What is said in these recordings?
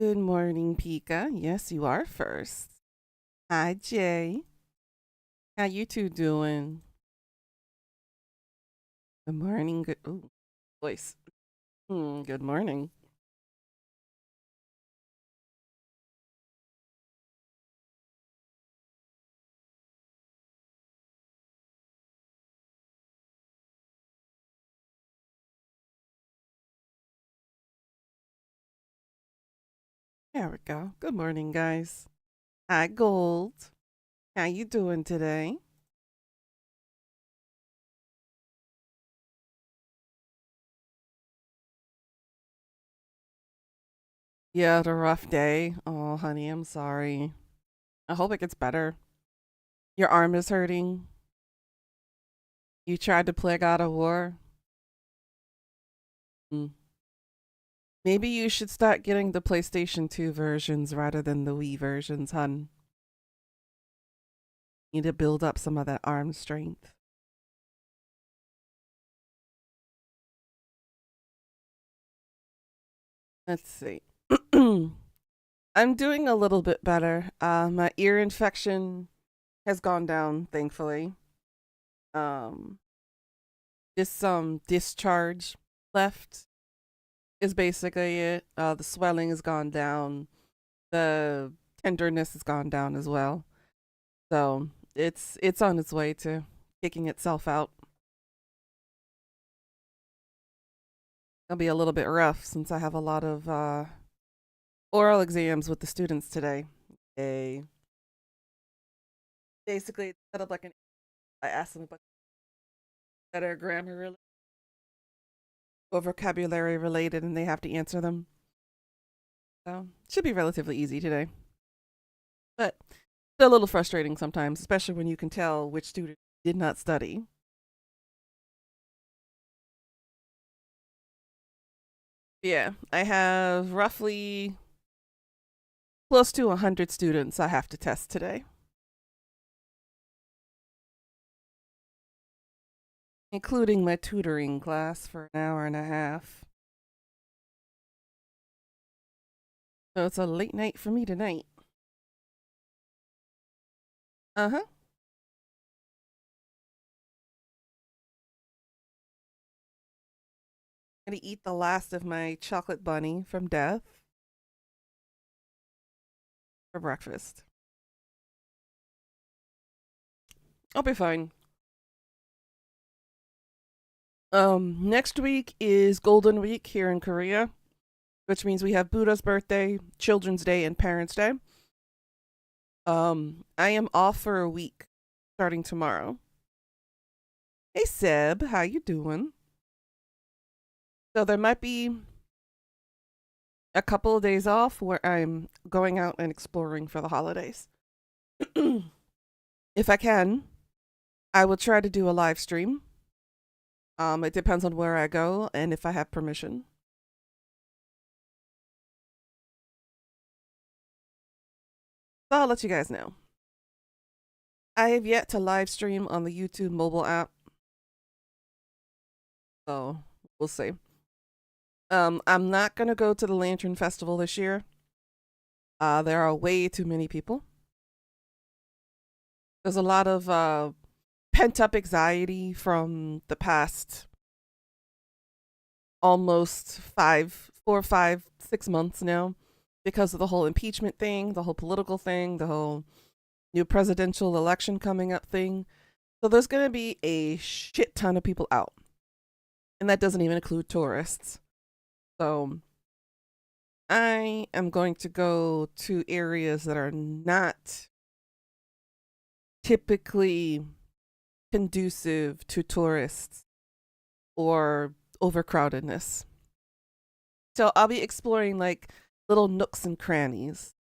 Good morning, Pika. Yes, you are first. Hi, Jay. How you two doing? Good morning. Good voice. Good morning. There we go. Good morning, guys. Hi, Gold. How you doing today? Yeah, the rough day. Oh, honey, I'm sorry. I hope it gets better. Your arm is hurting. You tried to play God of War. Mm. Maybe you should start getting the PlayStation 2 versions rather than the Wii versions, hun. Need to build up some of that arm strength. Let's see. I'm doing a little bit better. My ear infection has gone down, thankfully. Um, just some discharge left is basically it. The swelling has gone down. The tenderness has gone down as well. So it's on its way to kicking itself out. It'll be a little bit rough since I have a lot of oral exams with the students today. They basically set up like an I asked them about that are grammar related or vocabulary related, and they have to answer them. So it should be relatively easy today, but still a little frustrating sometimes, especially when you can tell which student did not study. Yeah, I have roughly close to 100 students I have to test today, including my tutoring class for an hour and a half. So it's a late night for me tonight. Uh huh. Gonna eat the last of my chocolate bunny from Death for breakfast. I'll be fine. Next week is Golden Week here in Korea, which means we have Buddha's birthday, Children's Day, and Parents' Day. I am off for a week starting tomorrow. Hey Seb, how you doing? So there might be a couple of days off where I'm going out and exploring for the holidays. If I can, I will try to do a live stream. It depends on where I go and if I have permission. So I'll let you guys know. I have yet to live stream on the YouTube mobile app, so we'll see. I'm not gonna go to the Lantern Festival this year. There are way too many people. There's a lot of pent up anxiety from the past almost 6 months now because of the whole impeachment thing, the whole political thing, the whole new presidential election coming up thing. So there's going to be a shit ton of people out. And that doesn't even include tourists. So I am going to go to areas that are not typically conducive to tourists or overcrowdedness. So I'll be exploring like little nooks and crannies,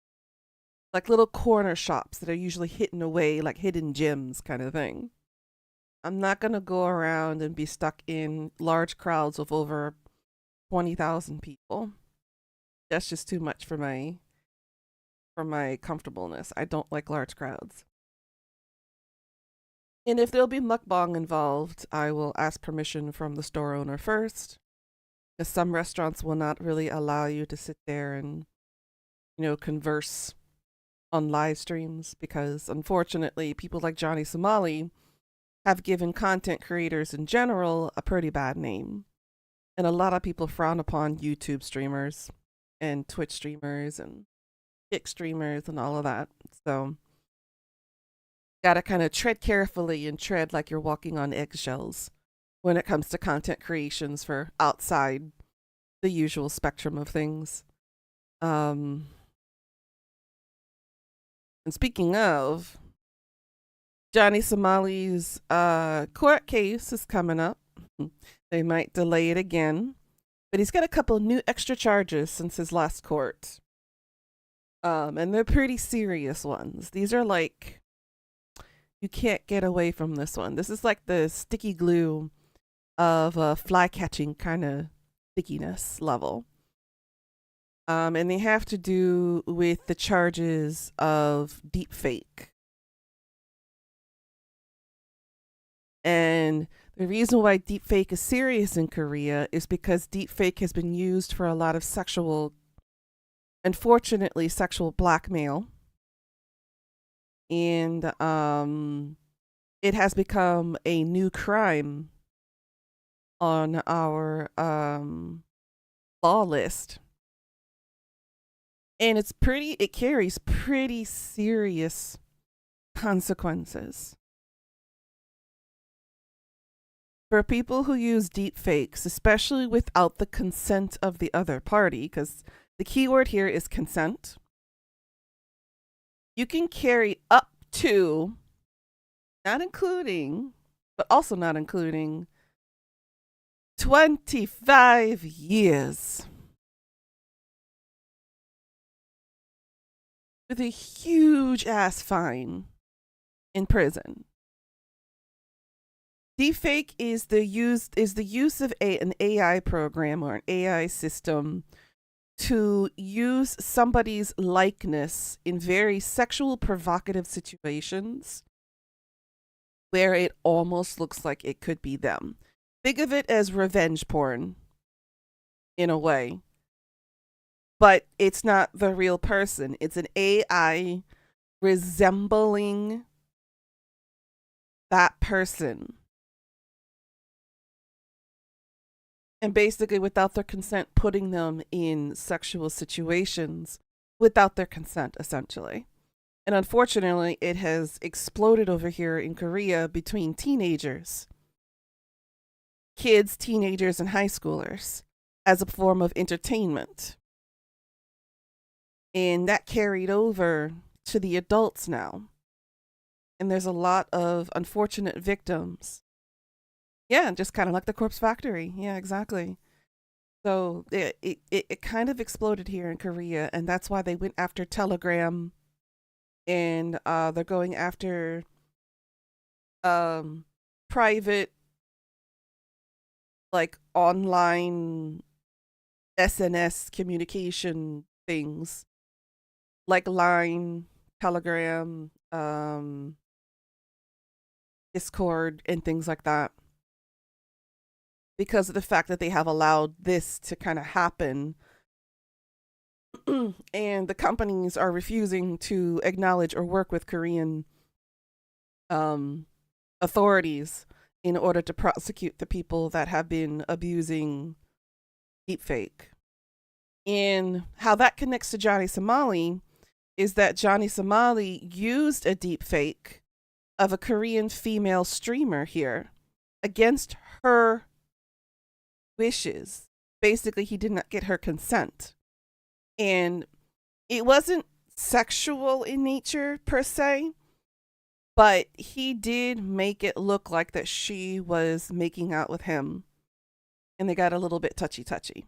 like little corner shops that are usually hidden away, like hidden gems kind of thing. I'm not going to go around and be stuck in large crowds of over 20,000 people. That's just too much for my comfortableness. I don't like large crowds. And if there'll be mukbang involved, I will ask permission from the store owner first. Because some restaurants will not really allow you to sit there and converse on live streams, because unfortunately people like Johnny Somali have given content creators in general a pretty bad name. And a lot of people frown upon YouTube streamers and Twitch streamers and Kick streamers and all of that. So gotta kind of tread carefully and tread like you're walking on eggshells when it comes to content creations for outside the usual spectrum of things. And speaking of, Johnny Somali's court case is coming up. They might delay it again, but he's got a couple new extra charges since his last court. And they're pretty serious ones. These are like, you can't get away from this one. This is like the sticky glue of fly catching kind of stickiness level. And they have to do with the charges of deepfake. And the reason why deepfake is serious in Korea is because deepfake has been used for a lot of unfortunately, sexual blackmail. And it has become a new crime on our law list. And it carries pretty serious consequences. For people who use deepfakes, especially without the consent of the other party, because the key word here is consent, you can carry up to, not including, but also not including, 25 years. With a huge ass fine in prison. Deepfake is the use of an AI program or an AI system to use somebody's likeness in very sexual provocative situations where it almost looks like it could be them. Think of it as revenge porn in a way. But it's not the real person. It's an AI resembling that person. And basically, without their consent, putting them in sexual situations without their consent, essentially. And unfortunately, it has exploded over here in Korea between teenagers. Kids, teenagers, and high schoolers as a form of entertainment. And that carried over to the adults now. And there's a lot of unfortunate victims. Yeah, just kind of like the Corpse Factory. Yeah, exactly. So it kind of exploded here in Korea, and that's why they went after Telegram, and they're going after private, like online SNS communication things, like Line, Telegram, Discord, and things like that. Because of the fact that they have allowed this to kind of happen. And the companies are refusing to acknowledge or work with Korean authorities in order to prosecute the people that have been abusing deepfake. And how that connects to Johnny Somali is that Johnny Somali used a deepfake of a Korean female streamer here against her wishes. Basically, he did not get her consent. And it wasn't sexual in nature per se, but he did make it look like that she was making out with him. And they got a little bit touchy-touchy.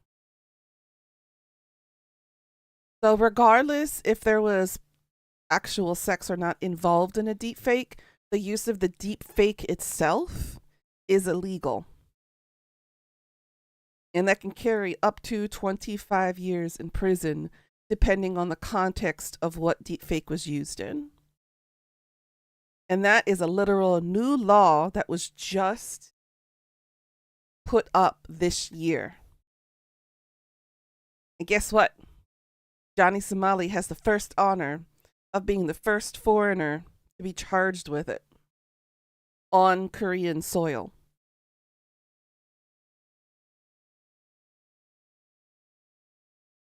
So regardless if there was actual sex or not involved in a deepfake, the use of the deepfake itself is illegal. And that can carry up to 25 years in prison, depending on the context of what deepfake was used in. And that is a literal new law that was just put up this year. And guess what? Johnny Somali has the first honor of being the first foreigner to be charged with it on Korean soil.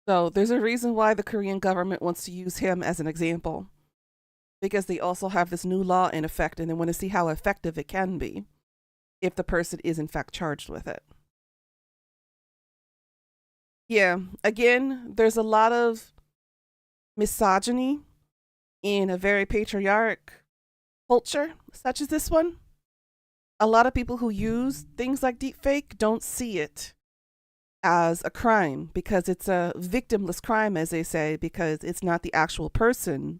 So there's a reason why the Korean government wants to use him as an example, because they also have this new law in effect and they want to see how effective it can be if the person is in fact charged with it. Yeah, again, there's a lot of misogyny in a very patriarch culture such as this one. A lot of people who use things like deepfake don't see it as a crime because it's a victimless crime, as they say, because it's not the actual person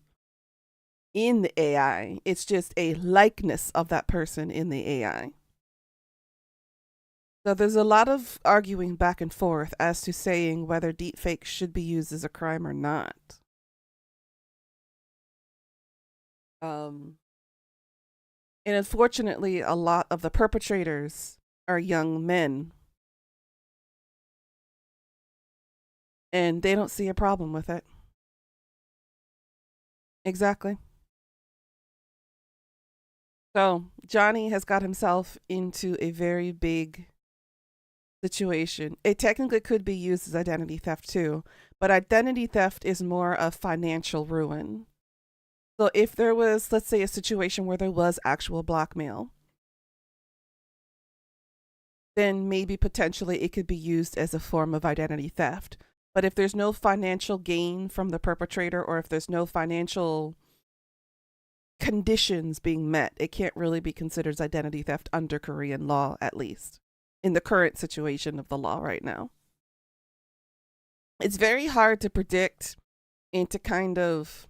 in the AI. It's just a likeness of that person in the AI. So there's a lot of arguing back and forth as to saying whether deepfake should be used as a crime or not. And unfortunately, a lot of the perpetrators are young men. And they don't see a problem with it. Exactly. So Johnny has got himself into a very big situation. It technically could be used as identity theft too, but identity theft is more of financial ruin. So if there was, let's say, a situation where there was actual blackmail, then maybe potentially it could be used as a form of identity theft. But if there's no financial gain from the perpetrator, or if there's no financial conditions being met, it can't really be considered identity theft under Korean law, at least in the current situation of the law right now. It's very hard to predict and to kind of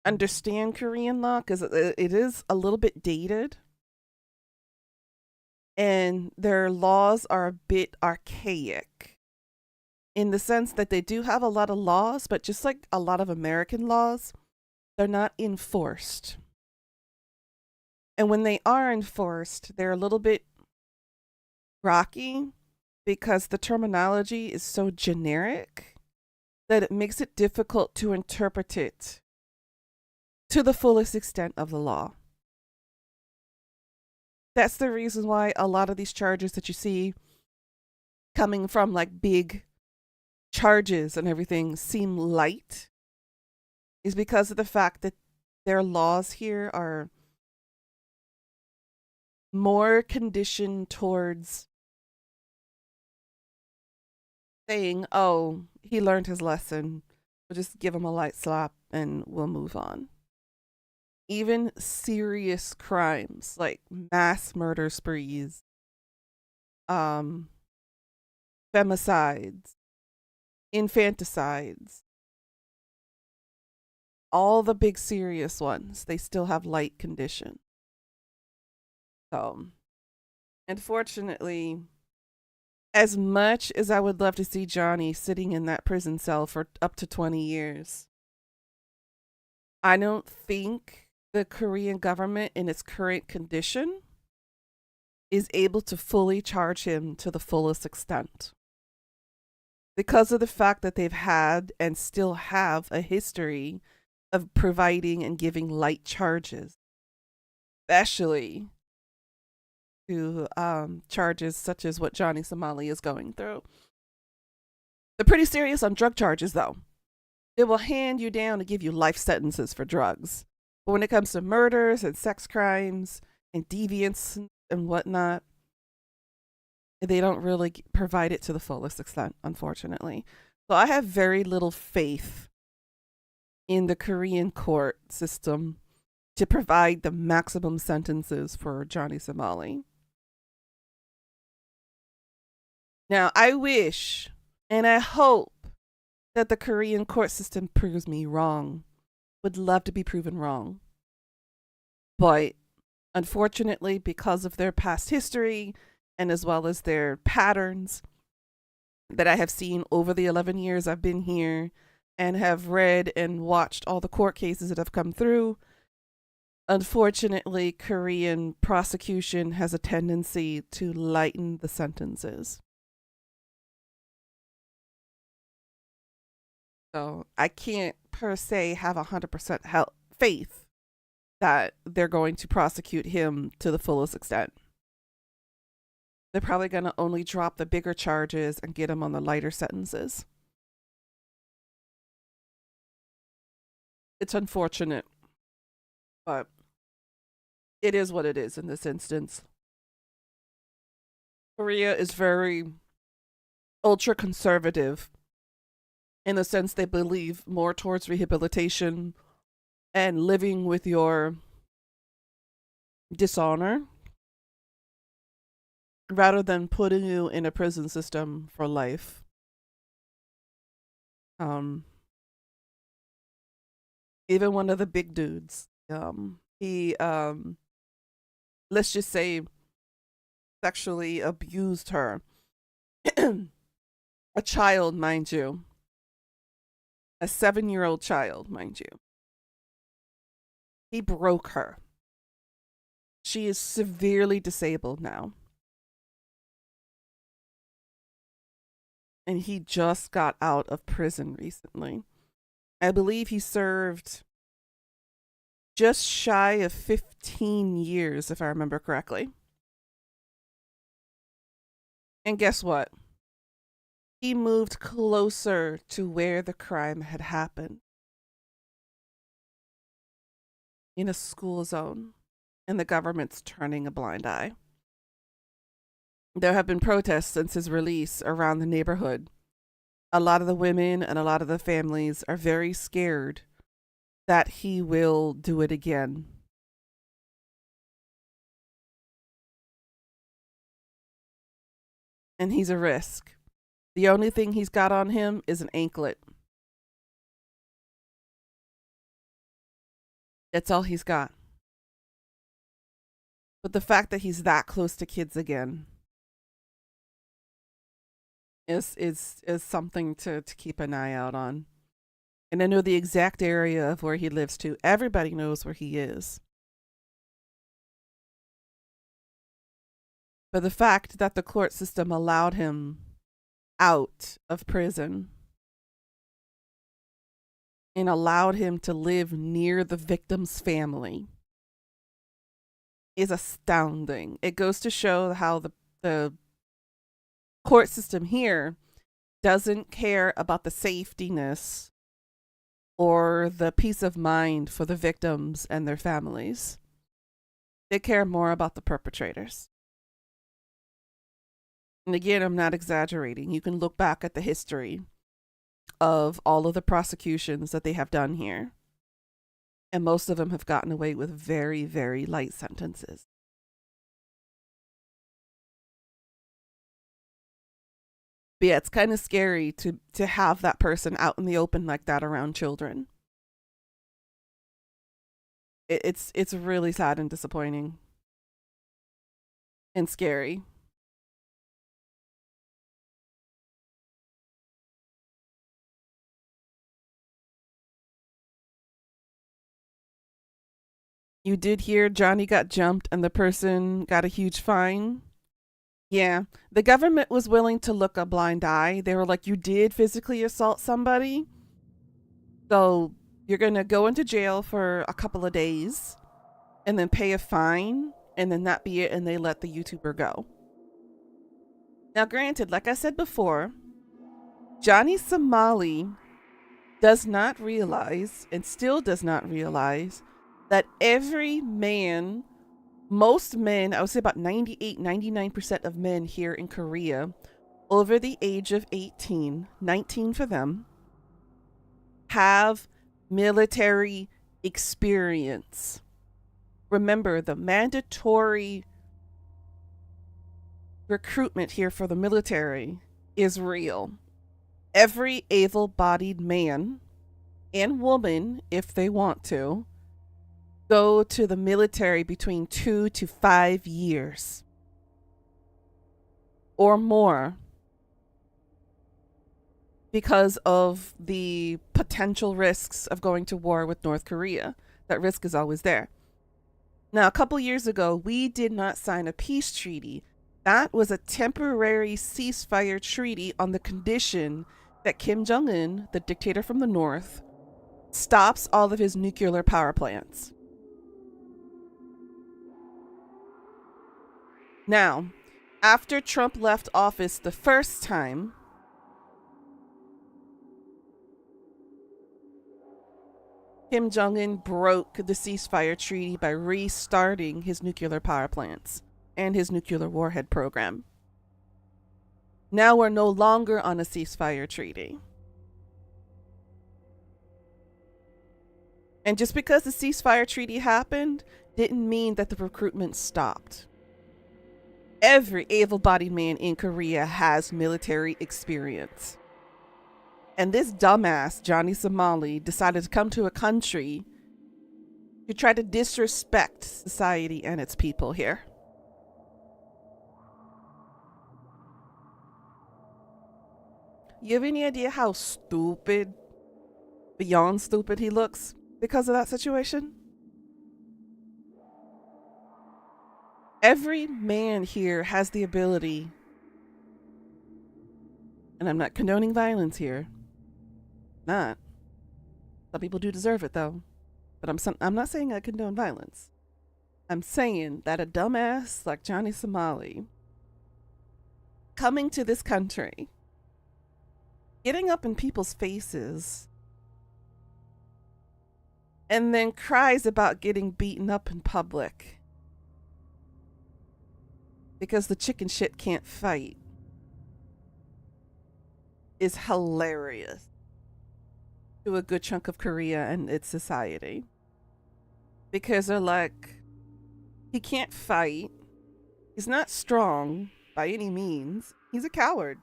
understand Korean law because it is a little bit dated and their laws are a bit archaic in the sense that they do have a lot of laws, but just like a lot of American laws, they're not enforced. And when they are enforced, they're a little bit rocky because the terminology is so generic that it makes it difficult to interpret it to the fullest extent of the law. That's the reason why a lot of these charges that you see coming from like big charges and everything seem light, is because of the fact that their laws here are more conditioned towards saying, oh, he learned his lesson, we'll just give him a light slap and we'll move on. Even serious crimes like mass murder sprees, femicides, infanticides, all the big serious ones, they still have light condition. So, unfortunately, as much as I would love to see Johnny sitting in that prison cell for up to 20 years, I don't think the Korean government in its current condition is able to fully charge him to the fullest extent. Because of the fact that they've had and still have a history of providing and giving light charges, especially to charges such as what Johnny Somali is going through. They're pretty serious on drug charges, though. They will hand you down to give you life sentences for drugs. But when it comes to murders and sex crimes and deviance and whatnot, they don't really provide it to the fullest extent, unfortunately. So I have very little faith in the Korean court system to provide the maximum sentences for Johnny Somali. Now, I wish and I hope that the Korean court system proves me wrong. Would love to be proven wrong. But unfortunately, because of their past history and as well as their patterns that I have seen over the 11 years I've been here and have read and watched all the court cases that have come through, unfortunately, Korean prosecution has a tendency to lighten the sentences. So I can't per se have 100% faith that they're going to prosecute him to the fullest extent. They're probably going to only drop the bigger charges and get him on the lighter sentences. It's unfortunate, but it is what it is in this instance. Korea is very ultra conservative in the sense they believe more towards rehabilitation and living with your dishonor rather than putting you in a prison system for life. Even one of the big dudes, he let's just say sexually abused her. A child, mind you. A 7-year-old child, mind you. He broke her. She is severely disabled now. And he just got out of prison recently. I believe he served just shy of 15 years, if I remember correctly. And guess what? He moved closer to where the crime had happened. In a school zone. And the government's turning a blind eye. There have been protests since his release around the neighborhood. A lot of the women and a lot of the families are very scared that he will do it again. And he's a risk. The only thing he's got on him is an anklet. That's all he's got. But the fact that he's that close to kids again is something to keep an eye out on. And I know the exact area of where he lives too. Everybody knows where he is. But the fact that the court system allowed him out of prison and allowed him to live near the victim's family is astounding. It goes to show how the court system here doesn't care about the safetyness or the peace of mind for the victims and their families. They care more about the perpetrators. And again, I'm not exaggerating. You can look back at the history of all of the prosecutions that they have done here. And most of them have gotten away with very, very light sentences. But yeah, it's kind of scary to have that person out in the open like that around children. It's really sad and disappointing. And scary. You did hear Johnny got jumped and the person got a huge fine? Yeah, the government was willing to look a blind eye. They were like, you did physically assault somebody, so you're going to go into jail for a couple of days and then pay a fine and then that be it, and they let the YouTuber go. Now, granted, like I said before, Johnny Somali does not realize and still does not realize that every man, most men, I would say about 99% of men here in Korea over the age of 18, 19 for them, have military experience. Remember, the mandatory recruitment here for the military is real. Every able-bodied man and woman, if they want to, go to the military between 2 to 5 years or more because of the potential risks of going to war with North Korea. That risk is always there. Now, a couple years ago, we did not sign a peace treaty. That was a temporary ceasefire treaty on the condition that Kim Jong-un, the dictator from the north, stops all of his nuclear power plants. Now, after Trump left office the first time, Kim Jong-un broke the ceasefire treaty by restarting his nuclear power plants and his nuclear warhead program. Now we're no longer on a ceasefire treaty. And just because the ceasefire treaty happened didn't mean that the recruitment stopped. Every able-bodied man in Korea has military experience. And this dumbass, Johnny Somali, decided to come to a country to try to disrespect society and its people here. You have any idea how stupid, beyond stupid he looks because of that situation? Every man here has the ability, and I'm not condoning violence here. Not. Some people do deserve it though. But I'm not saying I condone violence. I'm saying that a dumbass like Johnny Somali coming to this country, getting up in people's faces, and then cries about getting beaten up in public because the chicken shit can't fight is hilarious to a good chunk of Korea and its society. Because they're like, he can't fight. He's not strong by any means. He's a coward.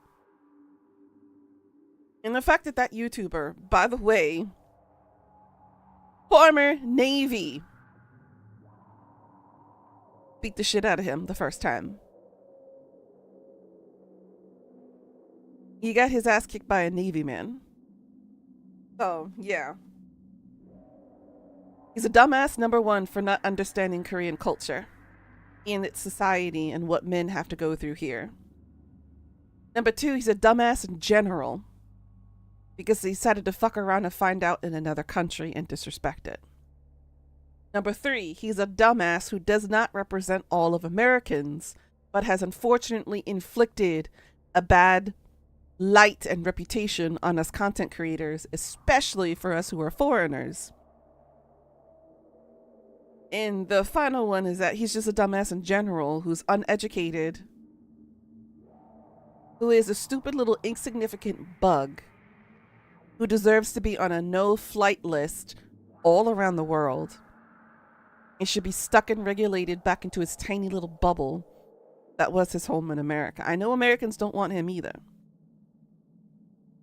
And the fact that that YouTuber, by the way, former Navy, beat the shit out of him the first time. He got his ass kicked by a Navy man. So, yeah. He's a dumbass, number one, for not understanding Korean culture and its society and what men have to go through here. Number two, he's a dumbass in general because he decided to fuck around and find out in another country and disrespect it. Number three, he's a dumbass who does not represent all of Americans, but has unfortunately inflicted a bad light and reputation on us content creators, especially for us who are foreigners. And the final one is that he's just a dumbass in general who's uneducated, who is a stupid little insignificant bug who deserves to be on a no-flight list all around the world and should be stuck and regulated back into his tiny little bubble that was his home in America. I know Americans don't want him either,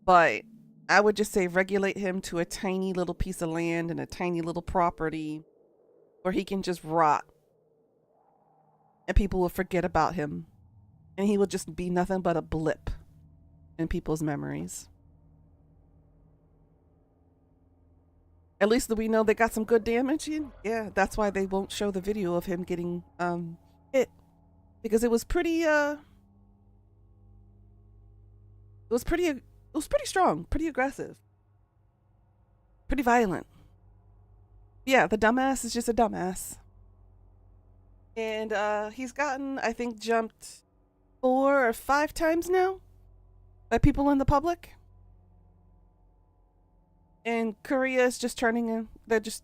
but I would just say regulate him to a tiny little piece of land and a tiny little property where he can just rot and people will forget about him and he will just be nothing but a blip in people's memories. At least that we know they got some good damage in. Yeah, that's why they won't show the video of him getting hit, because it was pretty strong, pretty aggressive, pretty violent. Yeah, the dumbass is just a dumbass. And he's gotten, I think, jumped 4 or 5 times now by people in the public. And Korea is just they're just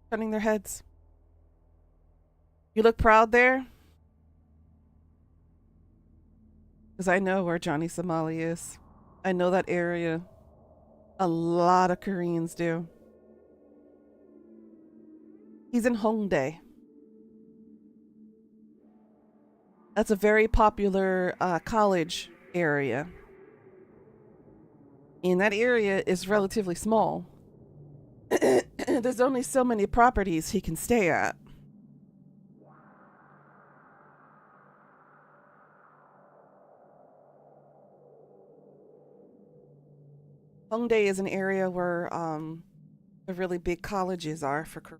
turning their heads. You look proud there? Because I know where Johnny Somali is. I know that area. A lot of Koreans do. He's in Hongdae. That's a very popular college area. And that area is relatively small. There's only so many properties he can stay at. Hongdae is an area where the really big colleges are for Korea.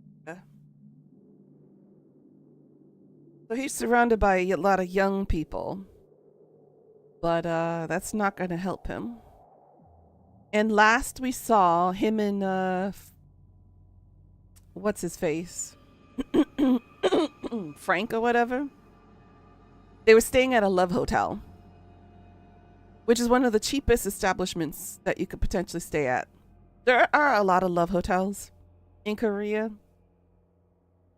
So he's surrounded by a lot of young people. But that's not going to help him. And last we saw him and what's his face? Frank or whatever. They were staying at a Love Hotel, which is one of the cheapest establishments that you could potentially stay at. There are a lot of Love Hotels in Korea,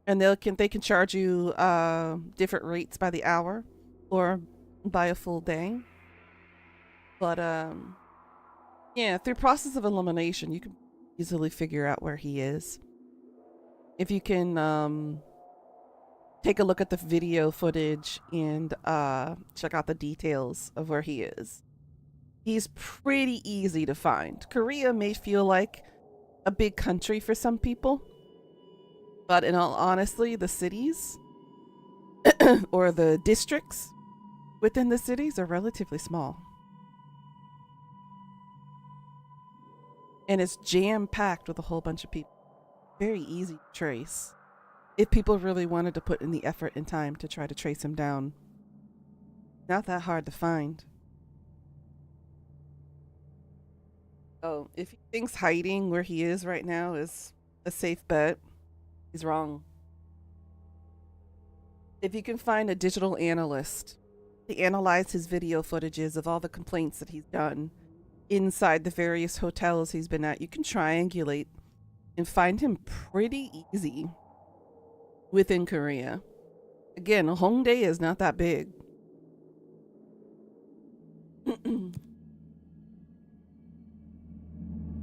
and they can charge you different rates by the hour or by a full day. But yeah, through process of elimination, you can easily figure out where he is. If you can take a look at the video footage and check out the details of where he is. He's pretty easy to find. Korea may feel like a big country for some people, but in all honesty, the cities or the districts within the cities are relatively small. And it's jam-packed with a whole bunch of people. Very easy to trace. If people really wanted to put in the effort and time to try to trace him down. Not that hard to find. Oh, if he thinks hiding where he is right now is a safe bet, he's wrong. If you can find a digital analyst to analyze his video footages of all the complaints that he's done inside the various hotels he's been at, you can triangulate and find him pretty easy within Korea. Again, Hongdae is not that big.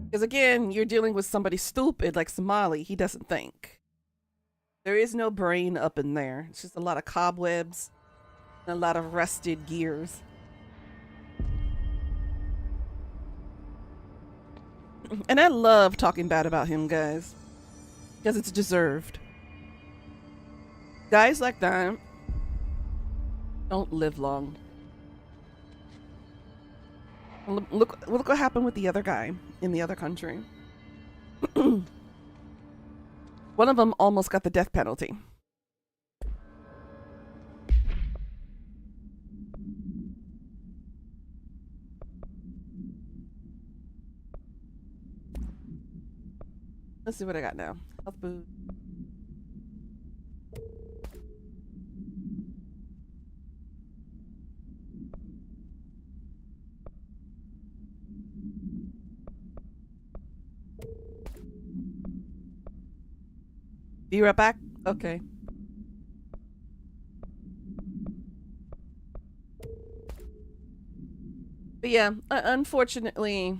Because again, you're dealing with somebody stupid like Somali. He doesn't think. There is no brain up in there. It's just a lot of cobwebs and a lot of rusted gears. And I love talking bad about him, guys. Because it's deserved. Guys like that don't live long. Look what happened with the other guy in the other country. One of them almost got the death penalty. Let's see what I got now. Health boost. Be right back. Okay. But yeah, unfortunately,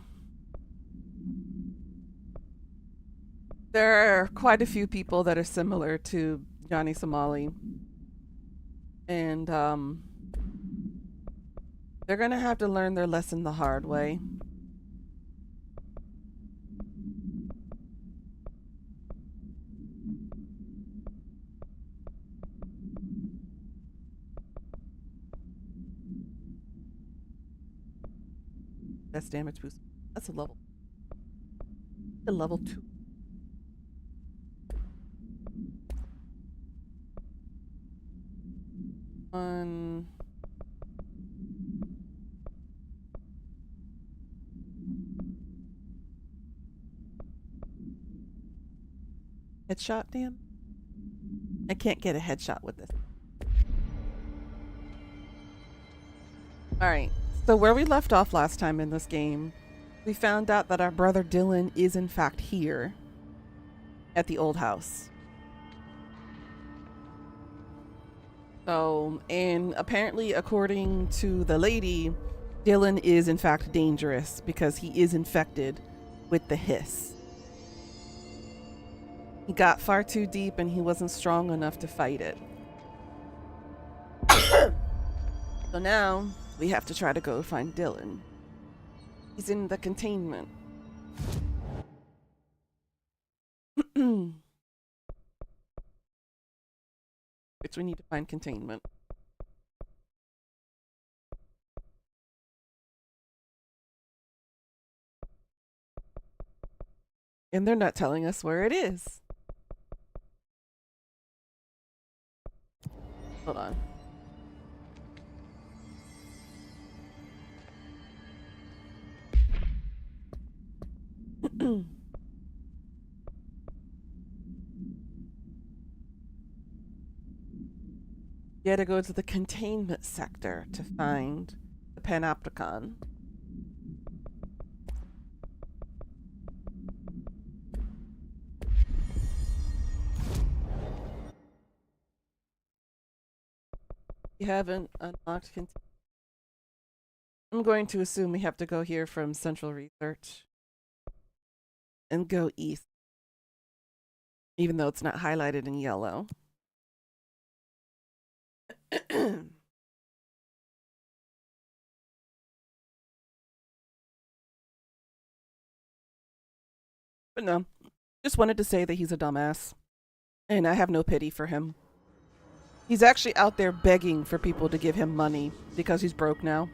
there are quite a few people that are similar to Johnny Somali. And they're gonna have to learn their lesson the hard way. That's damage boost. That's a level. A level 2. One. Headshot, damn. I can't get a headshot with this. Alright, so where we left off last time in this game, we found out that our brother Dylan is in fact here at the old house. So, and apparently according to the lady, Dylan is in fact dangerous because he is infected with the hiss. He got far too deep and he wasn't strong enough to fight it. So now we have to try to go find Dylan. He's in the containment. Which we need to find containment. And they're not telling us where it is. Hold on. You had to go to the containment sector to find the Panopticon. You haven't unlocked containment. I'm going to assume we have to go here from Central Research and go east, even though it's not highlighted in yellow. But no, just wanted to say that he's a dumbass, and I have no pity for him. He's actually out there begging for people to give him money because he's broke now.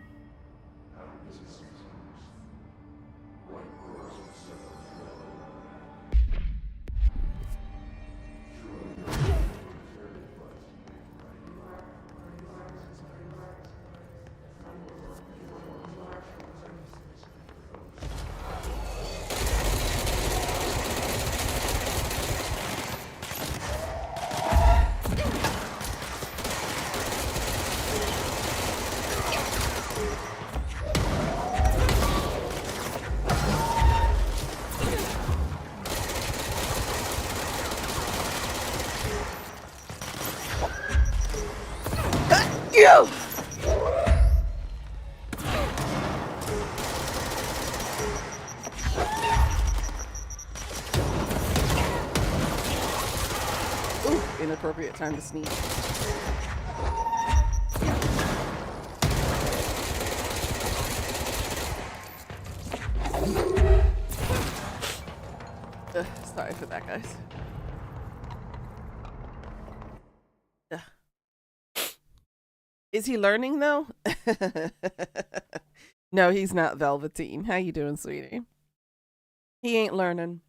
You! Ooh, inappropriate time to sneeze. Sorry for that, guys. Is he learning though? No, he's not Velveteen. How you doing, sweetie? He ain't learning.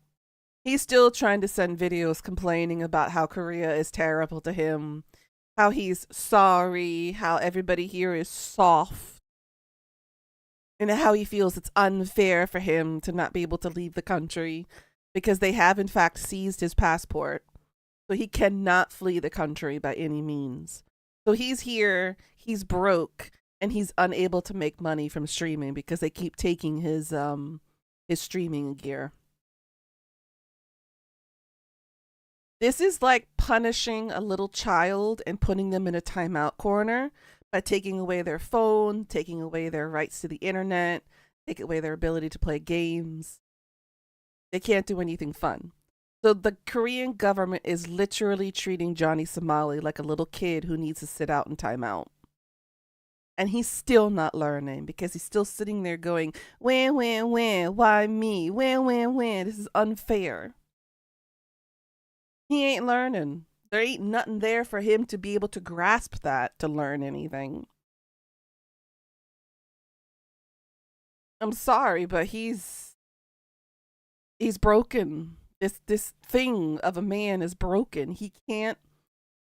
He's still trying to send videos complaining about how Korea is terrible to him, how he's sorry, how everybody here is soft, and how he feels it's unfair for him to not be able to leave the country because they have in fact seized his passport. So he cannot flee the country by any means. So he's here, he's broke, and he's unable to make money from streaming because they keep taking his streaming gear. This is like punishing a little child and putting them in a timeout corner by taking away their phone, taking away their rights to the internet, taking away their ability to play games. They can't do anything fun. So the Korean government is literally treating Johnny Somali like a little kid who needs to sit out in timeout. And he's still not learning because he's still sitting there going, when, why me? When, this is unfair. He ain't learning. There ain't nothing there for him to be able to grasp that to learn anything. I'm sorry, but he's broken. This thing of a man is broken. He can't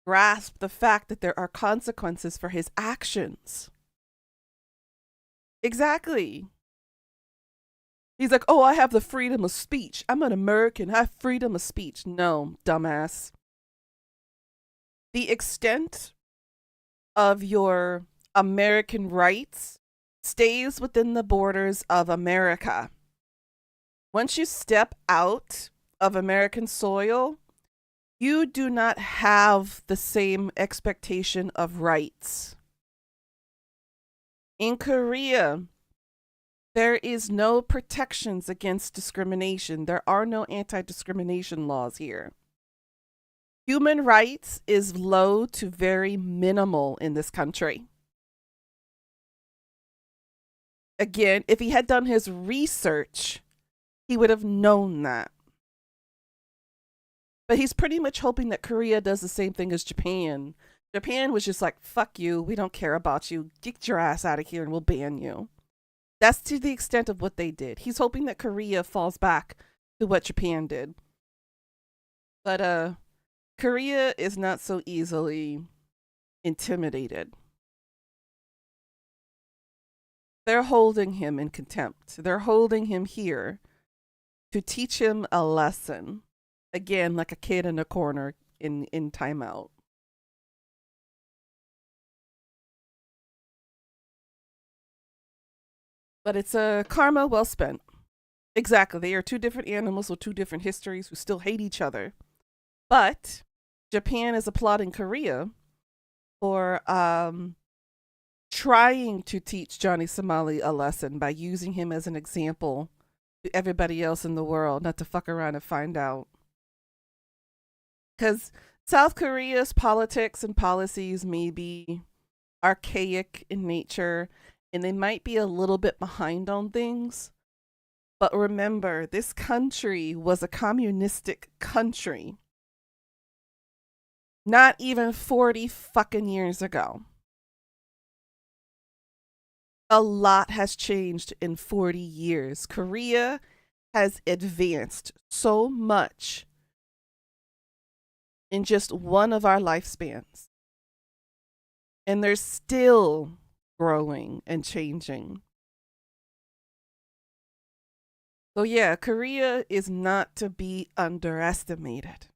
grasp the fact that there are consequences for his actions. Exactly. He's like, oh, I have the freedom of speech. I'm an American. I have freedom of speech. No, dumbass. The extent of your American rights stays within the borders of America. Once you step out of American soil, you do not have the same expectation of rights. In Korea, there is no protections against discrimination. There are no anti-discrimination laws here. Human rights is low to very minimal in this country. Again, if he had done his research, he would have known that. But he's pretty much hoping that Korea does the same thing as Japan. Japan was just like, fuck you, we don't care about you, get your ass out of here and we'll ban you. That's to the extent of what they did. He's hoping that Korea falls back to what Japan did. But Korea is not so easily intimidated. They're holding him in contempt. They're holding him here to teach him a lesson. Again, like a kid in a corner in timeout. But it's a karma well spent. Exactly. They are two different animals with two different histories who still hate each other. But Japan is applauding Korea for trying to teach Johnny Somali a lesson by using him as an example to everybody else in the world not to fuck around and find out. Because South Korea's politics and policies may be archaic in nature and they might be a little bit behind on things. But remember, this country was a communistic country not even 40 fucking years ago. A lot has changed in 40 years. Korea has advanced so much in just one of our lifespans. And they're still growing and changing. So yeah, Korea is not to be underestimated.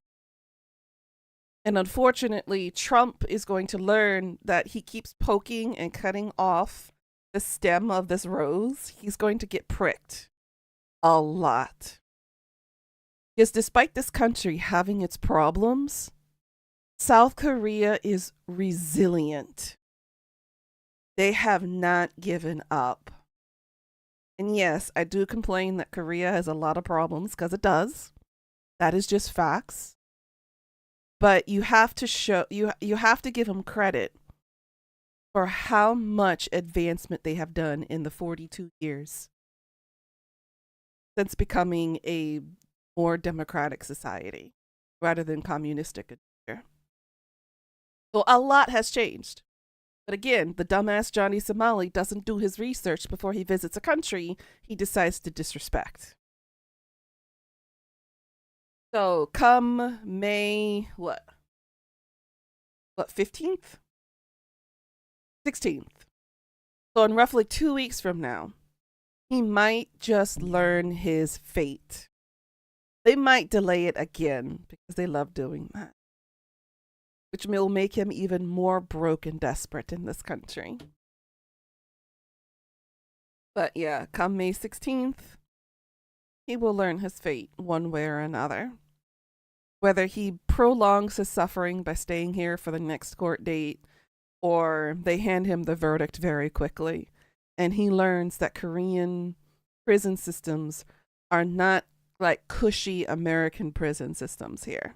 And unfortunately, Trump is going to learn that he keeps poking and cutting off the stem of this rose. He's going to get pricked a lot. Because despite this country having its problems, South Korea is resilient. They have not given up. And yes, I do complain that Korea has a lot of problems because it does. That is just facts. But you have to show you have to give them credit for how much advancement they have done in the 42 years since becoming a more democratic society rather than communistic. So a lot has changed. But again, the dumbass Johnny Somali doesn't do his research before he visits a country he decides to disrespect. So come May, what 15th? 16th. So in roughly 2 weeks from now, he might just learn his fate. They might delay it again because they love doing that, which will make him even more broke and desperate in this country. But yeah, come May 16th, he will learn his fate one way or another. Whether he prolongs his suffering by staying here for the next court date, or they hand him the verdict very quickly, and he learns that Korean prison systems are not like cushy American prison systems here.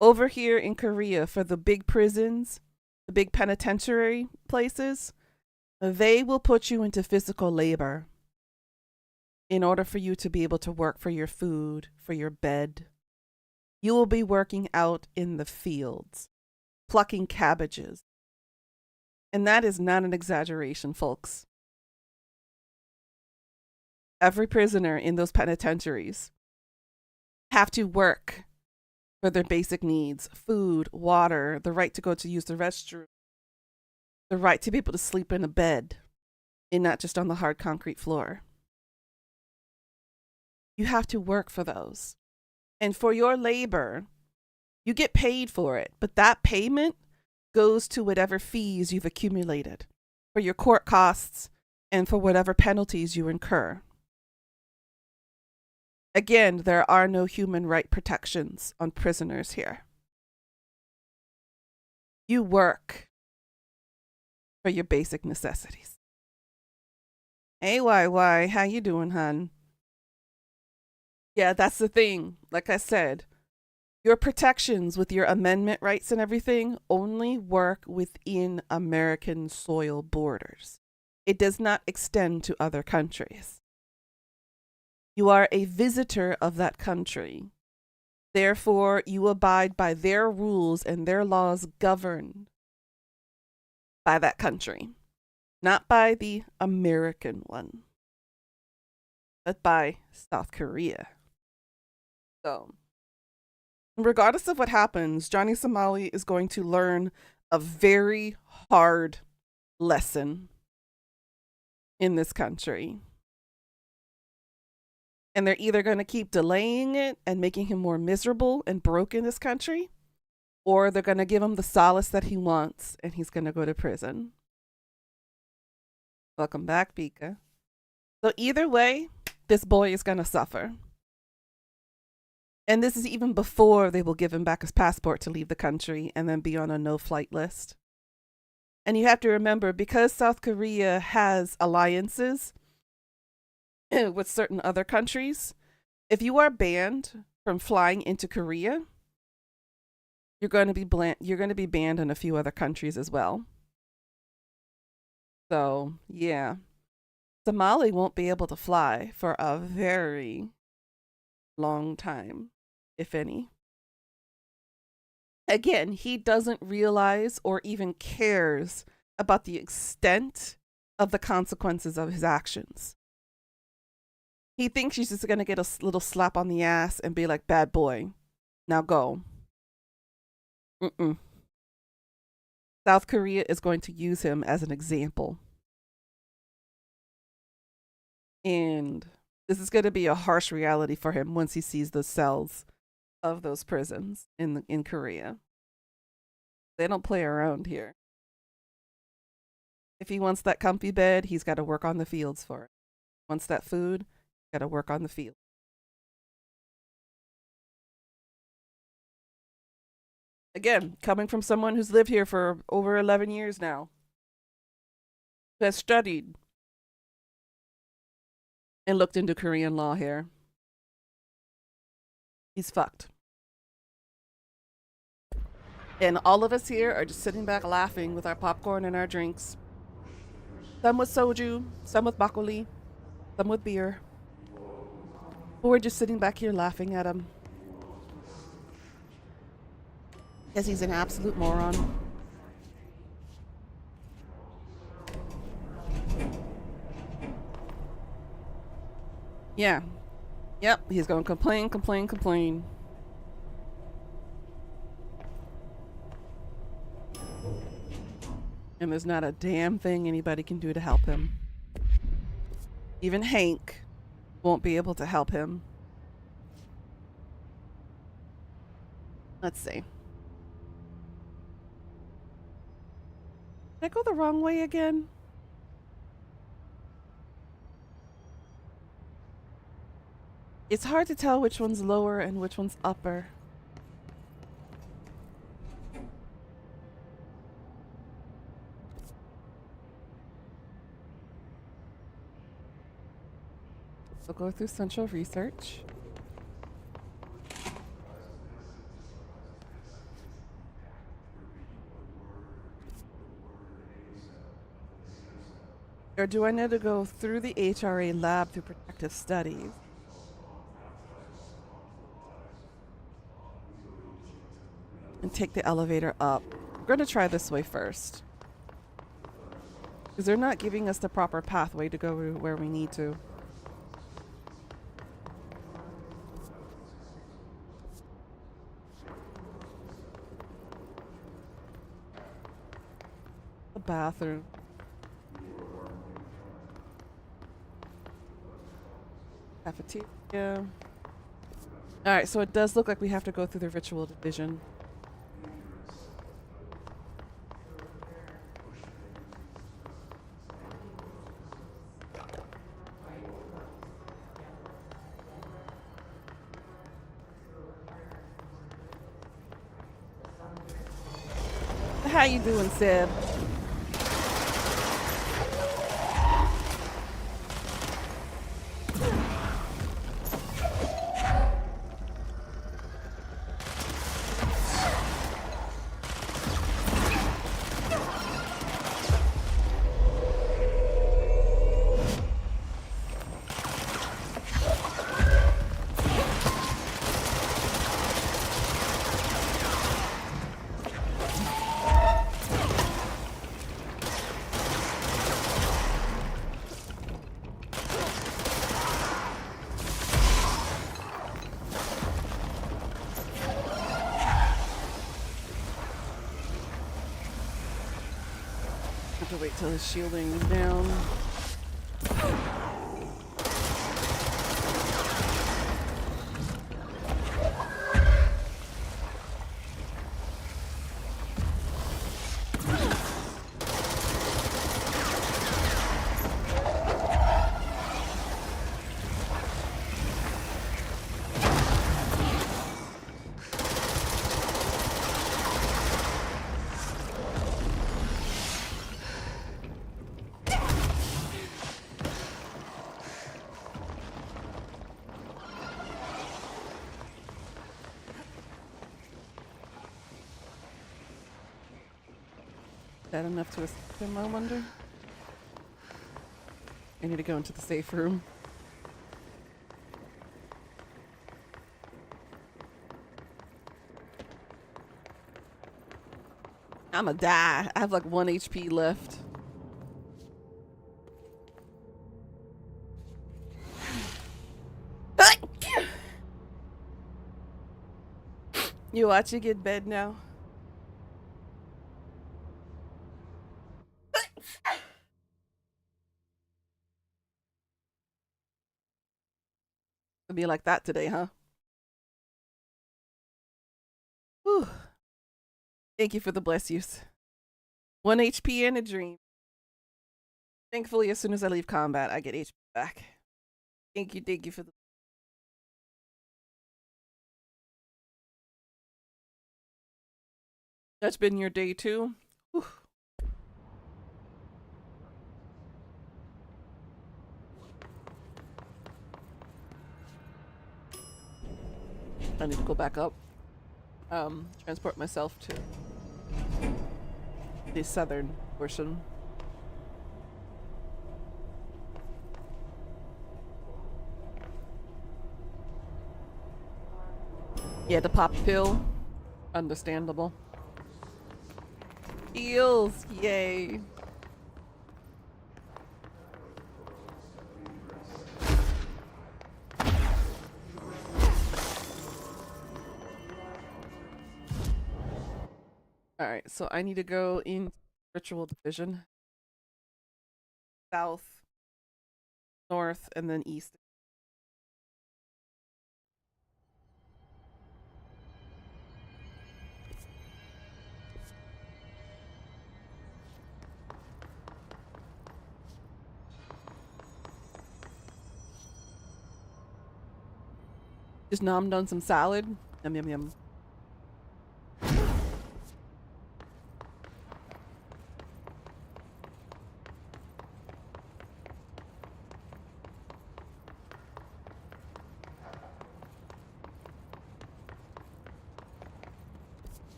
Over here in Korea, for the big prisons, the big penitentiary places, they will put you into physical labor in order for you to be able to work for your food, for your bed. You will be working out in the fields, plucking cabbages. And that is not an exaggeration, folks. Every prisoner in those penitentiaries have to work for their basic needs: food, water, the right to go to use the restroom, the right to be able to sleep in a bed and not just on the hard concrete floor. You have to work for those. And for your labor, you get paid for it, but that payment goes to whatever fees you've accumulated for your court costs and for whatever penalties you incur. Again, there are no human right protections on prisoners here. You work for your basic necessities. Hey, YY, how you doing, hun? Yeah, that's the thing. Like I said, your protections with your amendment rights and everything only work within American soil borders. It does not extend to other countries. You are a visitor of that country. Therefore, you abide by their rules and their laws governed by that country, not by the American one, but by South Korea. So, regardless of what happens, Johnny Somali is going to learn a very hard lesson in this country. And they're either going to keep delaying it and making him more miserable and broke in this country, or they're going to give him the solace that he wants and he's going to go to prison. Welcome back, Pika. So either way, this boy is going to suffer. And this is even before they will give him back his passport to leave the country and then be on a no-flight list. And you have to remember, because South Korea has alliances with certain other countries, if you are banned from flying into Korea, you're going to be banned in a few other countries as well. So, yeah. Somali won't be able to fly for a very long time, if any. Again, he doesn't realize or even cares about the extent of the consequences of his actions. He thinks he's just going to get a little slap on the ass and be like, bad boy, now go. South Korea is going to use him as an example. And this is going to be a harsh reality for him once he sees the cells of those prisons in Korea. They don't play around here. If he wants that comfy bed, he's got to work on the fields for it. Wants that food, got to work on the field. Again, coming from someone who's lived here for over 11 years now, who has studied and looked into Korean law here, he's fucked. And all of us here are just sitting back laughing with our popcorn and our drinks. Some with soju, some with makgeolli, some with beer. But we're just sitting back here laughing at him. Because he's an absolute moron. Yeah. Yep, he's going to complain. And there's not a damn thing anybody can do to help him. Even Hank won't be able to help him. Let's see. Did I go the wrong way again? It's hard to tell which one's lower and which one's upper. So go through Central Research. Or do I need to go through the HRA lab through protective studies? And take the elevator up. We're going to try this way first. Because they're not giving us the proper pathway to go where we need to. The bathroom. Cafeteria. Alright, so it does look like we have to go through the ritual division. How you doing, Seb? To wait till his shielding is down. That enough to escape him, I wonder? I need to go into the safe room. I'ma die. I have like 1 HP left. You watch you get bed now? It'll be like that today, huh? Whew. Thank you for the bless yous. 1 HP and a dream. Thankfully, as soon as I leave combat, I get HP back. Thank you for the... That's been your day too? Whew. I need to go back up. Transport myself to the southern portion. Yeah, the pop pill. Understandable. Heals! Yay! Alright, so I need to go in Ritual Division. South, north, and then east. Just nommed on some salad. Yum yum yum.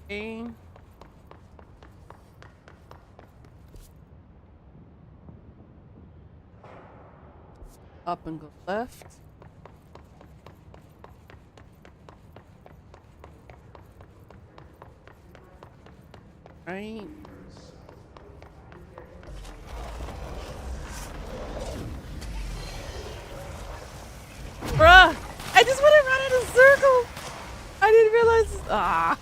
Okay. Up and go left. Right. Bruh! I just want to run in a circle! I didn't realize. Ah!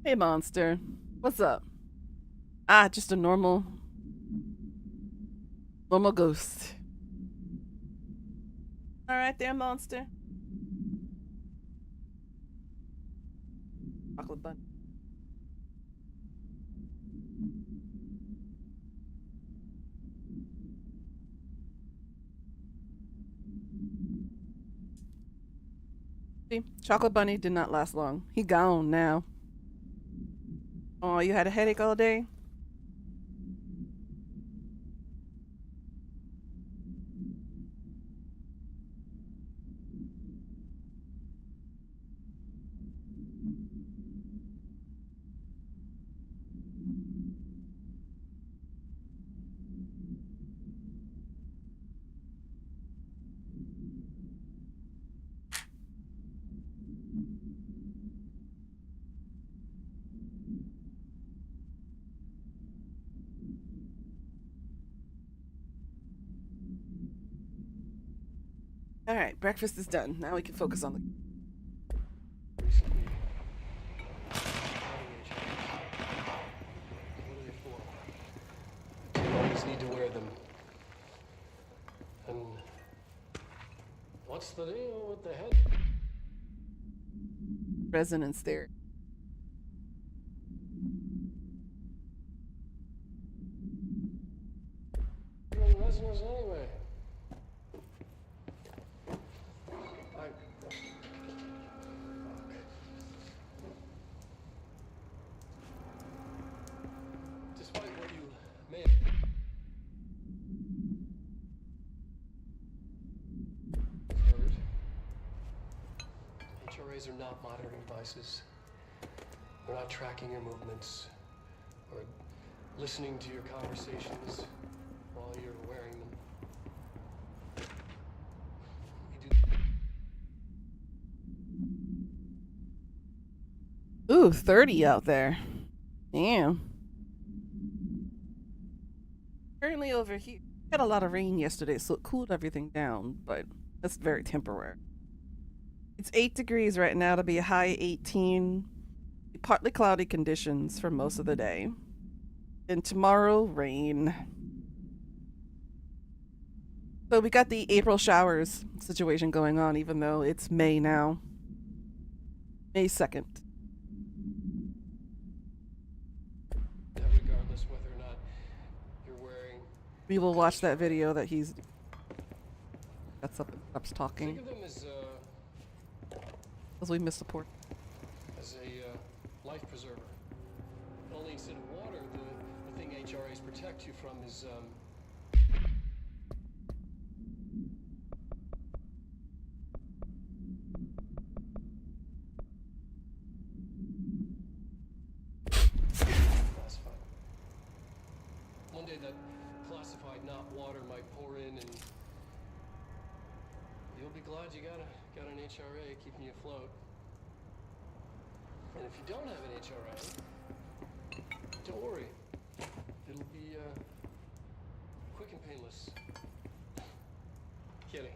Hey, monster. What's up? Ah, just a normal ghost. Alright there, monster. Chocolate bun. See, Chocolate Bunny did not last long. He gone now. Oh, you had a headache all day? Alright, breakfast is done. Now we can focus on the... You always need to wear them. And what's the deal with the head? Resonance there. resonance anyway? Despite what you may have heard, HRAs are not monitoring devices. We're not tracking your movements or listening to your conversations while you're wearing them. We do. Ooh, 30 out there. Damn. Currently over here, had a lot of rain yesterday, so it cooled everything down, but that's very temporary. It's 8 degrees right now to be a high 18. Partly cloudy conditions for most of the day. And tomorrow, rain. So we got the April showers situation going on, even though it's May now. May 2nd. Regardless whether or not you're wearing. We will watch that video that he's. That's up and stops Think talking. of them as Because we missed the port. a life preserver. Only instead of water, the thing HRAs protect you from is classified. One day that classified not water might pour in, and you'll be glad you got an HRA keeping you afloat. And if you don't have an HRA, don't worry. It'll be quick and painless. Kidding.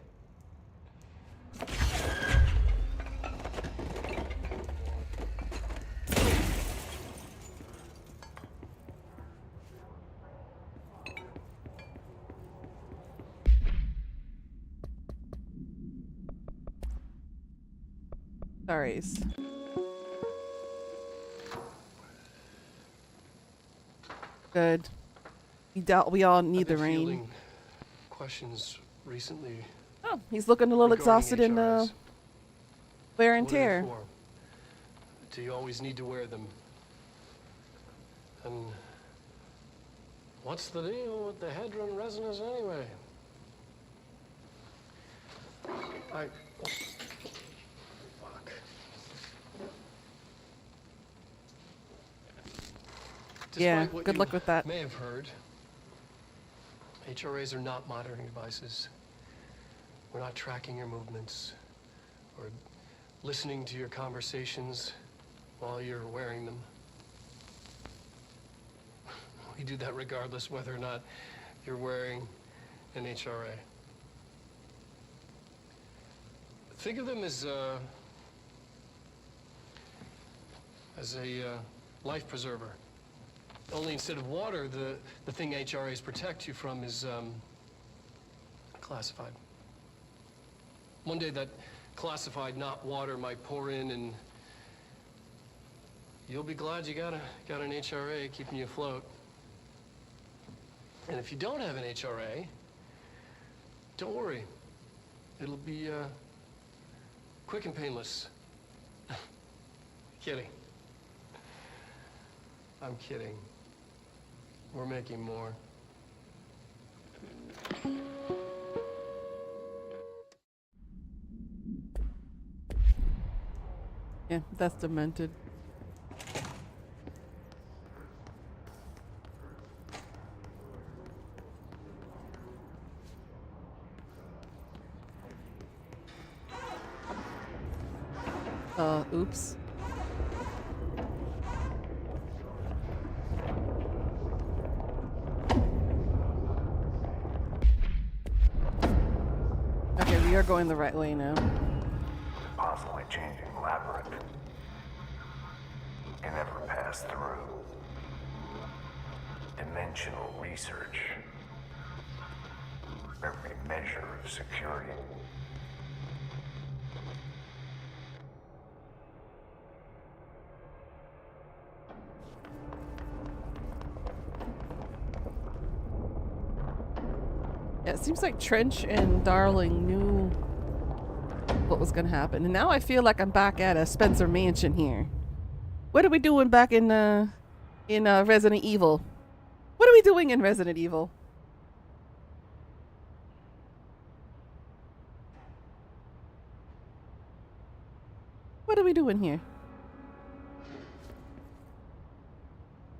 Sorry. Good. We all need I've the been rain. fielding questions recently. Oh, he's looking a little regarding exhausted in HRAs. wear and What are they tear. for? Do you always need to wear them? And what's the deal with the Hedron resonance anyway? Fuck. Yeah, Despite what good you luck with that. may have heard, HRAs are not monitoring devices. We're not tracking your movements or listening to your conversations while you're wearing them. We do that regardless whether or not you're wearing an HRA. Think of them as a life preserver. Only instead of water, the thing HRAs protect you from is classified. One day that classified not water might pour in, and you'll be glad you got an HRA keeping you afloat. And if you don't have an HRA, don't worry. It'll be quick and painless. Kidding. I'm kidding. We're making more. Yeah, that's demented. Oops. Okay, we are going the right way now. Constantly changing labyrinth. You never pass through. Dimensional research. Every measure of security. Yeah, it seems like Trench and Darling knew what was gonna happen, and now I feel like I'm back at a Spencer Mansion here. What are we doing back in Resident Evil? What are we doing in Resident Evil? What are we doing here?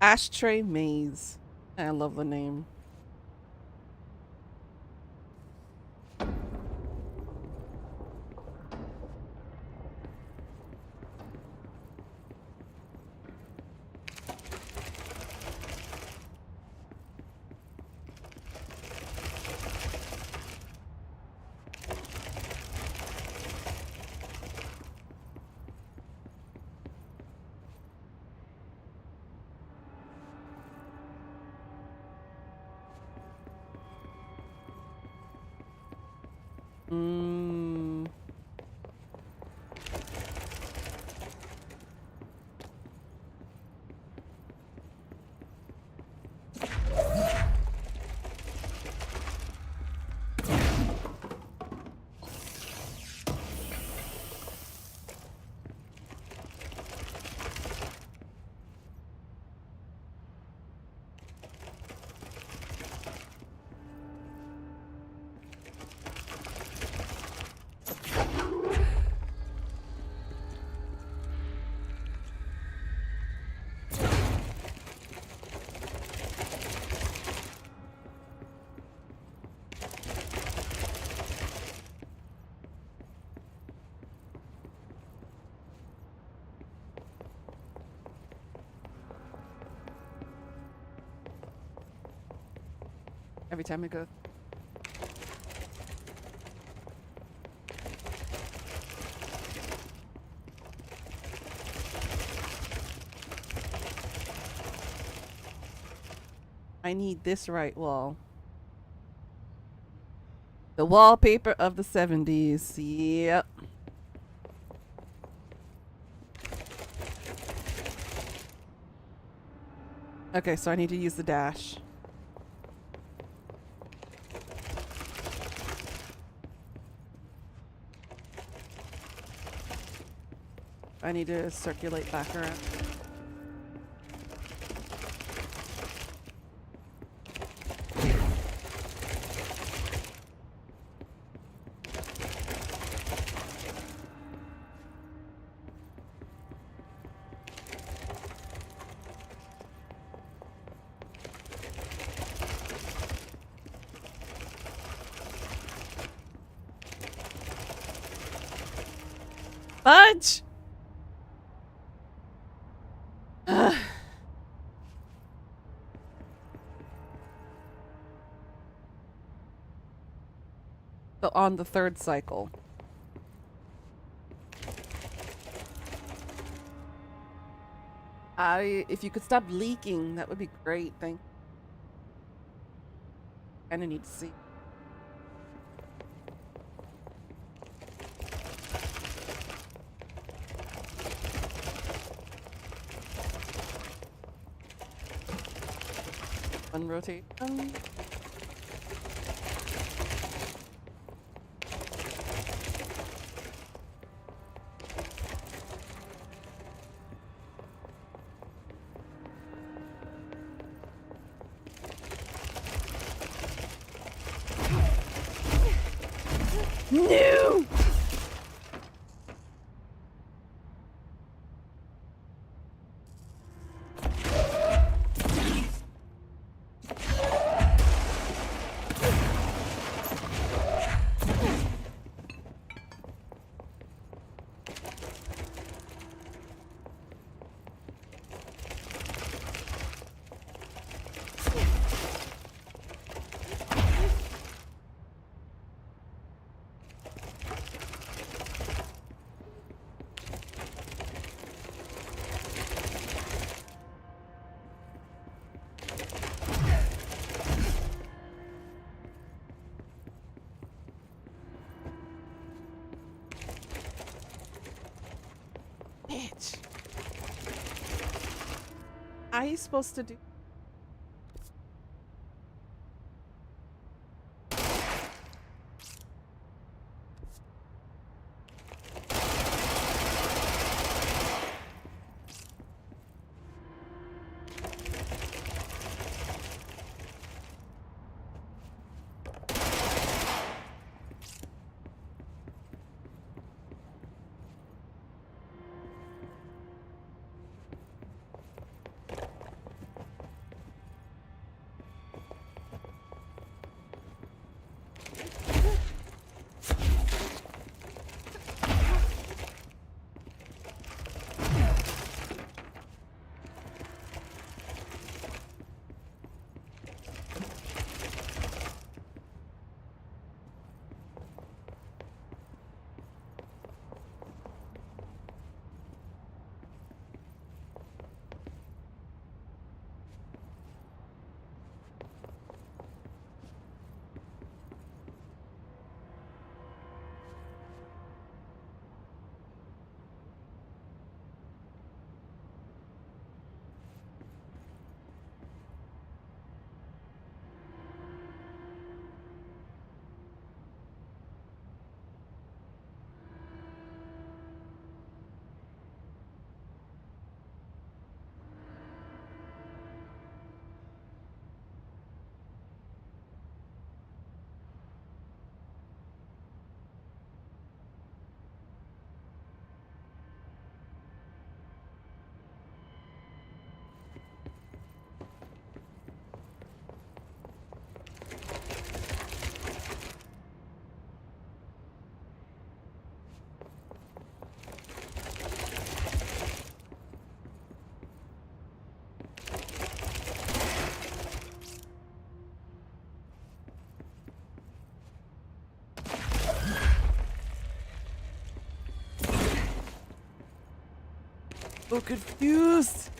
Ashtray Maze. I love the name. Mm. Every time I go. I need this right wall. The wallpaper of the 70s. Yep. Okay, so I need to use the dash. I need to circulate back around. Fudge! So on the third cycle. If you could stop leaking, that would be great. Thank. Kinda need to see. Unrotate. No! Bitch. How are you supposed to do? So confused.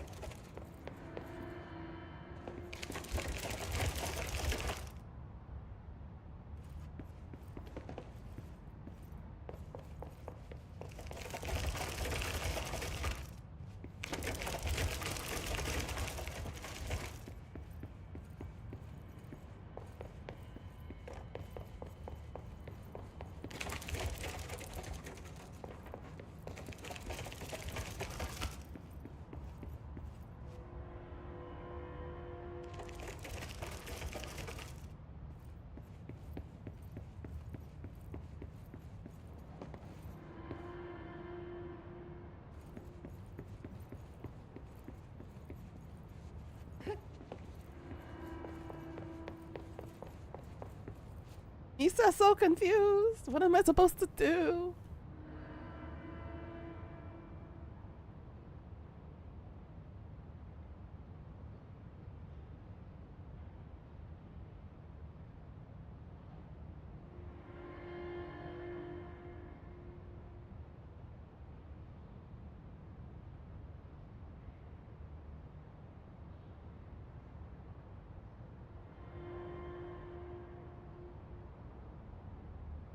He's so confused. What am I supposed to do?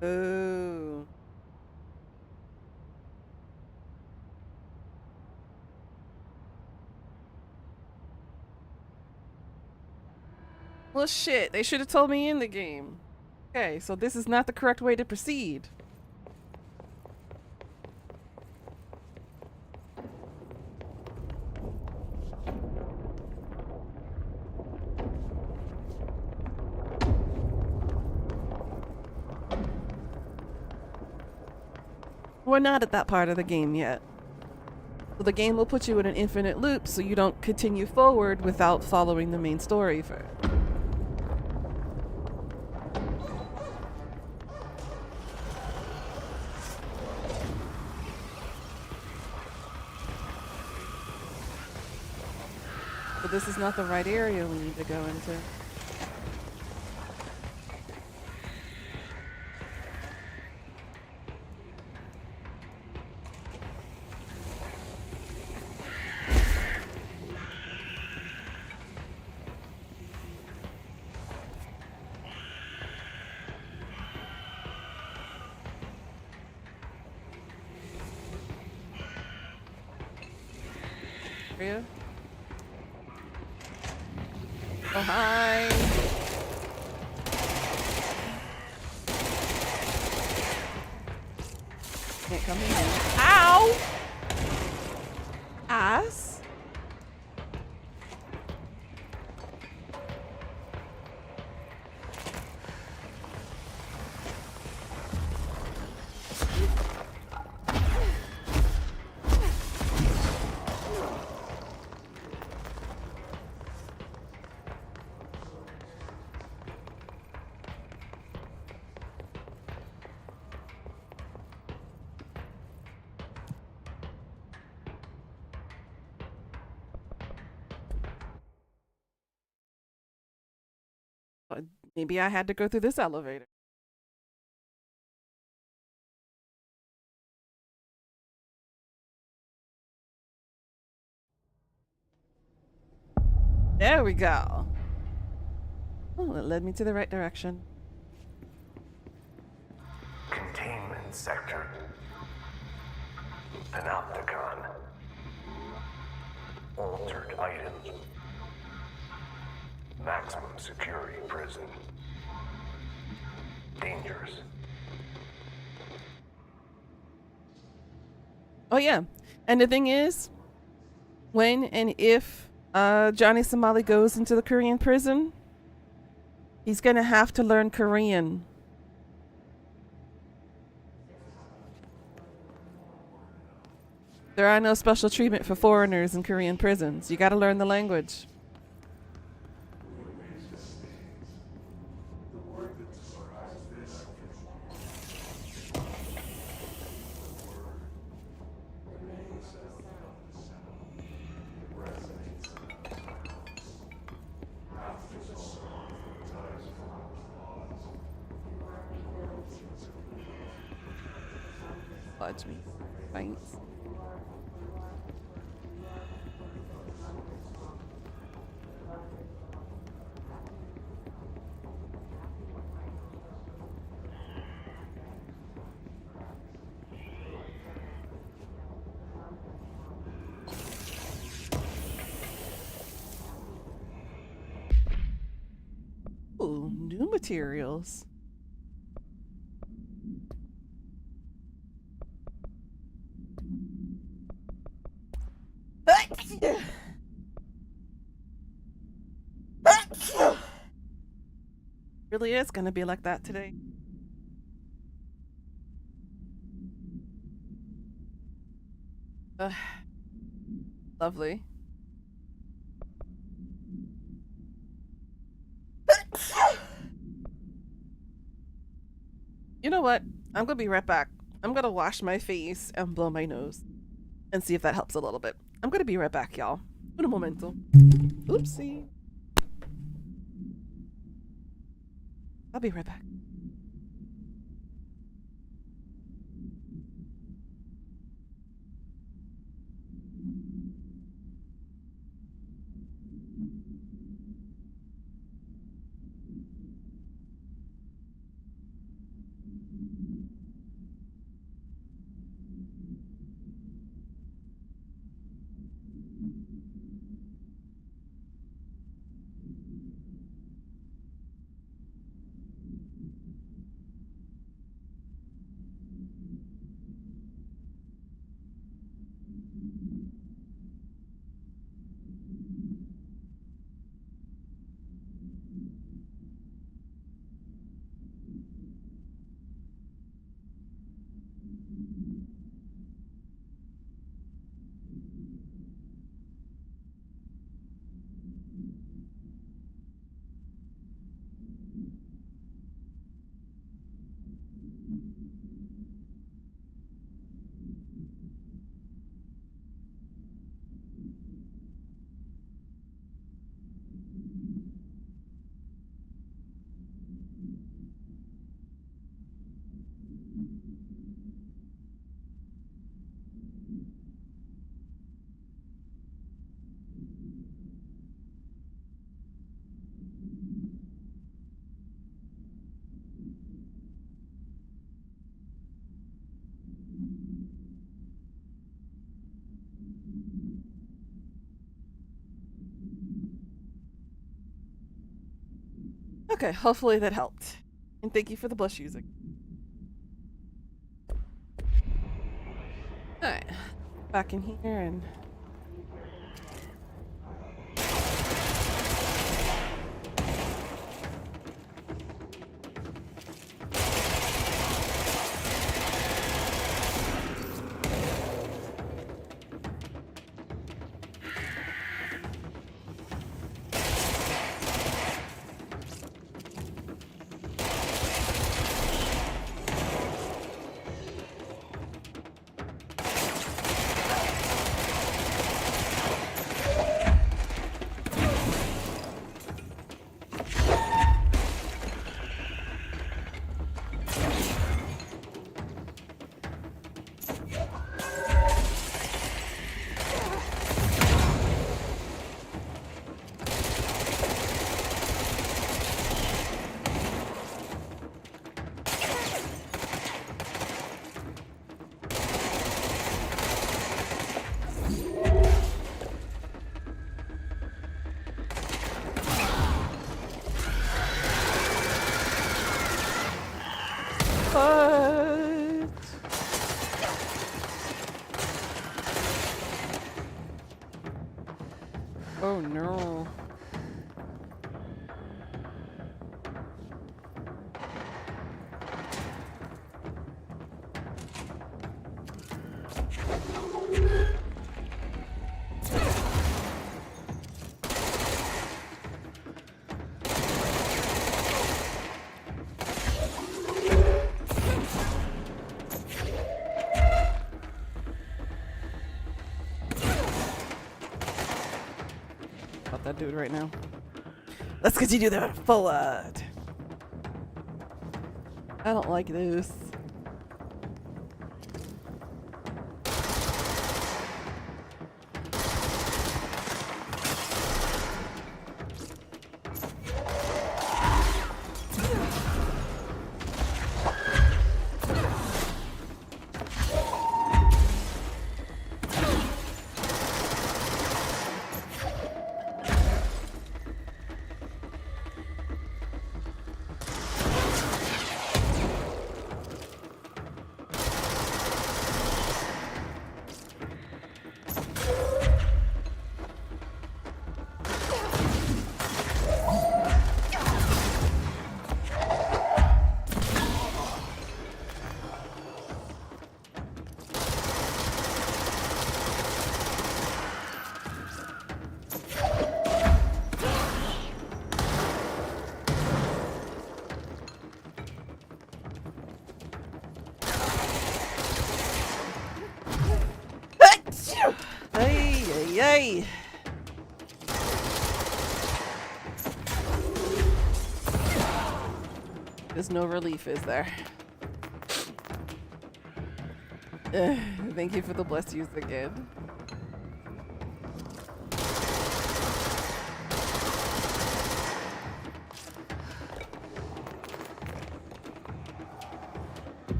Oh. Well, shit. They should have told me in the game. Okay, so this is not the correct way to proceed. We're not at that part of the game yet. So the game will put you in an infinite loop so you don't continue forward without following the main story first. But this is not the right area we need to go into. Rhea? Oh, hi. Can't come in here. Ow! Ass? Maybe I had to go through this elevator. There we go. Oh, it led me to the right direction. Containment sector. Panopticon. Altered items. Maximum security prison. Dangerous. Oh yeah, and the thing is, when and if Johnny Somali goes into the Korean prison, he's gonna have to learn Korean. There are no special treatment for foreigners in Korean prisons. You gotta learn the language. Fudge me. Thanks. new materials. Really is gonna be like that today. Lovely. You know what? I'm gonna be right back. I'm gonna wash my face and blow my nose and see if that helps a little bit. I'm gonna be right back, y'all. Un momento. Oopsie. I'll be right back. Okay, hopefully that helped. And thank you for the blush music. Alright, back in here and... What? Oh no. About that dude right now. Let's continue the forward. I don't like this. Oi! There's no relief, is there? Thank you for the bless yous again.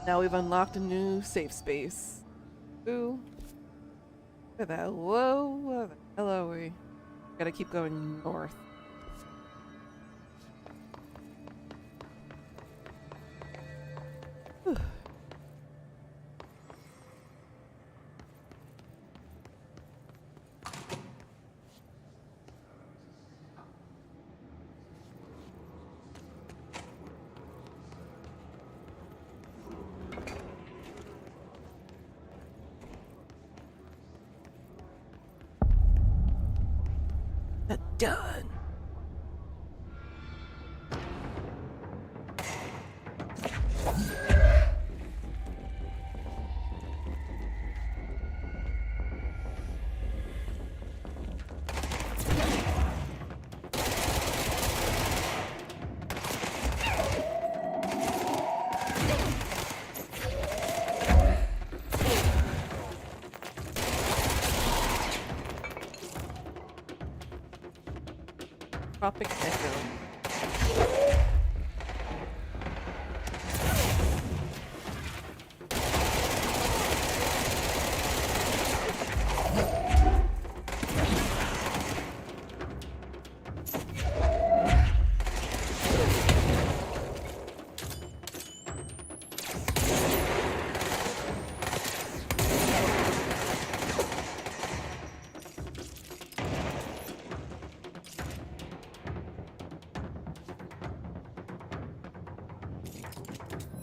Now we've unlocked a new safe space. Ooh. Where the hell? Whoa, where the hell are we? Gotta keep going north. Whew. Done. Tropic Echo.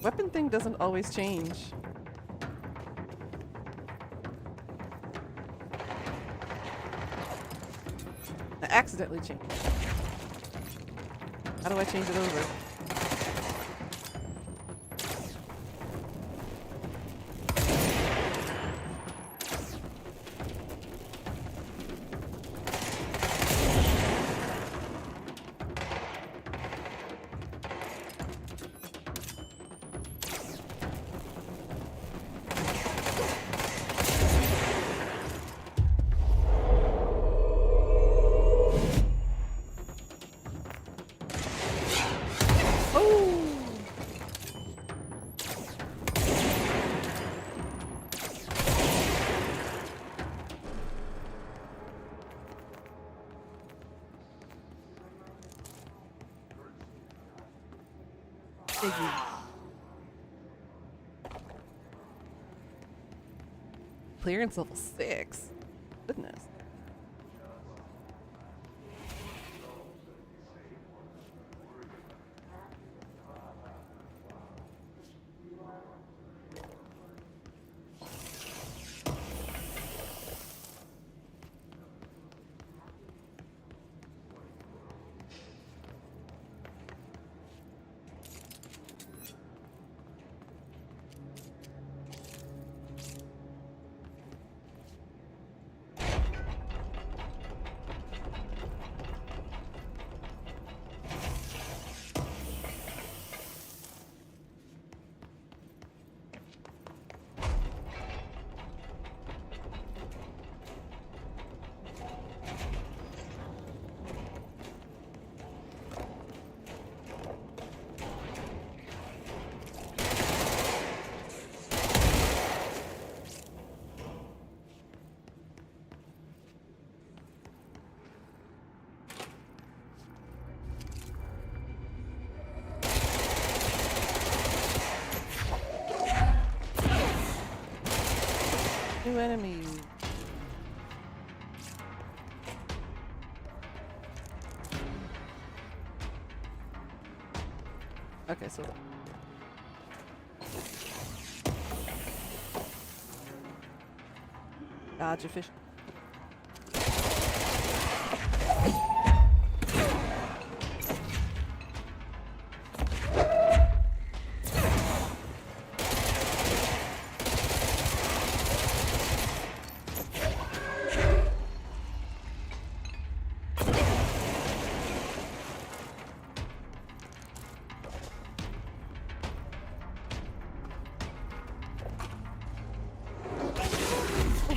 Weapon thing doesn't always change. I accidentally changed. How do I change it over? Clearance level 6. Goodness. New enemy. Okay, so Dodge your fish.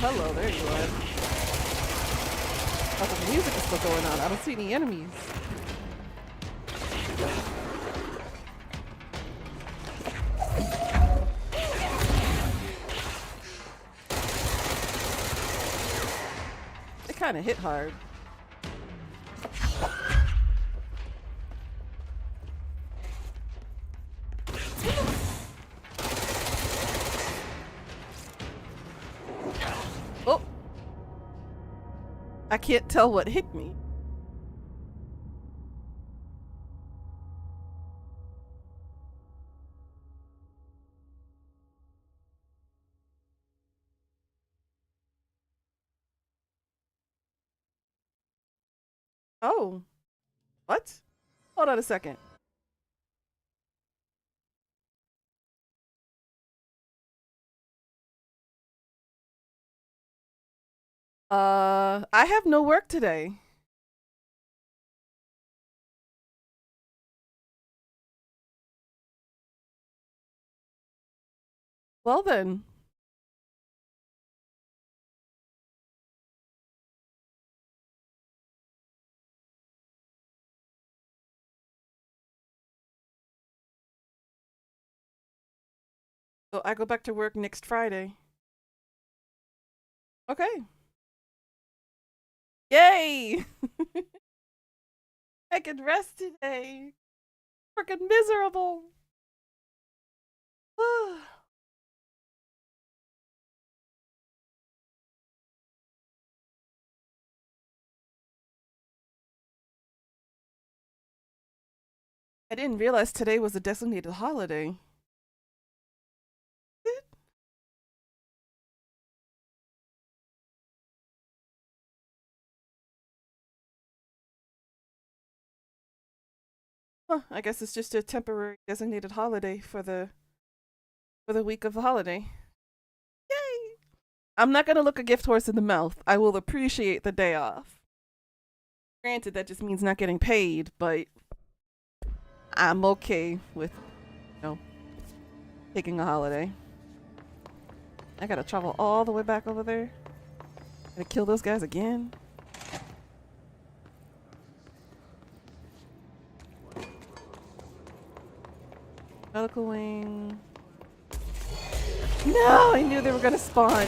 Oh, hello, there you are. Oh, the music is still going on. I don't see any enemies. It kind of hit hard. Oh! I can't tell what hit me. Oh. What? Hold on a second. I have no work today. Well then. So I go back to work next Friday. Okay. Yay! I can rest today. Freaking miserable. I didn't realize today was a designated holiday. Huh, I guess it's just a temporary designated holiday for the week of the holiday. Yay! I'm not gonna look a gift horse in the mouth. I will appreciate the day off. Granted, that just means not getting paid, but I'm okay with, taking a holiday. I gotta travel all the way back over there. Gotta kill those guys again. Pelican wing. No, I knew they were gonna spawn.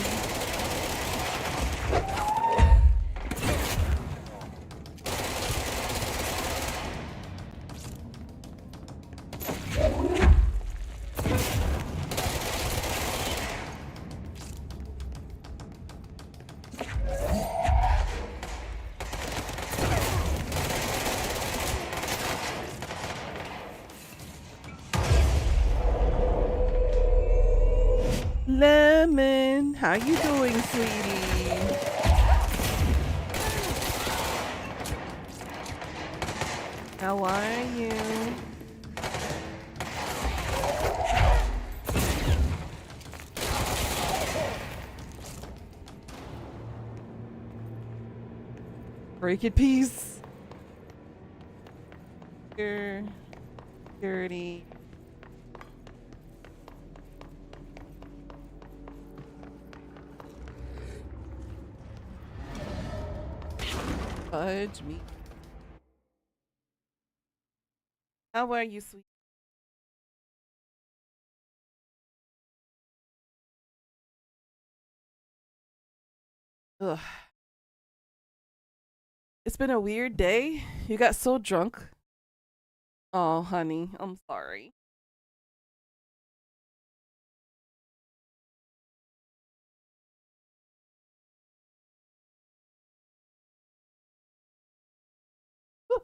Lemon, how you doing, sweetie? How are you? Break it, peace. Dirty. Fudge me. How are you, sweet? Ugh. It's been a weird day. You got so drunk. Oh, honey, I'm sorry. Whew.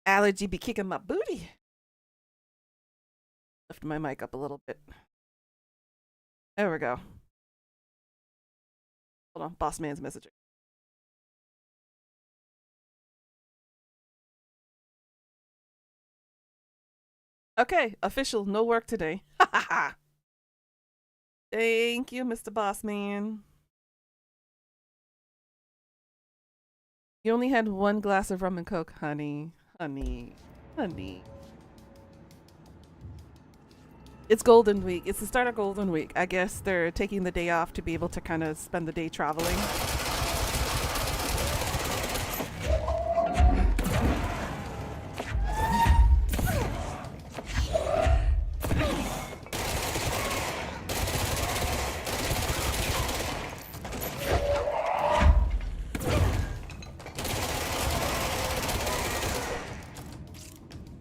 Allergy be kicking my booty. Lift my mic up a little bit. There we go. Hold on, boss man's messaging. Okay, official, no work today. Thank you, Mr. Boss Man. You only had one glass of rum and coke, honey. Honey. Honey. It's Golden Week. It's the start of Golden Week. I guess they're taking the day off to be able to kind of spend the day traveling.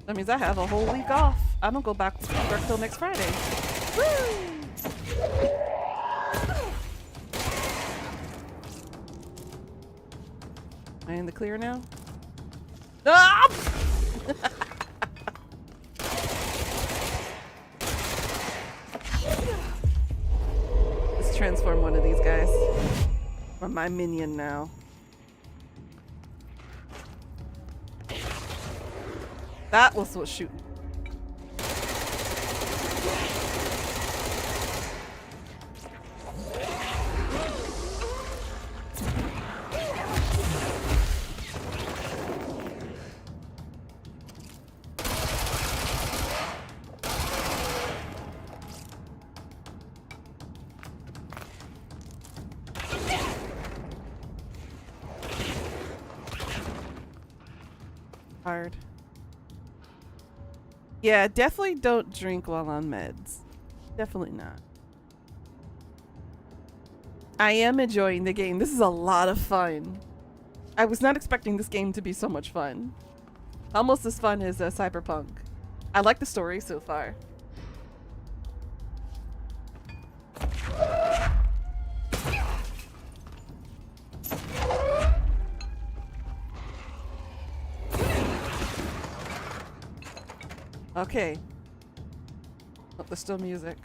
That means I have a whole week off. I don't go back to work till next Friday. Woo! Am I in the clear now? Ah! Let's transform one of these guys. Or my minion now. That was what's shooting. Hard. Yeah, definitely don't drink while on meds. Definitely not. I am enjoying the game. This is a lot of fun. I was not expecting this game to be so much fun. Almost as fun as Cyberpunk. I like the story so far. Okay. Oh, there's still music.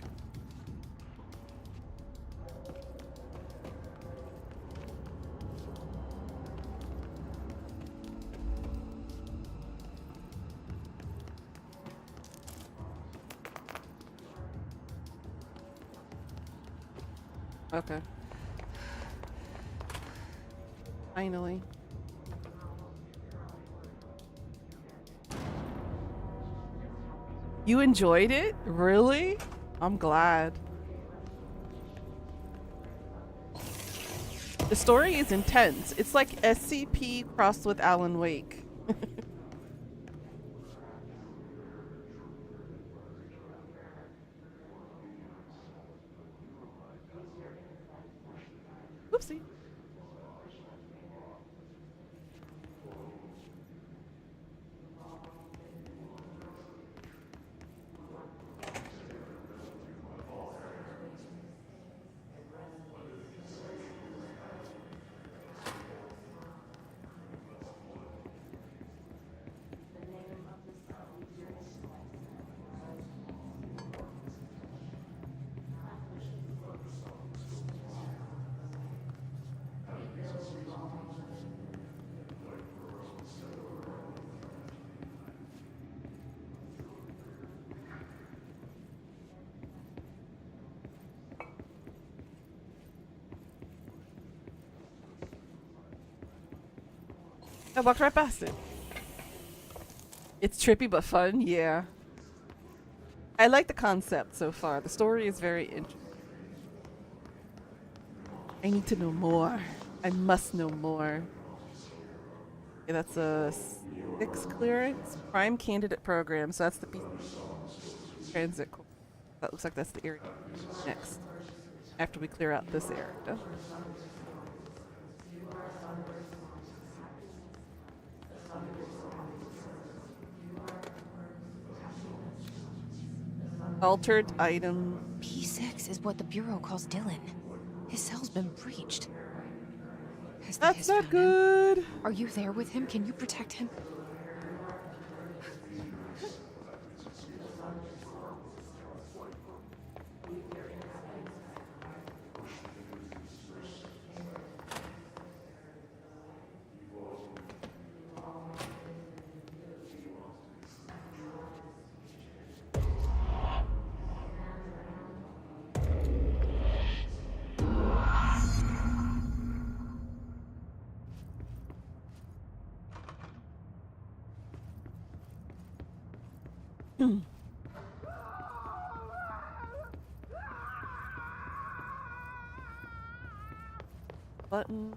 Okay. Finally. You enjoyed it? Really? I'm glad. The story is intense. It's like SCP crossed with Alan Wake. Oopsie. I walked right past it. It's trippy but fun, yeah. I like the concept so far. The story is very interesting. I need to know more. I must know more. Okay, that's a 6 clearance. Prime candidate program, so that's the transit. That looks like that's the area next. After we clear out this area. Altered item. P6 is what the Bureau calls Dylan. His cell's been breached. Has the That's Hiss not found him? good. Are you there with him? Can you protect him? Button.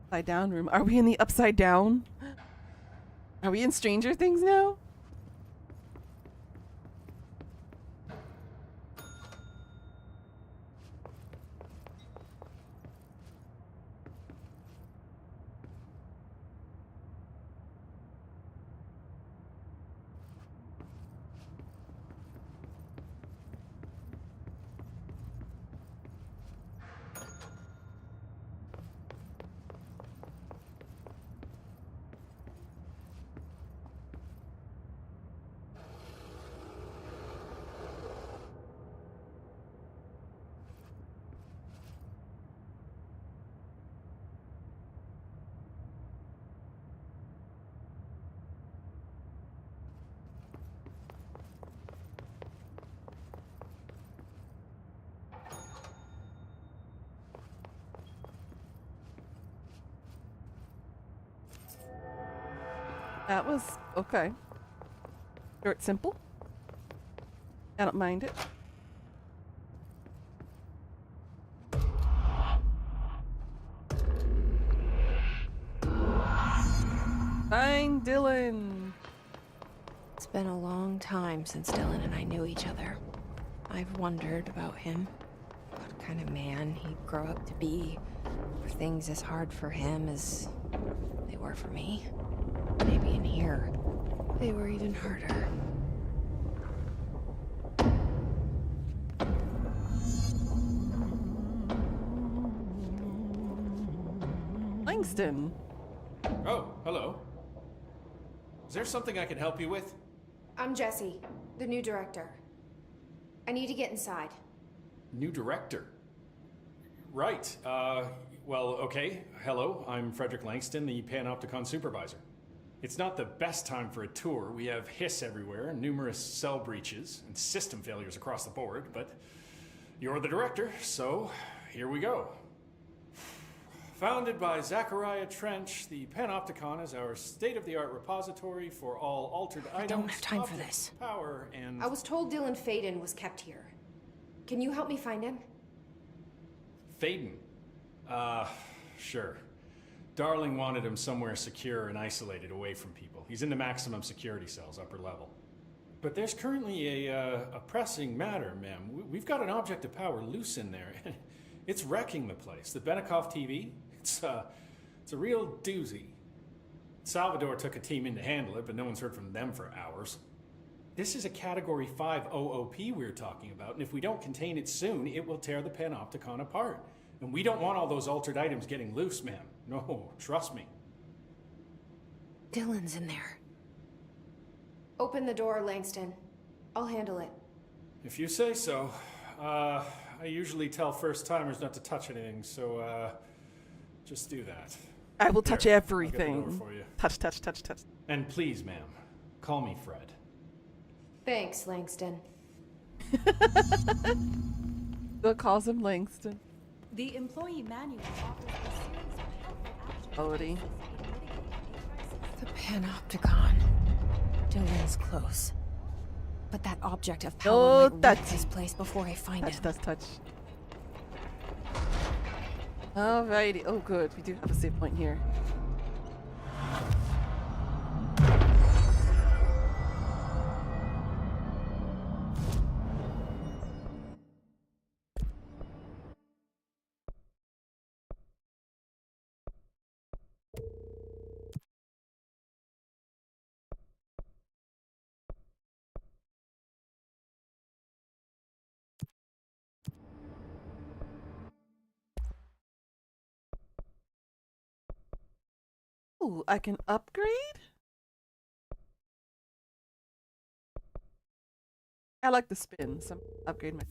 Upside down room. Are we in the upside down? Are we in Stranger Things now? That was okay. Short, simple. I don't mind it. Find Dylan. It's been a long time since Dylan and I knew each other. I've wondered about him. What kind of man he'd grow up to be. Were things as hard for him as they were for me? Maybe in here, they were even harder. Langston. Oh, hello. Is there something I can help you with? I'm Jessie, the new director. I need to get inside. New director. Right. Well, okay. Hello, I'm Frederick Langston, the Panopticon supervisor. It's not the best time for a tour. We have hiss everywhere, numerous cell breaches, and system failures across the board, but you're the director, so here we go. Founded by Zachariah Trench, the Panopticon is our state-of-the-art repository for all altered items, don't have time for objects, this. Power, and... I was told Dylan Faden was kept here. Can you help me find him? Faden. Sure. Darling wanted him somewhere secure and isolated away from people. He's in the maximum security cells, upper level. But there's currently a pressing matter, ma'am. We've got an object of power loose in there. It's wrecking the place. The Benikoff TV, it's a real doozy. Salvador took a team in to handle it, but no one's heard from them for hours. This is a Category 5 OOP we're talking about, and if we don't contain it soon, it will tear the Panopticon apart. And we don't want all those altered items getting loose, ma'am. No, trust me. Dylan's in there. Open the door, Langston. I'll handle it. If you say so. I usually tell first-timers not to touch anything, so, just do that. I will touch There, I'll get the everything. door for you. Touch, touch, touch, touch. And please, ma'am, call me Fred. Thanks, Langston. Bill calls him Langston. The employee manual offers a series of helpful Quality. The Panopticon. Dylan's close. But that object of power No might wreck touch. this place before I find Touch, him. touch, touch. Alrighty. Oh, good. We do have a save point here. Ooh, I can upgrade? I like the spin, so I'm gonna upgrade my...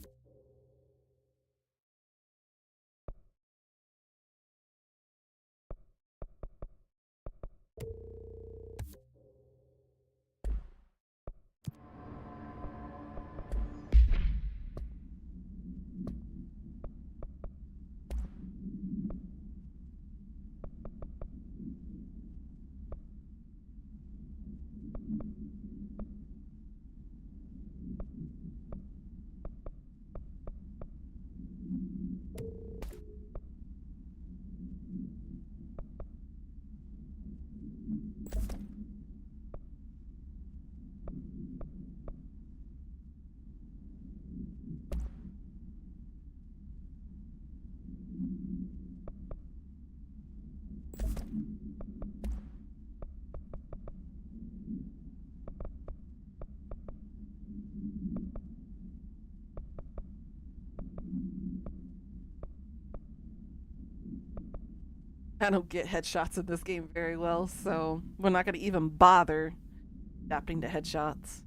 I don't get headshots in this game very well, so we're not going to even bother adapting to headshots.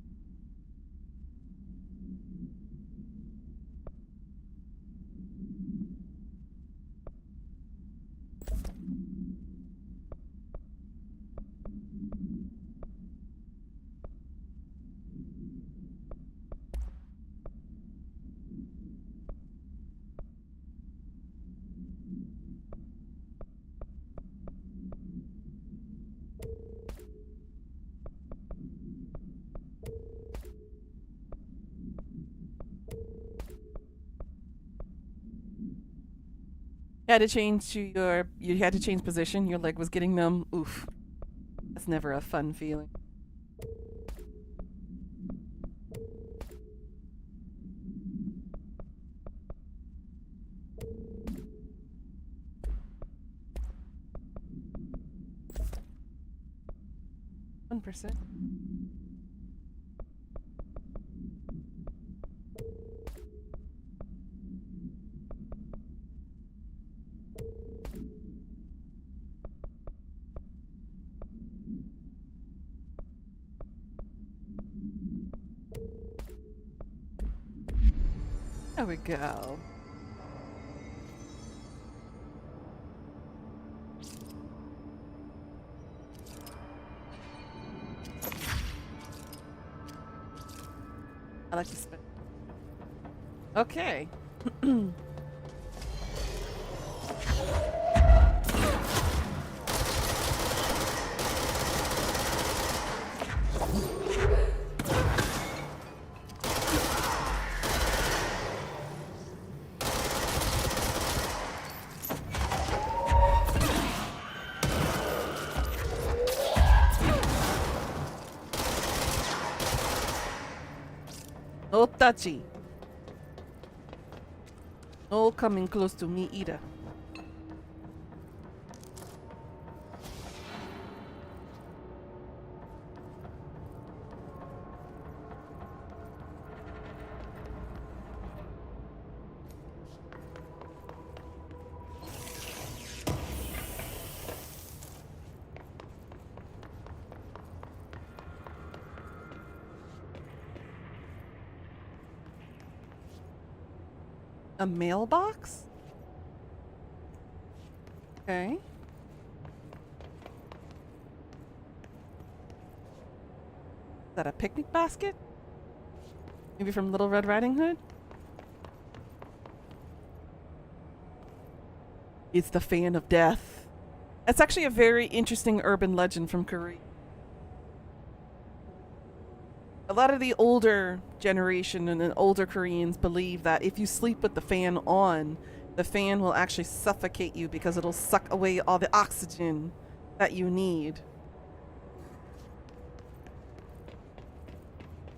You had to change position, your leg was getting numb. Oof. That's never a fun feeling. %. There we go. I like to spin. Okay. No touchy. No coming close to me either. A mailbox? Okay. Is that a picnic basket? Maybe from Little Red Riding Hood? It's the fan of death. That's actually a very interesting urban legend from Korea. A lot of the older generation and the older Koreans believe that if you sleep with the fan on, the fan will actually suffocate you because it'll suck away all the oxygen that you need.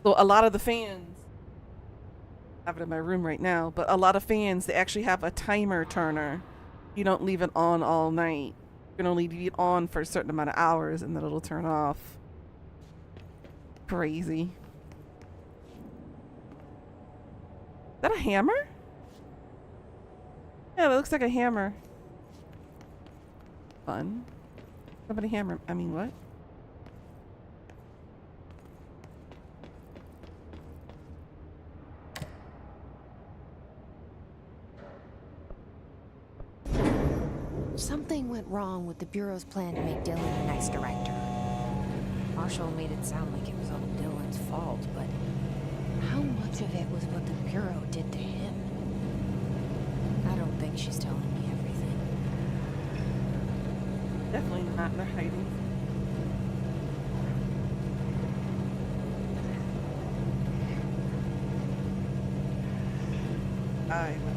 So a lot of the fans, I have it in my room right now, but a lot of fans, they actually have a timer turner. You don't leave it on all night. You can only leave it on for a certain amount of hours and then it'll turn off. Crazy. Is that a hammer? Yeah, that looks like a hammer. Fun. Somebody hammer. I mean, what? Something went wrong with the Bureau's plan to make Dylan the next director. Marshall made it sound like it was all Dylan's fault, but how much of it was what the Bureau did to him? I don't think she's telling me everything. Definitely not. They're hiding. I will.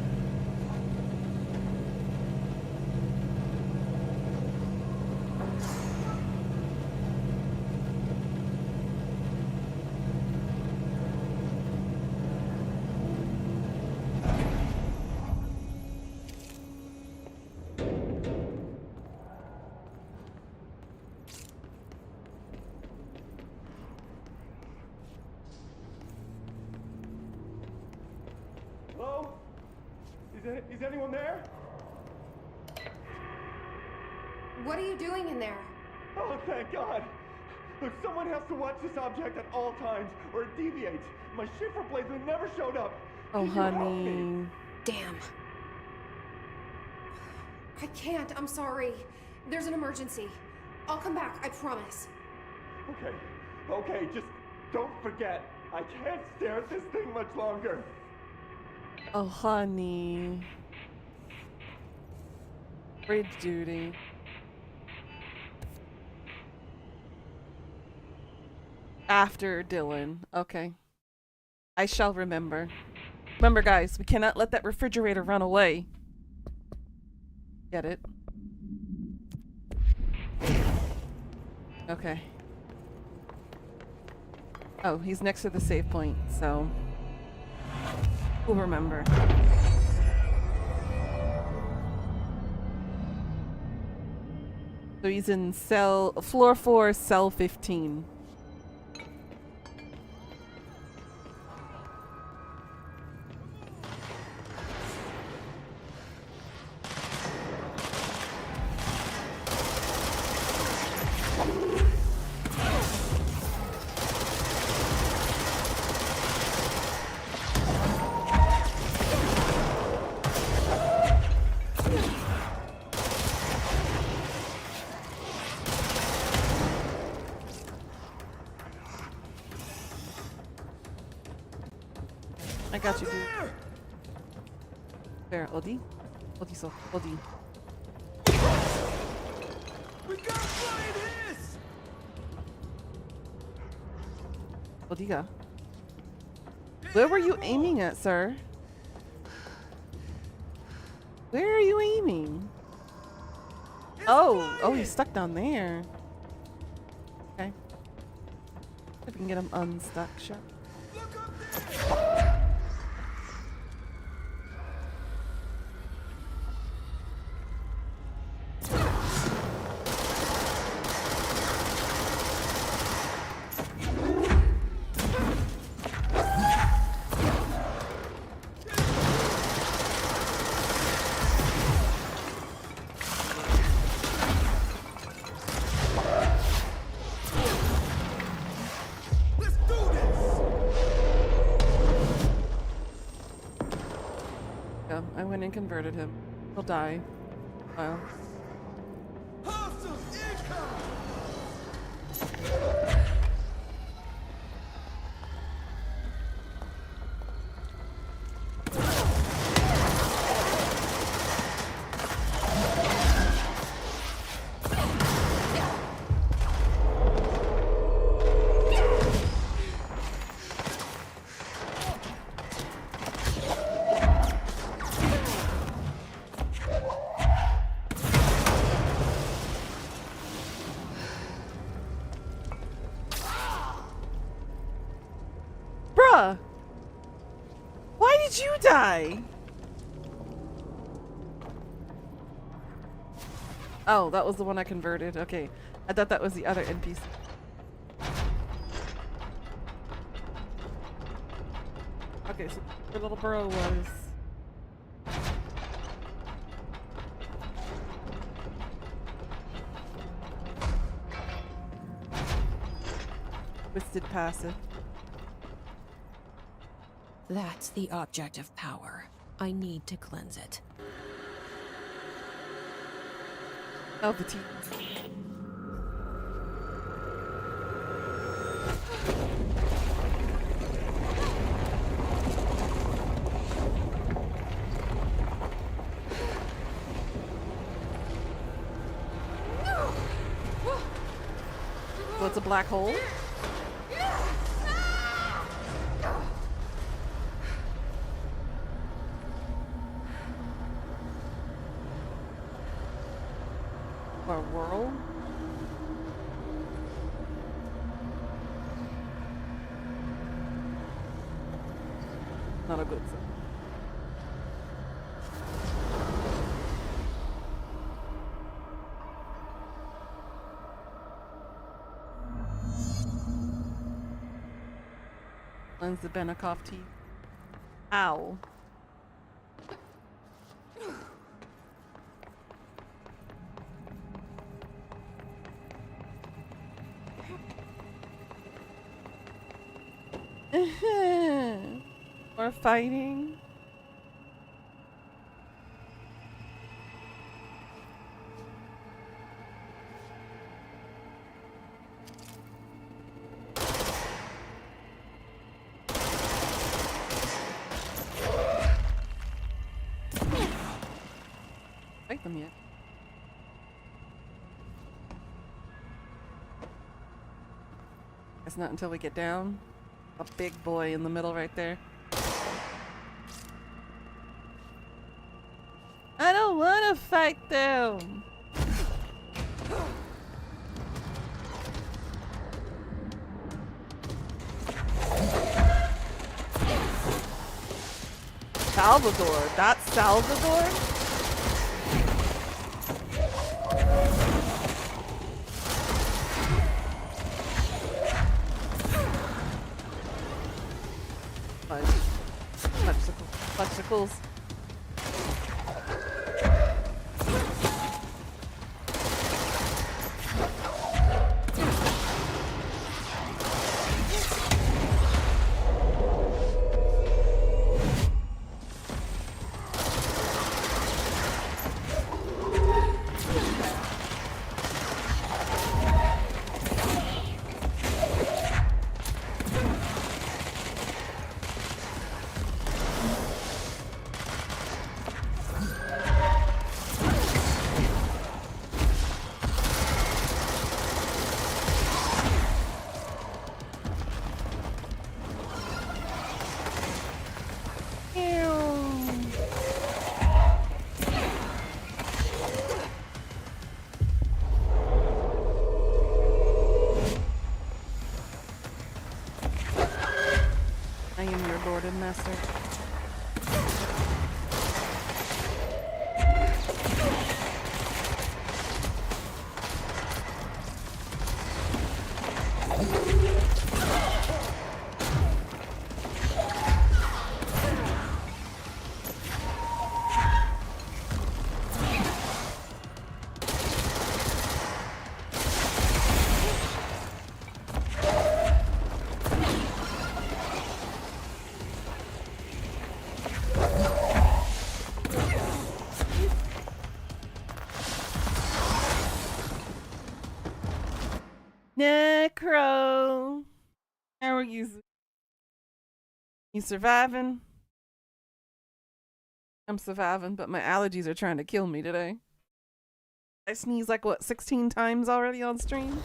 Hello? Is anyone there? What are you doing in there? Oh, thank God! Look, someone has to watch this object at all times, or it deviates. My shifter blazer never showed up. Oh, Can you help me? honey. Damn. I can't. I'm sorry. There's an emergency. I'll come back. I promise. Okay, just don't forget. I can't stare at this thing much longer. Oh, honey. Bridge duty. After Dylan. Okay. I shall remember. Remember, guys, we cannot let that refrigerator run away. Get it? Okay. Oh, he's next to the save point, so we'll remember. So he's in floor 4, cell 15. I got you, dude. There, Odi. Odi. We gotta find this! Odiga. Where were you aiming at, sir? Where are you aiming? Oh, he's stuck down there. Okay. If we can get him unstuck, sure. Look up there! I went and converted him. He'll die. Well. Bruh! Why did you die? Oh, that was the one I converted. Okay. I thought that was the other NPC. Okay, so where little bro was. Twisted passive. That's the object of power. I need to cleanse it. Oh, the teeth. So it's a black hole? Or a whirl? Not a good sign. Cleanse the Benikoff teeth. Ow. More fighting. Fight them yet. It's not until we get down. A big boy in the middle right there. I don't want to fight them. Salvador. That's Salvador? Flexicles. I am your lord and master. Necro, how are you? You surviving? I'm surviving, but my allergies are trying to kill me today. I sneezed like, what, 16 times already on stream?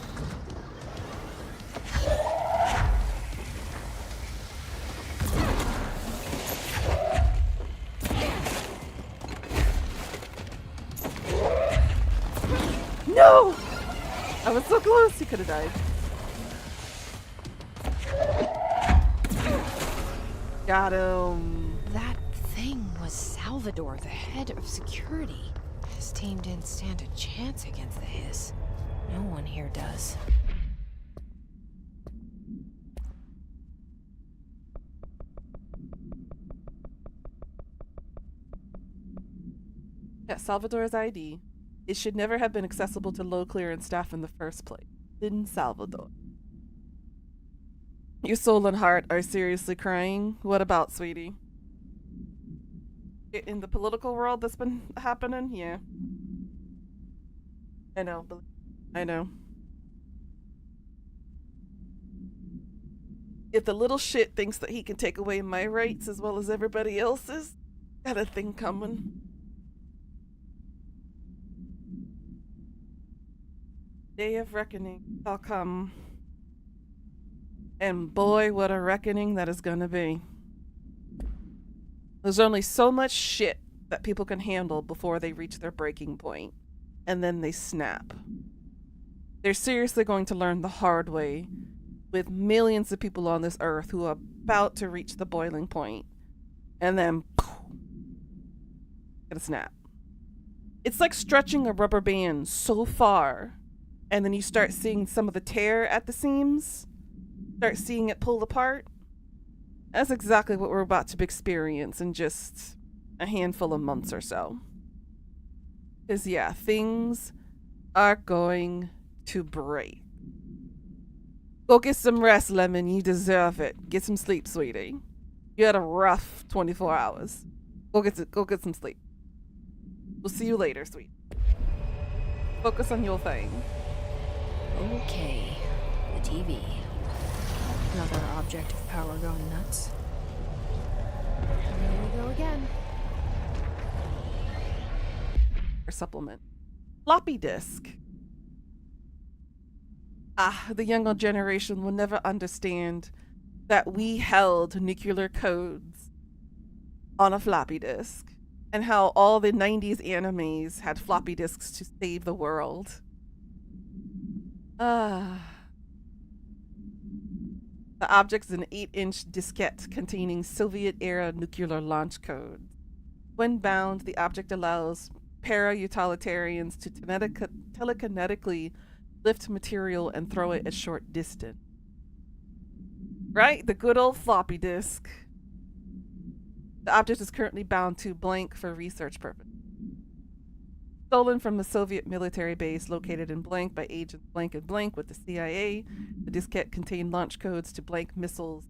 No! I was so close, he could have died. Got him. That thing was Salvador, the head of security. His team didn't stand a chance against the Hiss. No one here does. Yeah, Salvador's ID. It should never have been accessible to low clearance staff in the first place. In Salvador. Your soul and heart are seriously crying. What about, sweetie? In the political world that's been happening? Yeah. I know. I know. If the little shit thinks that he can take away my rights as well as everybody else's, got a thing coming. Day of reckoning shall come. And boy, what a reckoning that is gonna be. There's only so much shit that people can handle before they reach their breaking point, and then they snap. They're seriously going to learn the hard way with millions of people on this earth who are about to reach the boiling point, and then gonna snap. It's like stretching a rubber band so far, and then you start seeing some of the tear at the seams, start seeing it pull apart. That's exactly what we're about to experience in just a handful of months or so. Because yeah, things are going to break. Go get some rest, Lemon. You deserve it. Get some sleep, sweetie. You had a rough 24 hours. Go get some sleep. We'll see you later, sweet. Focus on your thing. Okay, the TV. Another object of power going nuts. Here we go again. Or supplement. Floppy disk. The younger generation will never understand that we held nuclear codes on a floppy disk and how all the 90s animes had floppy disks to save the world. The object is an 8-inch diskette containing Soviet-era nuclear launch codes. When bound, the object allows para-utilitarians to telekinetically lift material and throw it a short distance. Right? The good old floppy disk. The object is currently bound to blank for research purposes. Stolen from a Soviet military base located in blank by agents blank and blank with the CIA, the diskette contained launch codes to blank missiles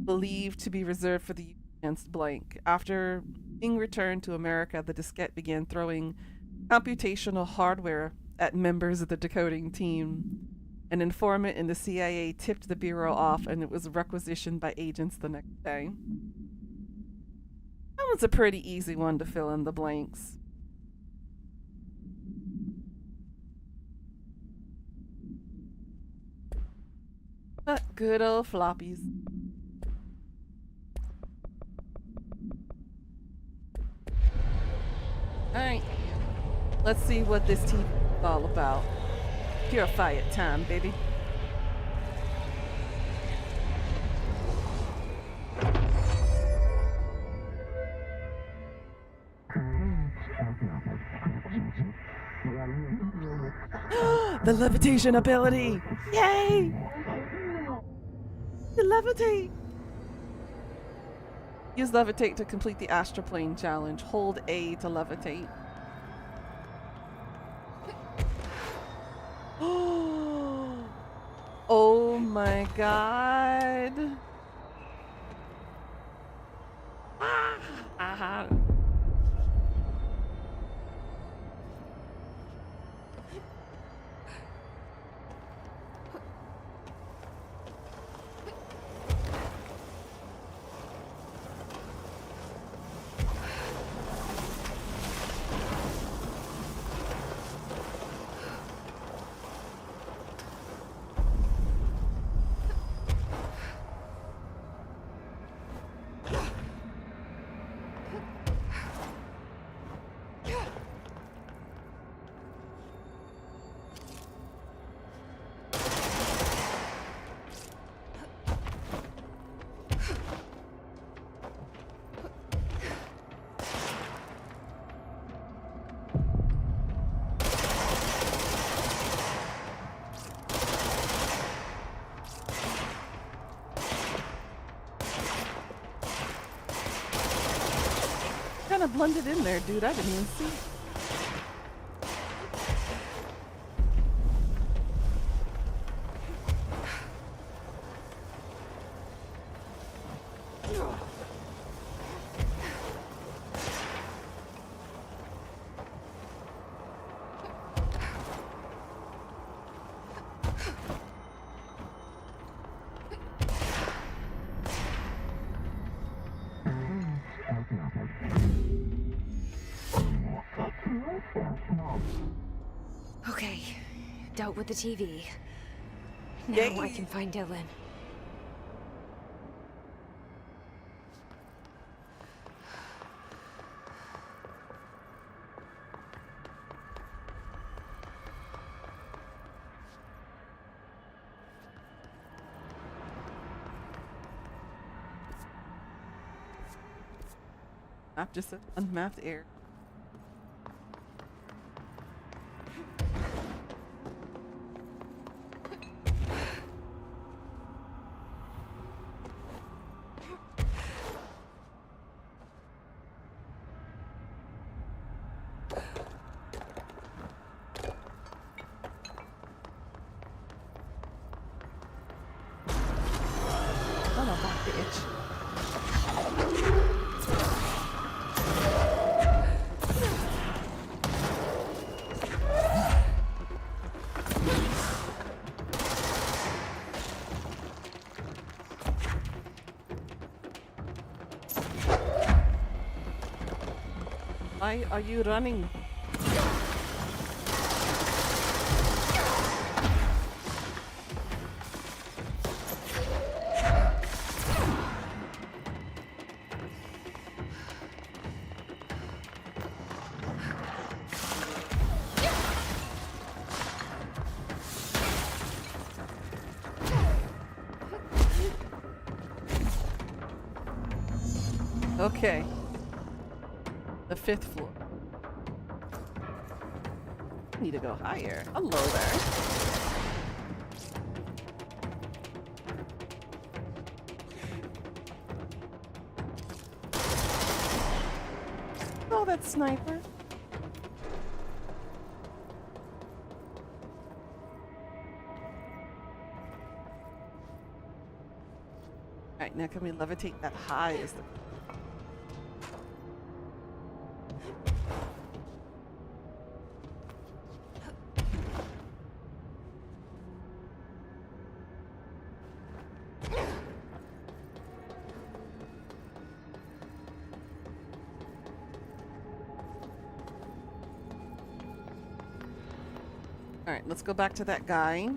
believed to be reserved for the use against blank. After being returned to America, the diskette began throwing computational hardware at members of the decoding team. An informant in the CIA tipped the bureau off, and it was requisitioned by agents the next day. That was a pretty easy one to fill in the blanks. But good old floppies. Alright. Let's see what this TV is all about. Purify it time, baby. The levitation ability! Yay! You levitate! Use levitate to complete the astral plane challenge. Hold A to levitate. Oh my god. Ah. Kind of blended in there, dude. I didn't even see. Okay, dealt with the TV. Now Yay. I can find Dylan. Map just said unmapped air. Why are you running? Okay. The 5th floor. Need to go higher. Hello there. Oh, that sniper. Alright, now can we levitate that high? Is the Alright, let's go back to that guy.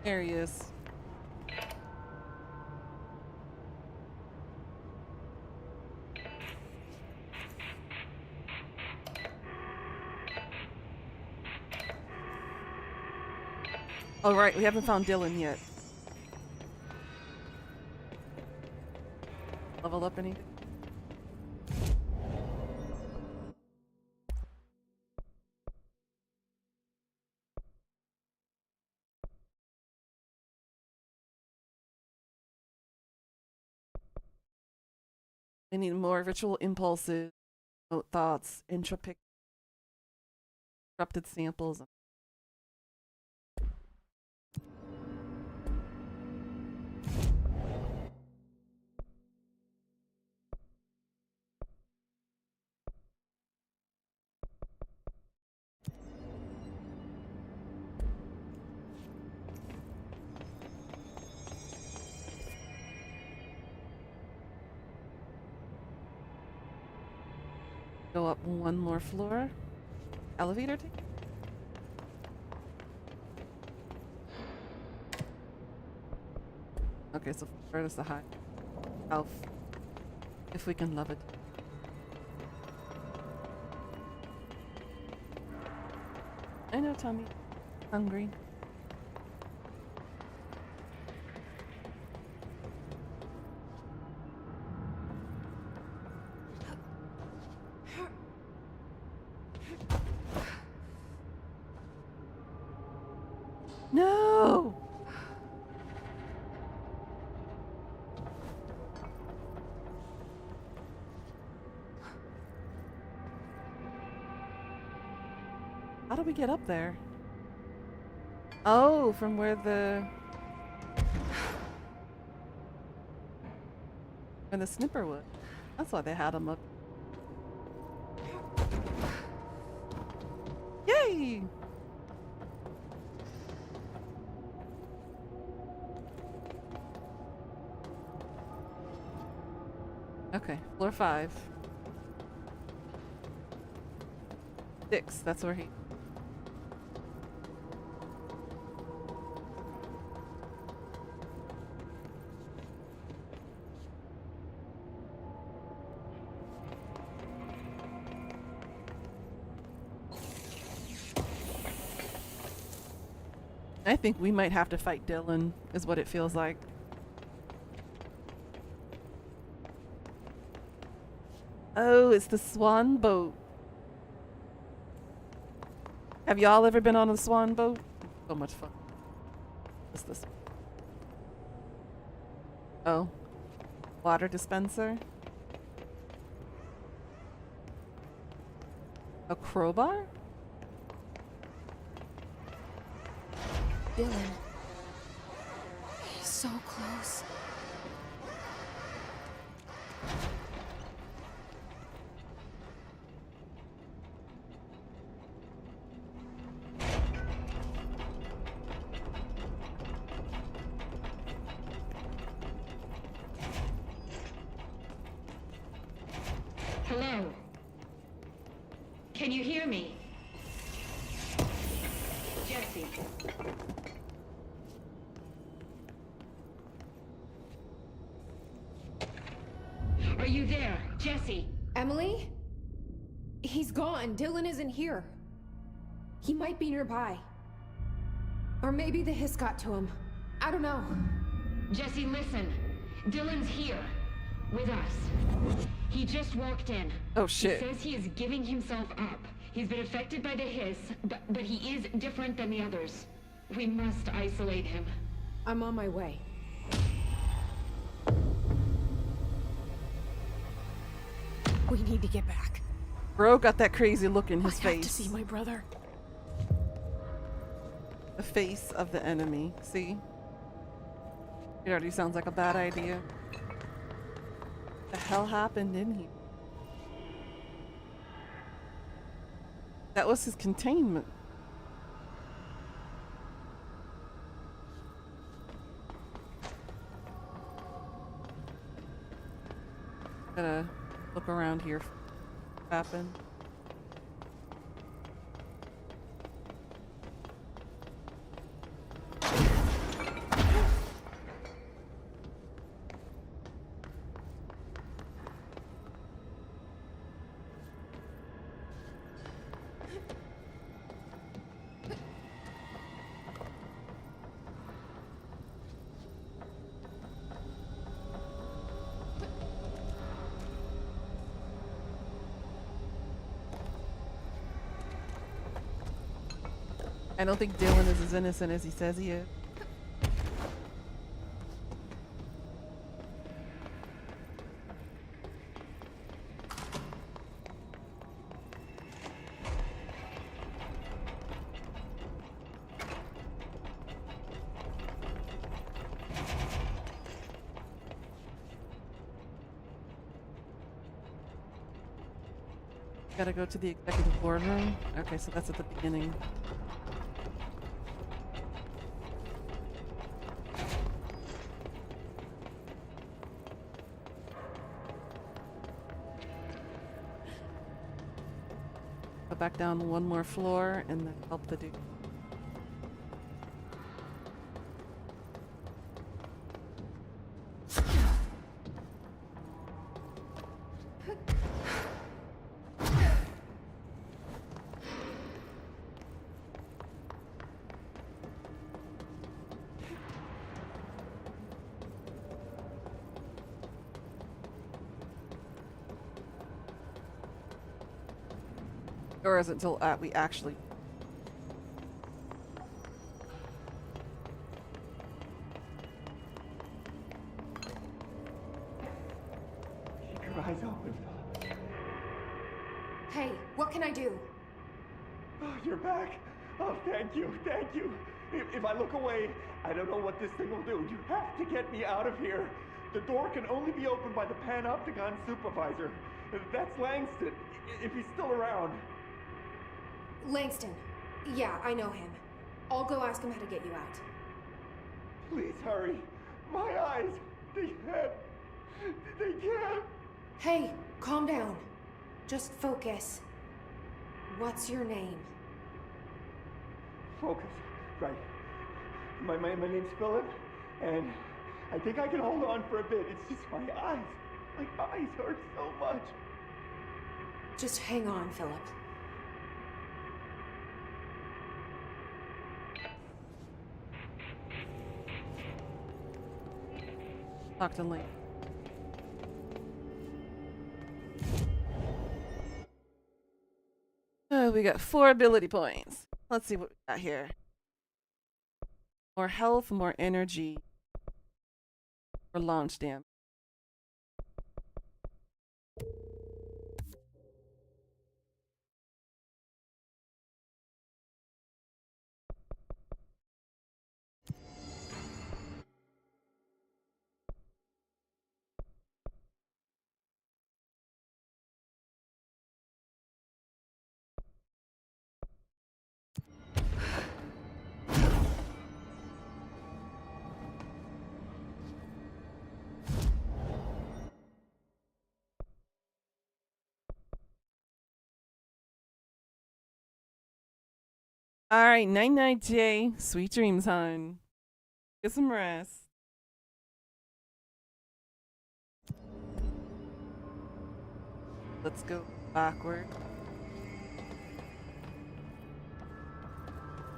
There he is. Oh, right, we haven't found Dylan yet. Level up anything? I need more ritual impulses, note thoughts, disrupted samples. Go up one more floor. Elevator take? Okay, so where is the high? Elf. If we can love it. I know, Tommy. Hungry. No! How do we get up there? Oh, from where the snipper would. That's why they had him up. Yay! Okay, floor 5. 6, that's where he... I think we might have to fight Dylan, is what it feels like. Oh, it's the swan boat. Have y'all ever been on a swan boat? So much fun. What's this? Oh. Water dispenser? A crowbar? Dylan. He's so close. Hello? Can you hear me? Jesse. Are you there, Jesse? Emily? He's gone. Dylan isn't here. He might be nearby. Or maybe the hiss got to him. I don't know. Jesse, listen. Dylan's here. With us. He just walked in. Oh shit. He says he is giving himself up. He's been affected by the hiss, but he is different than the others. We must isolate him. I'm on my way. We need to get back. Bro got that crazy look in his I face. have to see my brother. The face of the enemy. See? It already sounds like a bad idea. The hell happened in here? That was his containment. Gotta look around here. What happened? I don't think Dylan is as innocent as he says he is. Gotta go to the executive boardroom. Okay, so that's at the beginning. Go back down one more floor and then help the dude. Or is it until we actually... Keep your eyes open. Hey, what can I do? Oh, you're back. Oh, thank you, thank you. If I look away, I don't know what this thing will do. You have to get me out of here. The door can only be opened by the Panopticon supervisor. That's Langston, if he's still around. Langston. Yeah, I know him. I'll go ask him how to get you out. Please hurry. My eyes, they can't. Hey, calm down. Just focus. What's your name? Focus. Right. My name's Philip, and I think I can hold on for a bit. It's just my eyes. My eyes hurt so much. Just hang on, Philip. Talk to Link. Oh, we got 4 ability points. Let's see what we got here. More health, more energy. For launch damage. All right, night night, Jay. Sweet dreams, hon. Get some rest. Let's go backward.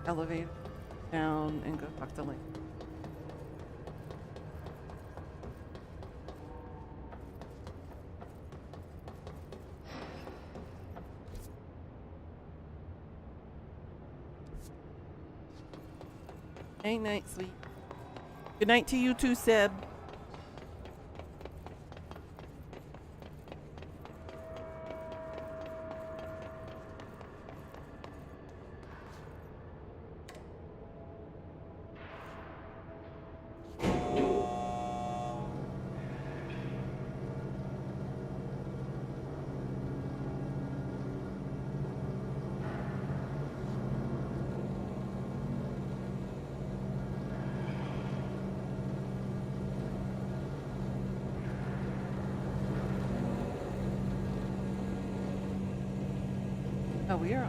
Elevate down and go talk to Link. Night night, sweet. Good night to you too, Seb. Oh, we are.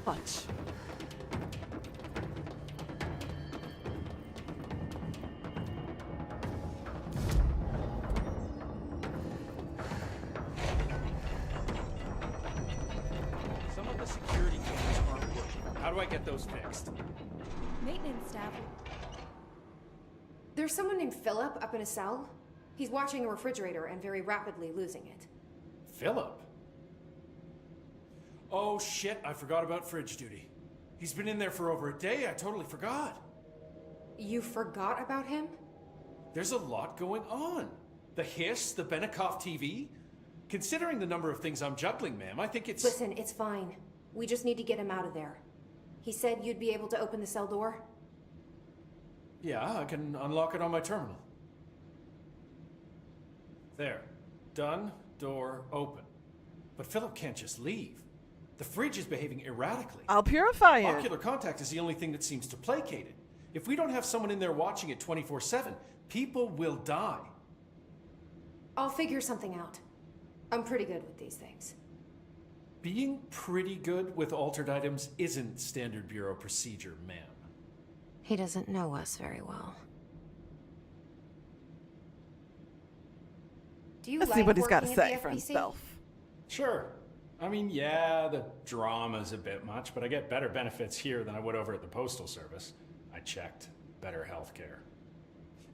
Clutch. Some of the security cameras aren't working. How do I get those fixed? Maintenance staff. There's someone named Philip up in a cell. He's watching a refrigerator and very rapidly losing it. Philip? Oh shit, I forgot about fridge duty. He's been in there for over a day, I totally forgot. You forgot about him? There's a lot going on. The hiss, the Benikoff TV. Considering the number of things I'm juggling, ma'am, I think it's... Listen, it's fine. We just need to get him out of there. He said you'd be able to open the cell door? Yeah, I can unlock it on my terminal. There. Done. Door open. But Philip can't just leave. The fridge is behaving erratically. I'll purify it. Ocular contact is the only thing that seems to placate it. If we don't have someone in there watching it 24/7, people will die. I'll figure something out. I'm pretty good with these things. Being pretty good with altered items isn't standard Bureau procedure, ma'am. He doesn't know us very well. Do you Let's like see what he's got to working at say the for FBC? himself. Sure. I mean, yeah, the drama's a bit much, but I get better benefits here than I would over at the Postal Service. I checked. Better healthcare.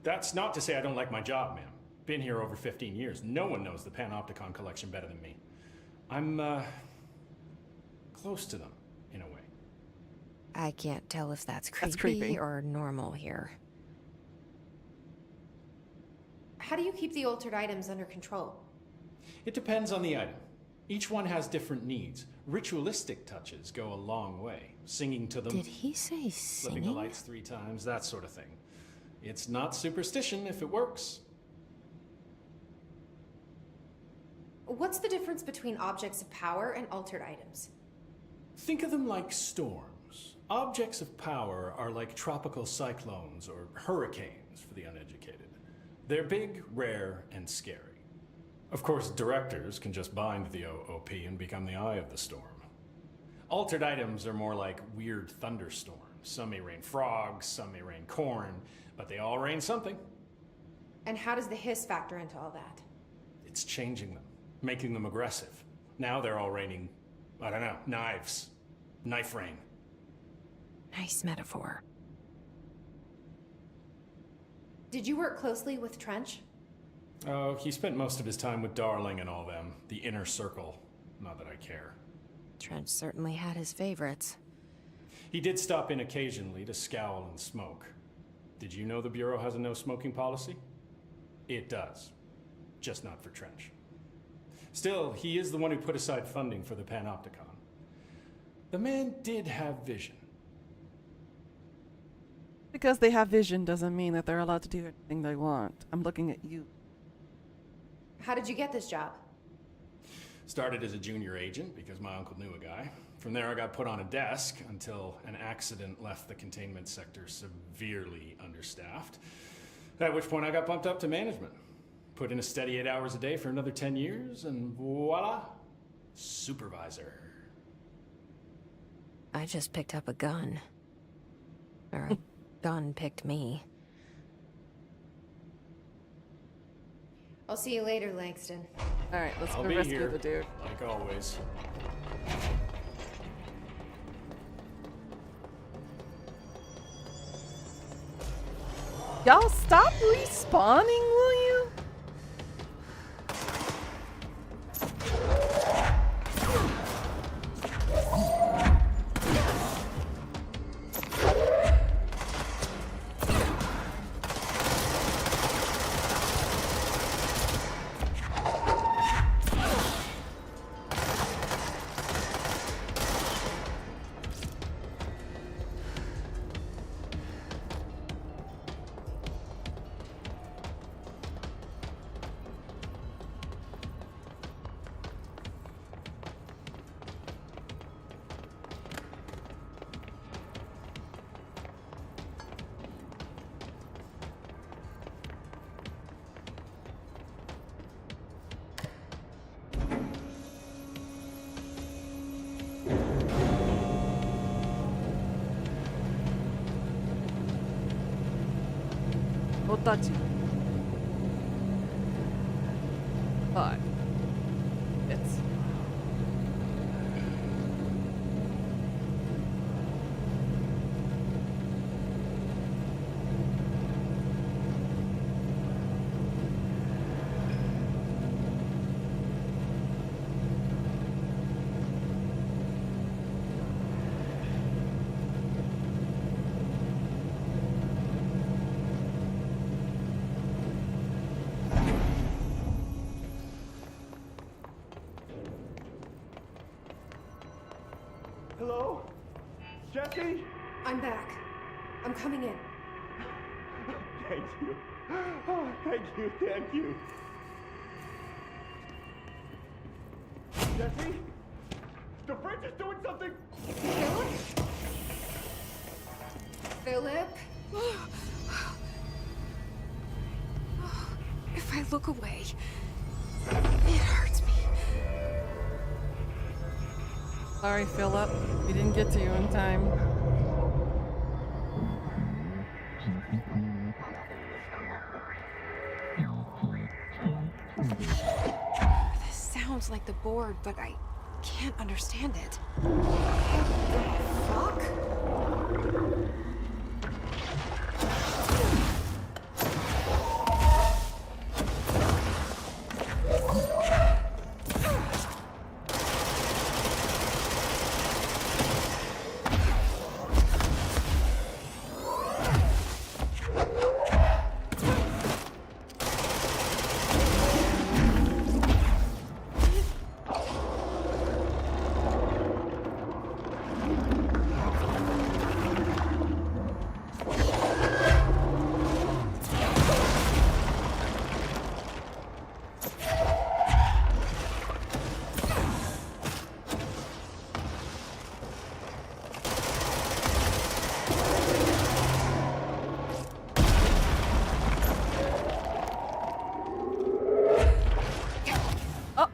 That's not to say I don't like my job, ma'am. Been here over 15 years. No one knows the Panopticon collection better than me. I'm, close to them, in a way. I can't tell if that's That's creepy creepy. or normal here. How do you keep the altered items under control? It depends on the item. Each one has different needs. Ritualistic touches go a long way. Singing to them, Did he say flipping the singing? lights 3 times, that sort of thing. It's not superstition if it works. What's the difference between objects of power and altered items? Think of them like storms. Objects of power are like tropical cyclones or hurricanes for the uneducated. They're big, rare, and scary. Of course, directors can just bind the OOP and become the eye of the storm. Altered items are more like weird thunderstorms. Some may rain frogs, some may rain corn, but they all rain something. And how does the hiss factor into all that? It's changing them, making them aggressive. Now they're all raining, I don't know, knives. Knife rain. Nice metaphor. Did you work closely with Trench? Oh, he spent most of his time with Darling and all them. The inner circle. Not that I care. Trench certainly had his favorites. He did stop in occasionally to scowl and smoke. Did you know the Bureau has a no-smoking policy? It does. just not for Trench. Still, he is the one who put aside funding for the Panopticon. The man did have vision. Because they have vision doesn't mean that they're allowed to do anything they want. I'm looking at you. How did you get this job? Started as a junior agent because my uncle knew a guy. From there, I got put on a desk until an accident left the containment sector severely understaffed. At which point I got bumped up to management. Put in a steady 8 hours a day for another 10 years, and voila, supervisor. I just picked up a gun. Or a gun picked me. I'll see you later, Langston. Alright, let's I'll go be rescue here, the dude. like always. Y'all stop respawning, will you? Don't touch it. 5. It's. Hello? Jesse? I'm back. I'm coming in. Thank you. Oh, thank you, thank you. Jesse? The fridge is doing something! Philip? Philip? If I look away, it hurts me. Sorry, Philip. We didn't get to you in time. This sounds like the board, but I can't understand it. Fuck?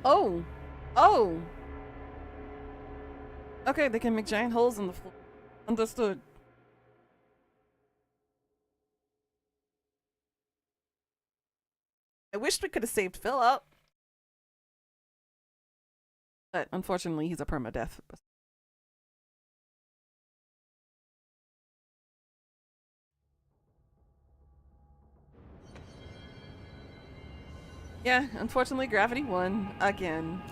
Oh! Oh! Okay, they can make giant holes in the floor. Understood. I wished we could have saved Philip. But unfortunately, he's a permadeath. Yeah, unfortunately, gravity won again.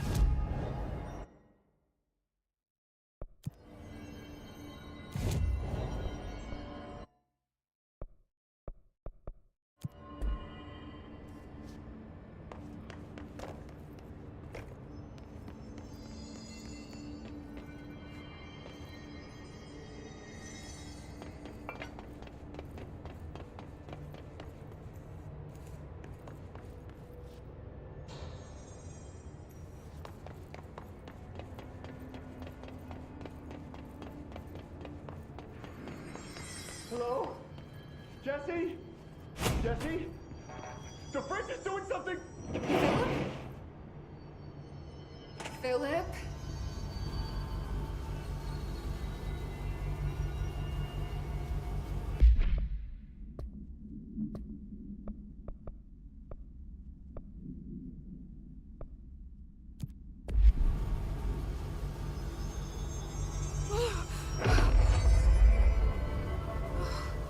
Hello? Jesse? Jesse? The fridge is doing something! Philip?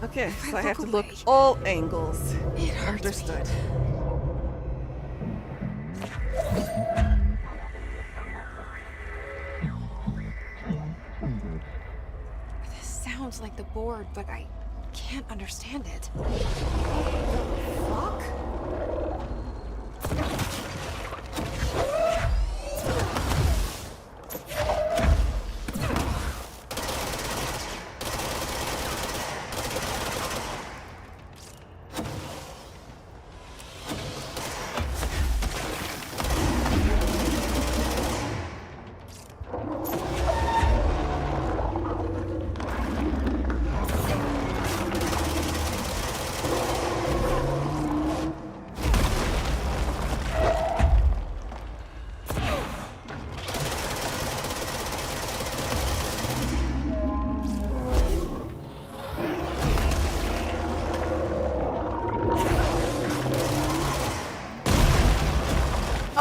Okay, so I look have to look away, all angles. It hurts Understood. This sounds like the board, but I can't understand it. Fuck?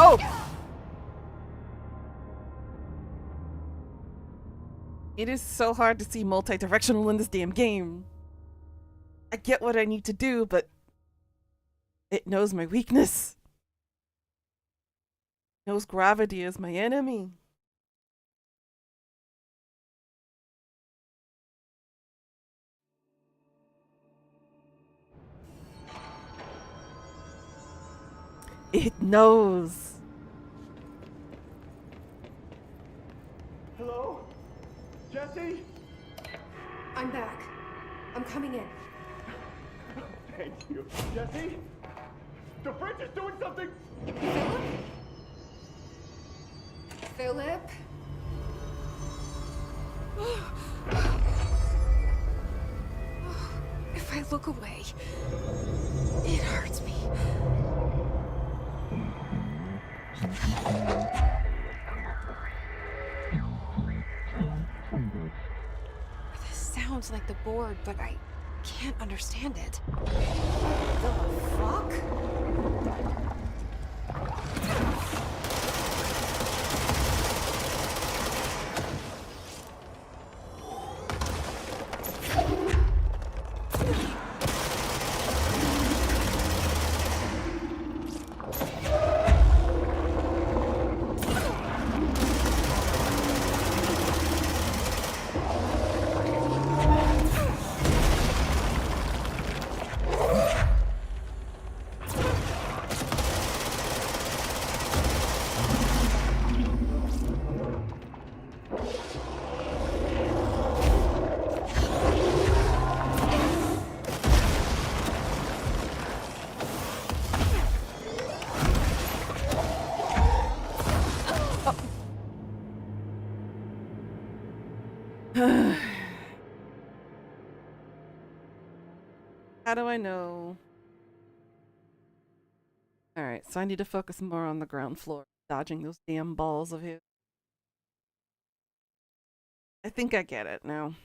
Oh! It is so hard to see multi-directional in this damn game. I get what I need to do, but it knows my weakness. It knows gravity is my enemy. It knows. Hello? Jesse? I'm back. I'm coming in. Thank you. Jesse? The fridge is doing something! Philip? If I look away, it hurts me. This sounds like the board, but I can't understand it. The fuck? How do I know? Alright, so I need to focus more on the ground floor, dodging those damn balls of his. I think I get it now.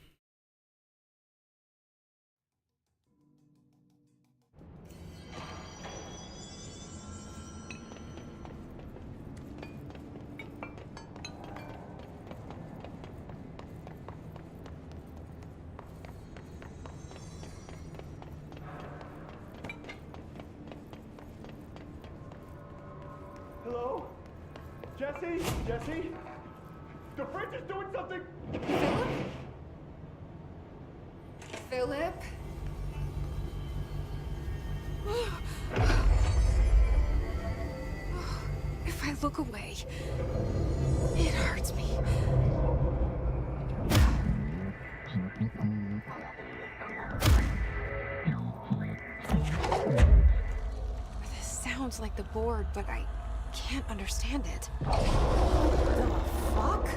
Hello? Jesse? Jesse? The fridge is doing something! Philip? If I look away, it hurts me. This sounds like the board, but I can't understand it. The fuck?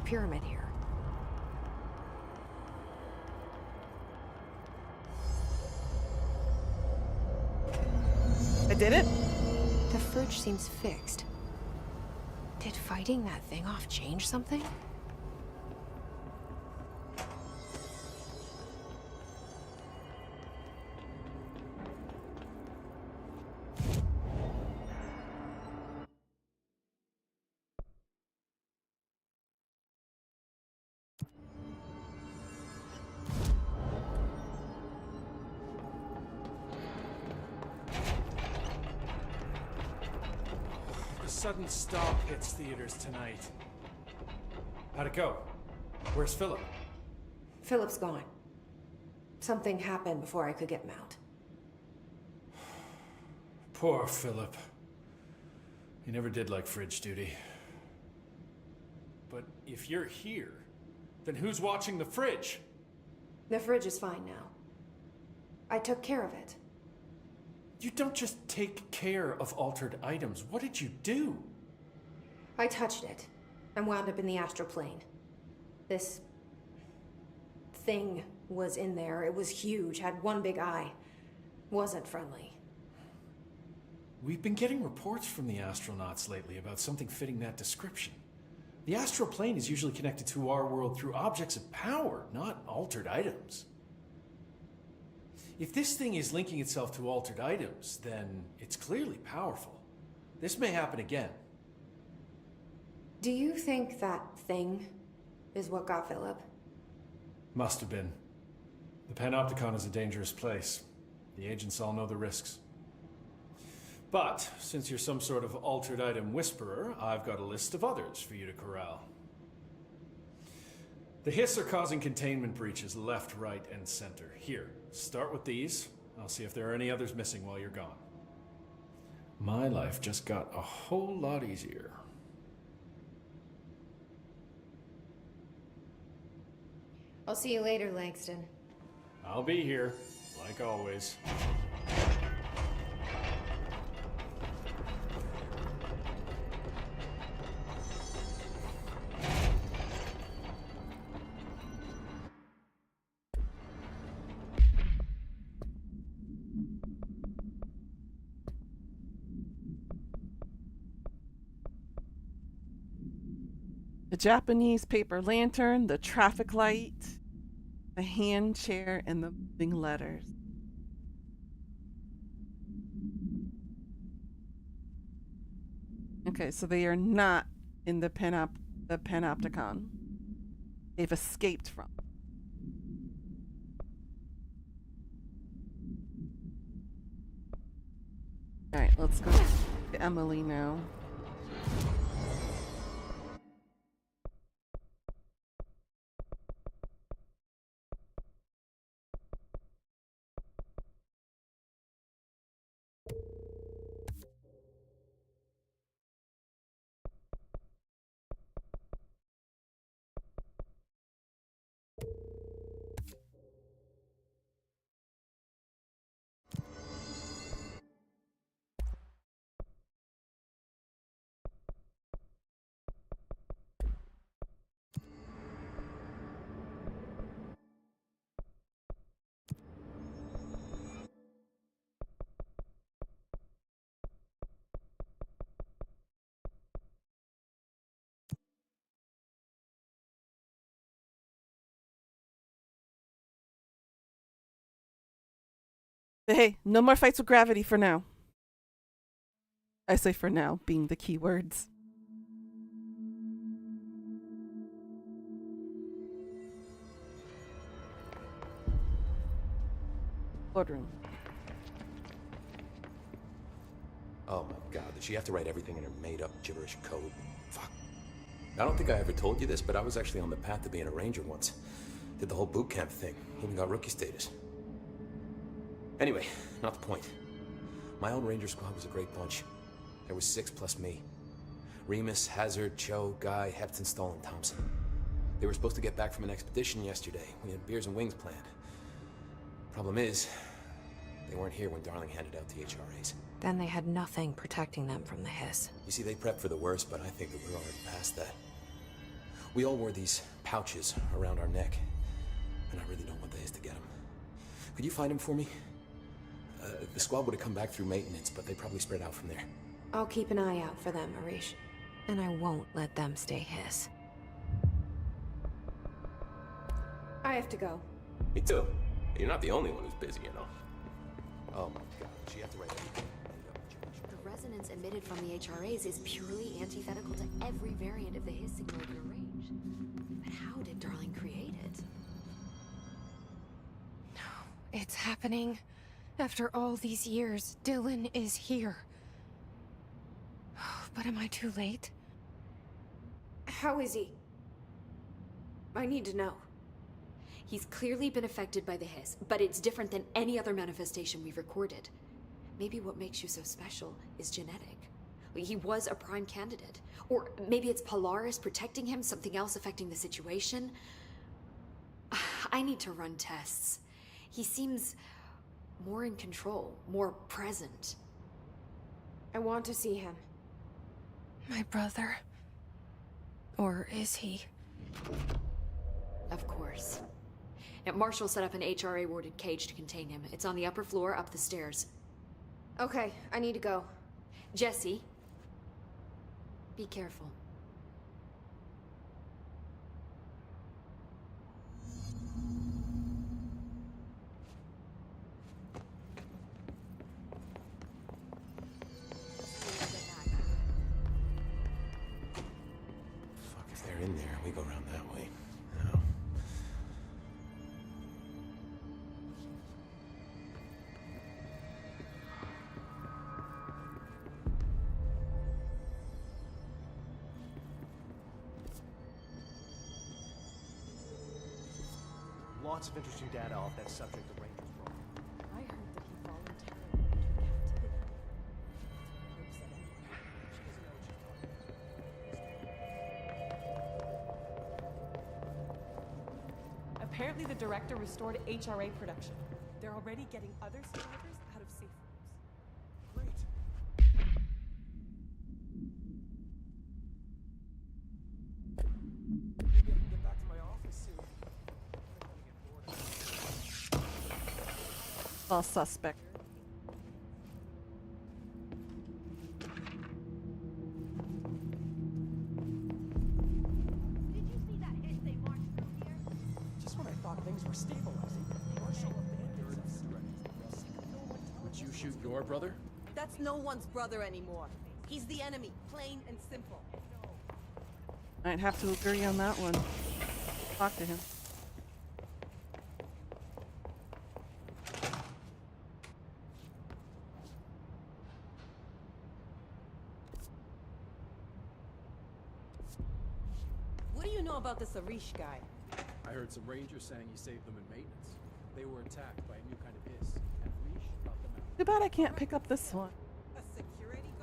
pyramid here. I did it? The fridge seems fixed. Did fighting that thing off change something? The sudden stop hits theaters tonight. How'd it go? Where's Philip? Philip's gone. Something happened before I could get him out. Poor Philip. He never did like fridge duty. But if you're here, then who's watching the fridge? The fridge is fine now. I took care of it. You don't just take care of altered items. What did you do? I touched it and wound up in the astral plane. This thing was in there. It was huge, had one big eye. Wasn't friendly. We've been getting reports from the astronauts lately about something fitting that description. The astral plane is usually connected to our world through objects of power, not altered items. If this thing is linking itself to altered items, then it's clearly powerful. This may happen again. Do you think that thing is what got Philip? Must have been. The Panopticon is a dangerous place. The agents all know the risks. But, since you're some sort of altered item whisperer, I've got a list of others for you to corral. The Hiss are causing containment breaches left, right, and center. Here, start with these. I'll see if there are any others missing while you're gone. My life just got a whole lot easier. I'll see you later, Langston. I'll be here, like always. The Japanese paper lantern, the traffic light, the hand chair, and the moving letters. Okay, so they are not in the Panopticon. They've escaped from. Alright, let's go to Emily now. But hey, no more fights with gravity for now. I say for now, being the key words. Boardroom. Oh my god, did she have to write everything in her made-up gibberish code? Fuck. I don't think I ever told you this, but I was actually on the path to being a ranger once. Did the whole boot camp thing. Even got rookie status. Anyway, not the point. My old ranger squad was a great bunch. There was 6 plus me. Remus, Hazard, Cho, Guy, Hepton, Stoll, and Thompson. They were supposed to get back from an expedition yesterday. We had beers and wings planned. Problem is, they weren't here when Darling handed out the HRAs. Then they had nothing protecting them from the Hiss. You see, they prepped for the worst, but I think that we're already past that. We all wore these pouches around our neck, and I really don't want the Hiss to get them. Could you find them for me? The squad would have come back through maintenance, but they probably spread out from there. I'll keep an eye out for them, Arish. And I won't let them stay Hiss. I have to go. Me too. You're not the only one who's busy, you know. Oh my god, she have to write everything. The resonance emitted from the HRAs is purely antithetical to every variant of the hissing molecular range. But how did Darling create it? It's happening. After all these years, Dylan is here. But am I too late? How is he? I need to know. He's clearly been affected by the hiss, but it's different than any other manifestation we've recorded. Maybe what makes you so special is genetic. He was a prime candidate. Or maybe it's Polaris protecting him, something else affecting the situation. I need to run tests. He seems more in control, more present. I want to see him. My brother? Or is he? Of course. Now, Marshall set up an HRA-warded cage to contain him. It's on the upper floor, up the stairs. Okay, I need to go. Jesse, be careful. Fuck, if they're in there, we go around that way. No. Lots of interesting data off that subject the Rangers brought. I heard that he voluntarily entered captivity. Apparently the director restored HRA production. They're already getting other survivors out of safe rooms. Great. Maybe I can get back to my office soon. All suspect. Just when I thought things were stabilizing, Marshall abandoned us. Would you shoot your brother? That's no one's brother anymore. He's the enemy, plain and simple. Might have to agree on that one. Talk to him. What do you know about this Arish guy? I heard some rangers saying you saved them in maintenance. They were attacked by a new kind of hiss, and Arish brought them out. Too bad I can't pick up this one.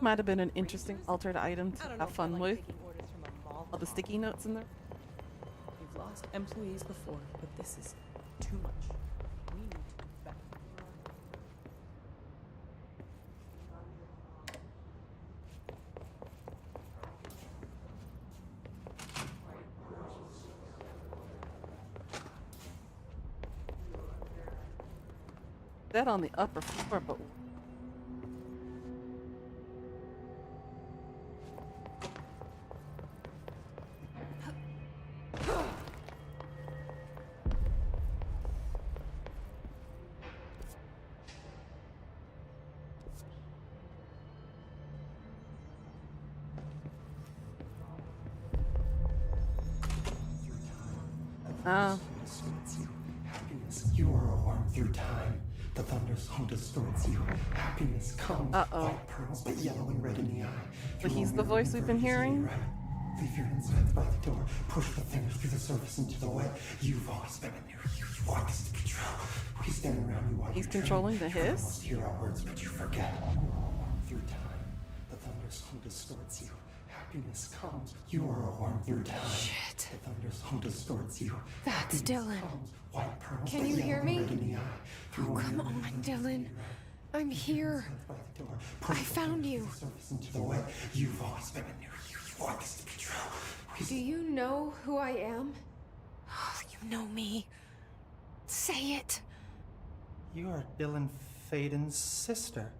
Might have been an interesting altered item to have fun with. All the sticky notes in there. We've lost employees before, but this is too much. We need to do better. That on the upper floor, but Happiness, you are a worm through time. The thunderstorm distorts you. Happiness comes. White pearls, but yellow and red in the eye. But he's the voice we've been hearing. Leave your insides by the door. Push the fingers through the surface into the wet. You've always been in there. You want this to be true. We stand around you while he's you controlling the You hiss. almost hear our words, but you forget. Through time, the thunderstorm distorts you. Happiness comes. You are a worm through time. Shit. The thunderstorm distorts you. That's Dylan. White pearls, Can but you yellow hear and me? red in the eye. Oh, come on, Dylan. I'm here. I found you. Surface into the wet. You've always been in there. You want this to be true. Do you know who I am? You know me. Say it. You are Dylan Faden's sister.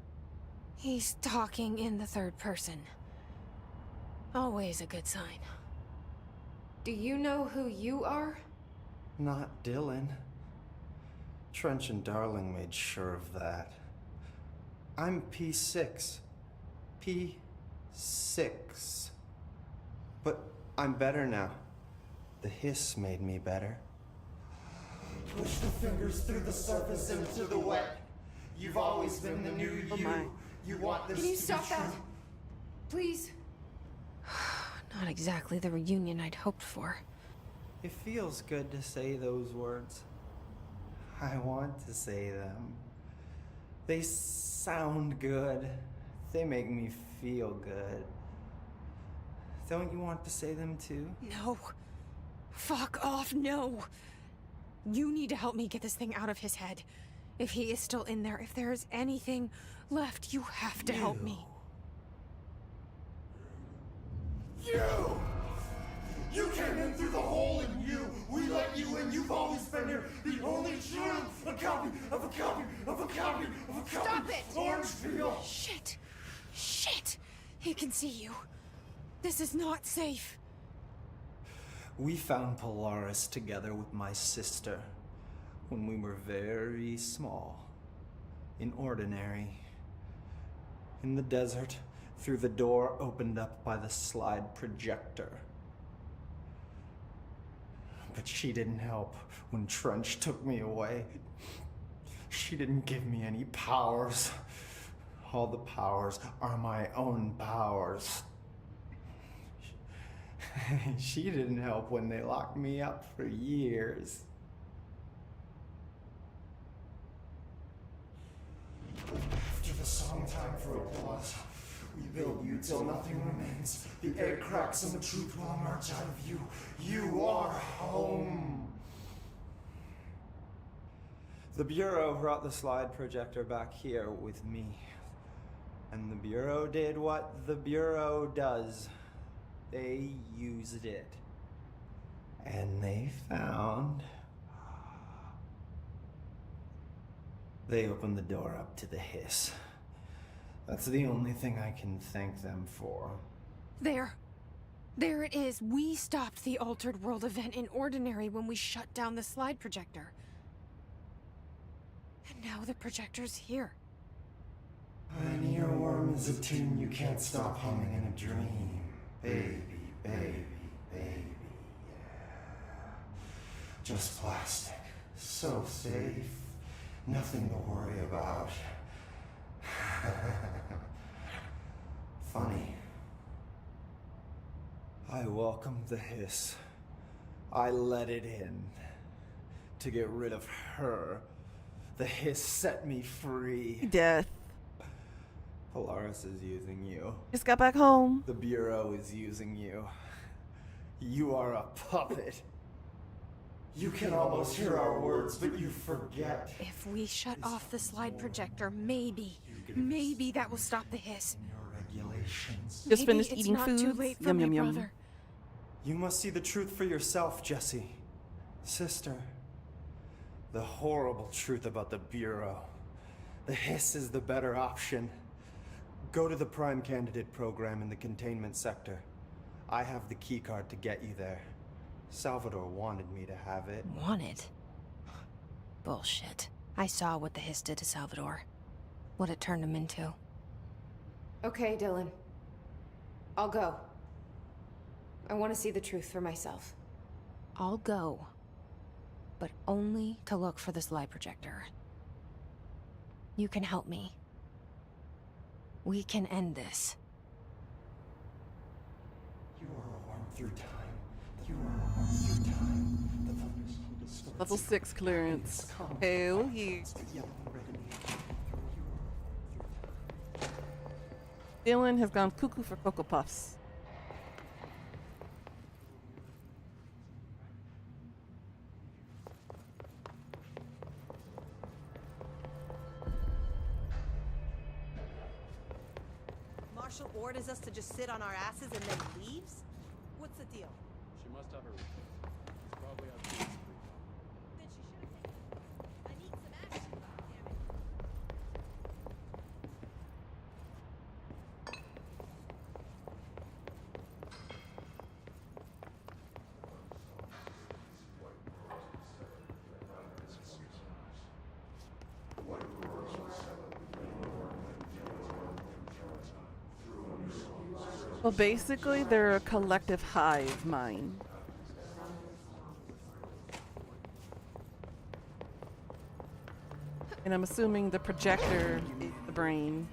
He's talking in the third person. Always a good sign. Do you know who you are? Not Dylan. Trench and Darling made sure of that. I'm P6. P6. But I'm better now. The hiss made me better. Push the fingers through the surface into the wet. You've always been the new you. Oh my. You want this Can you to stop be that? true. Please? Not exactly the reunion I'd hoped for. It feels good to say those words. I want to say them. They sound good. They make me feel good. Don't you want to say them too? No. Fuck off, no. You need to help me get this thing out of his head. If he is still in there, if there is anything left, you have to help me. You! You came in through the hole in you! We let you in! You've always been here! The only true! A copy of a copy of a copy of a copy! Stop it! Orange peel! Shit! Shit! He can see you. This is not safe. We found Polaris together with my sister when we were very small. In Ordinary. In the desert, through the door opened up by the slide projector. But she didn't help when Trench took me away. She didn't give me any powers. All the powers are my own powers. She didn't help when they locked me up for years. After the song time for applause, we build you till nothing remains. The egg cracks and the truth will emerge out of you. You are home. The Bureau brought the slide projector back here with me. And the Bureau did what the Bureau does. They used it. And they found... They opened the door up to the hiss. That's the only thing I can thank them for. There. There it is. We stopped the Altered World event in Ordinary when we shut down the slide projector. And now the projector's here. An earworm is a tune you can't stop humming in a dream. Baby, baby, baby, yeah. Just plastic. So safe. Nothing to worry about. Funny. I welcomed the hiss. I let it in. To get rid of her. The hiss set me free. Death. Polaris is using you. Just got back home. The Bureau is using you. You are a puppet. You can almost hear our words, but you forget. If we shut off the slide projector, maybe that will stop the hiss. Regulations. Just Maybe finished it's eating not food. too late for Yum my yum yum. brother. You must see the truth for yourself, Jesse. Sister. The horrible truth about the Bureau. The hiss is the better option. Go to the Prime Candidate program in the containment sector. I have the keycard to get you there. Salvador wanted me to have it. Wanted? Bullshit. I saw what the hiss did to Salvador. What it turned him into. Okay, Dylan. I'll go. I want to see the truth for myself. I'll go. But only to look for the slide projector. You can help me. We can end this. You are a worm through time. You are a worm through time. The thunders who distorts Level 6 clearance. Hell yeah. Dylan has gone cuckoo for Cocoa Puffs. Marshall orders us to just sit on our asses and then leaves? What What's the deal? She must have a refill. He's probably out there. Then she should have taken. I need some action, damn it. Well, basically, they're a collective hive mind. And I'm assuming the projector is the brain.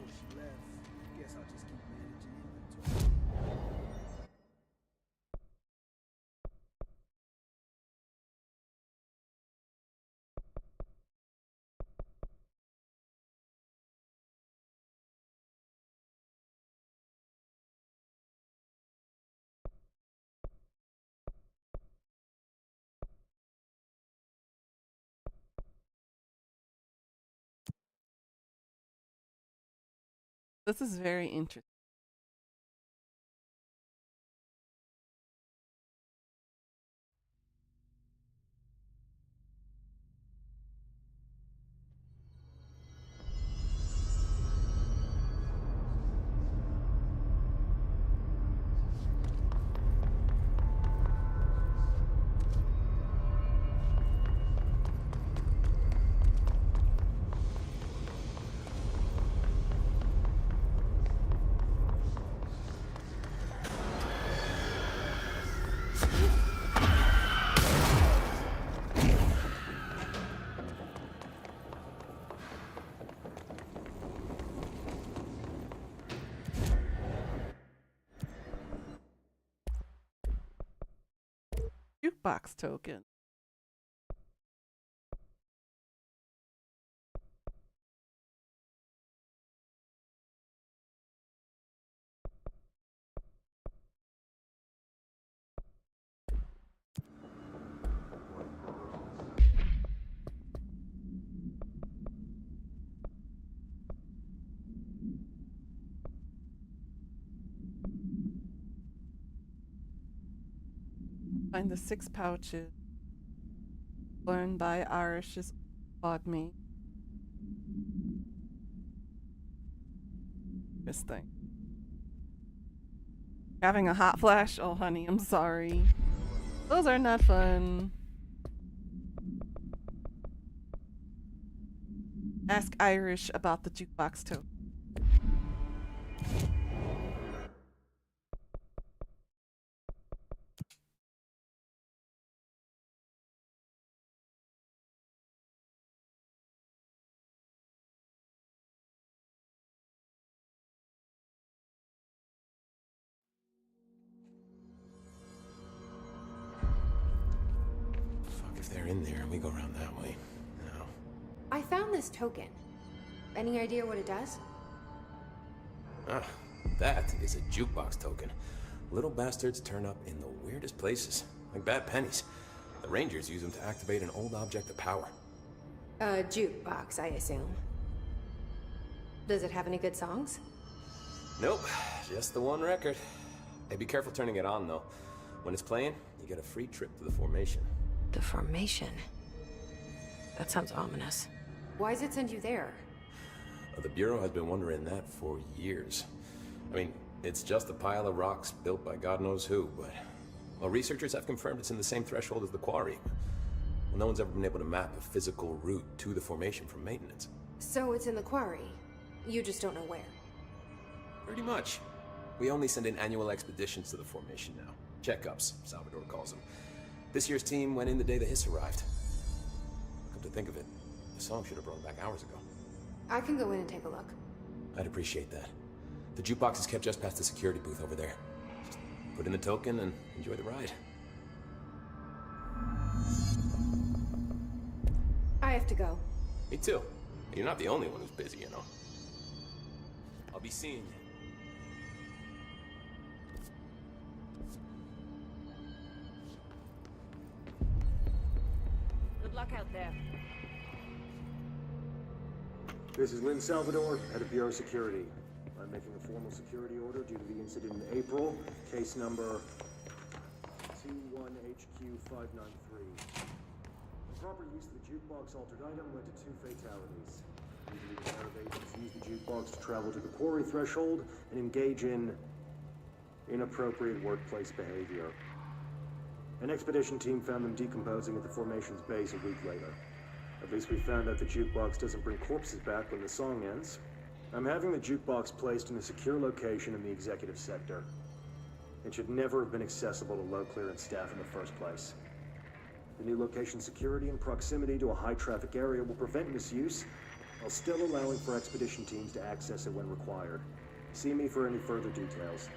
This is very interesting. Jukebox token. Find the 6 pouches. Learned by Irish's odd me. This thing. Having a hot flash? Oh, honey, I'm sorry. Those are not fun. Ask Irish about the jukebox token. Fuck if they're in there and we go around that way. No. I found this token. Any idea what it does? Ah, that is a jukebox token. Little bastards turn up in the weirdest places, like bad pennies. The Rangers use them to activate an old object of power. A jukebox, I assume. Does it have any good songs? Nope, just the one record. Hey, be careful turning it on, though. When it's playing, you get a free trip to the Formation. The Formation? That sounds ominous. Why does it send you there? The Bureau has been wondering that for years. I mean, it's just a pile of rocks built by God knows who, but... Well, researchers have confirmed it's in the same threshold as the Quarry. Well, no one's ever been able to map a physical route to the Formation from maintenance. So it's in the Quarry. You just don't know where. Pretty much. We only send in annual expeditions to the Formation now. Checkups, Salvador calls them. This year's team went in the day the Hiss arrived. Come to think of it, the song should have brought back hours ago. I can go in and take a look. I'd appreciate that. The jukebox is kept just past the security booth over there. Just put in the token and enjoy the ride. I have to go. Me too. You're not the only one who's busy, you know. I'll be seeing you. Good luck out there. This is Lynn Salvador, head of Bureau Security. I'm making a formal security order due to the incident in April. Case number HQ-593. Improper use of the jukebox altered item led to 2 fatalities. Usually the pair of agents use the jukebox to travel to the quarry threshold and engage in inappropriate workplace behavior. An expedition team found them decomposing at the formation's base a week later. At least we found out the jukebox doesn't bring corpses back when the song ends. I'm having the jukebox placed in a secure location in the executive sector. It should never have been accessible to low clearance staff in the first place. The new location's security and proximity to a high traffic area will prevent misuse, while still allowing for expedition teams to access it when required. See me for any further details.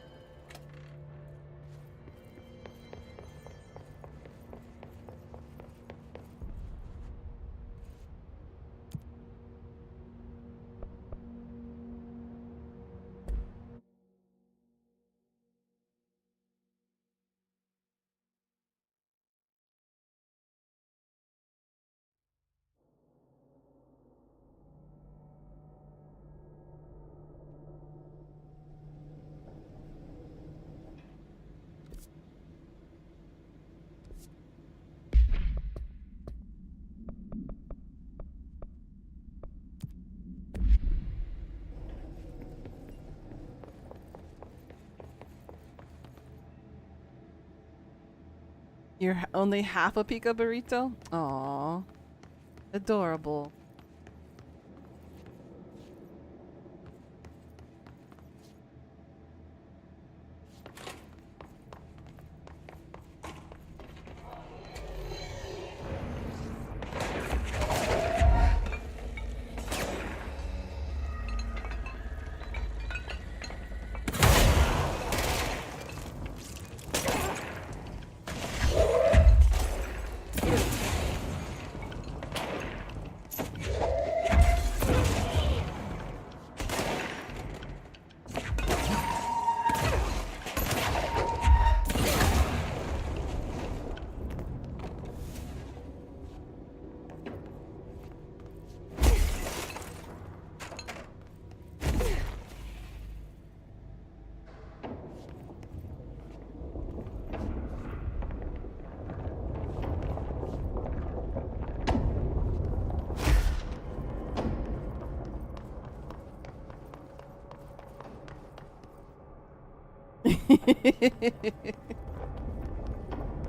You're only half a pica burrito? Aww. Adorable.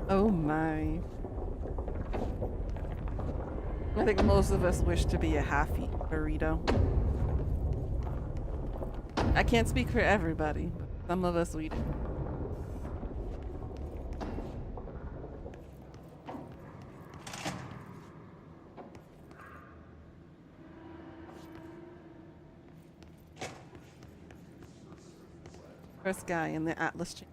Oh my. I think most of us wish to be a halfy burrito. I can't speak for everybody, but some of us we do. First guy in the Atlas chain.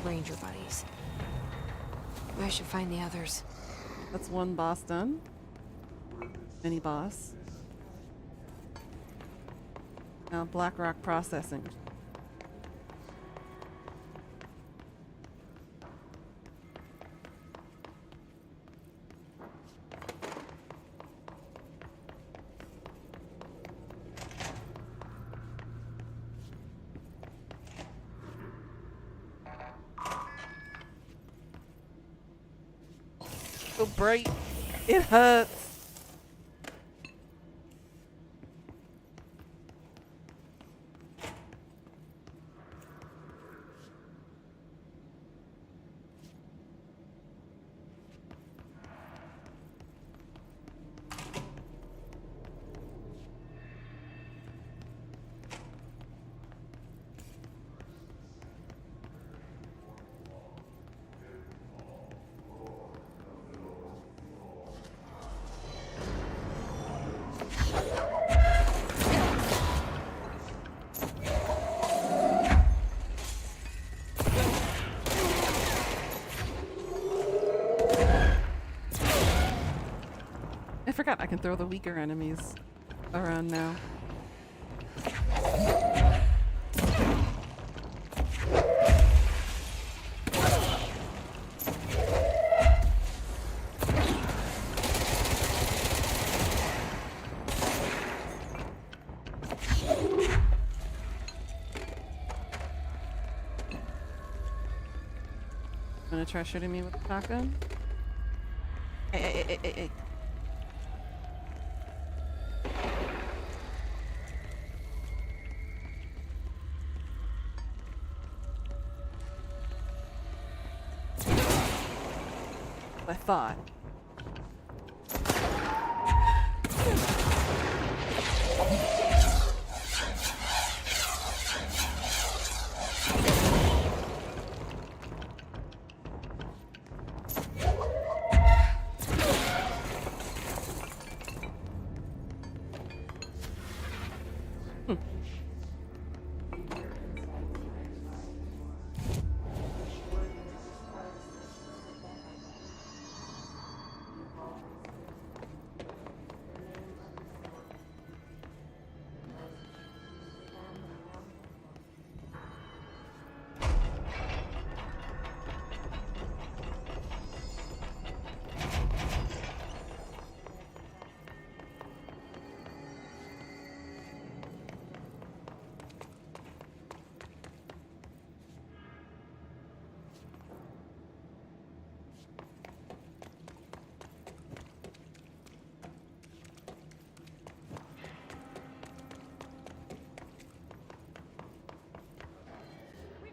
Ranger buddies. I should find the others. That's one boss done. Mini boss. Now Blackrock processing. So bright, it hurts. I can throw the weaker enemies around now. Gonna try shooting me with a shotgun? Hey. I thought.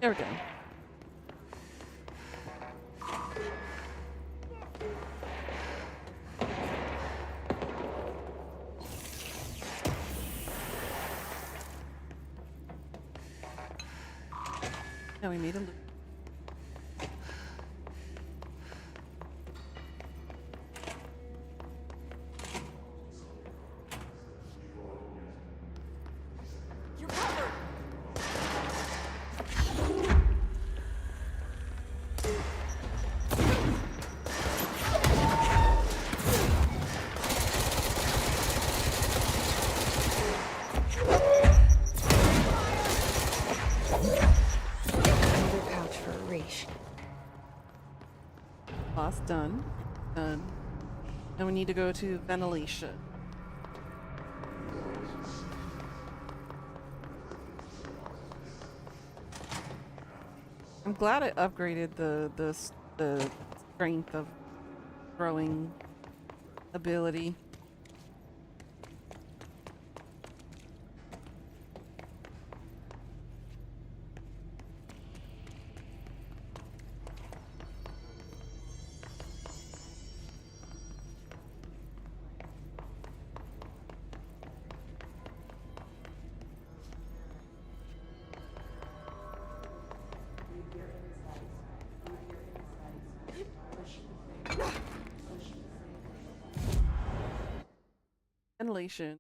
There we go. Now we made a loop. Boss done. Done. Now we need to go to ventilation. I'm glad I upgraded the strength of throwing ability. Ventilation.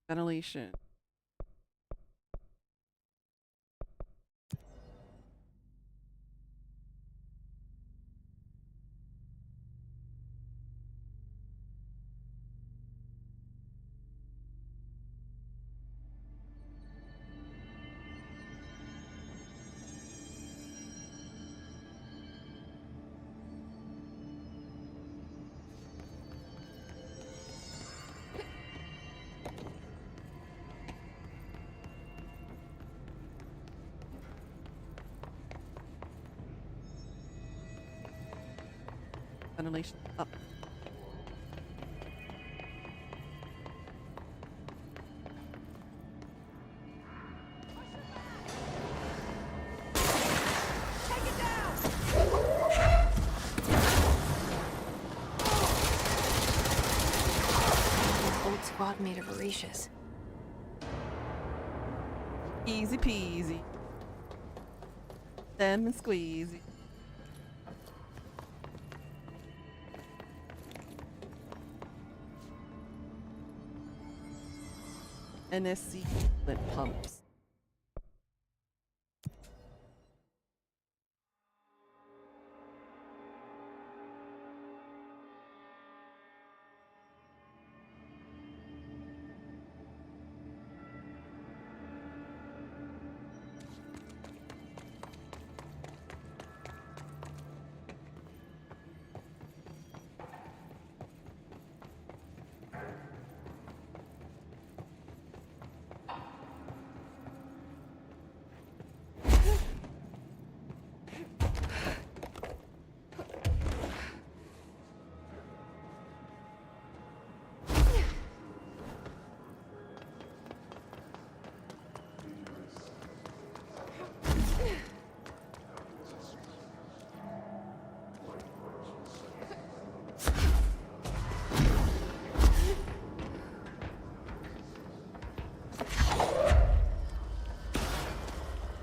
Ventilation up. Old squad made of Orishas. Easy peasy. Lemon squeezy. NSC lint pumps.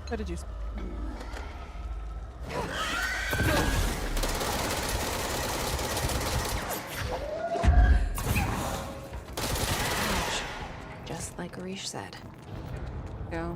What did you? Just like Arish said. Yeah.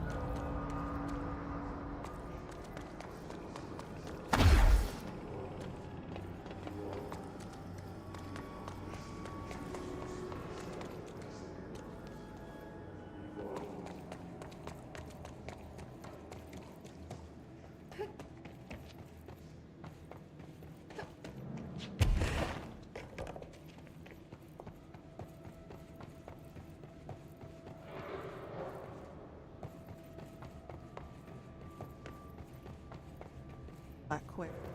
Black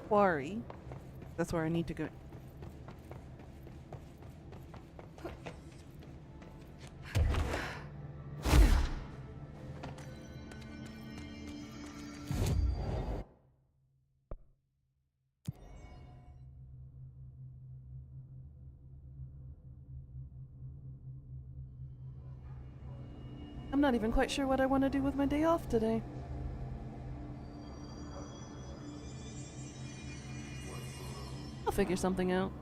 Quarry. That's where I need to go. I'm not even quite sure what I want to do with my day off today. I'll figure something out.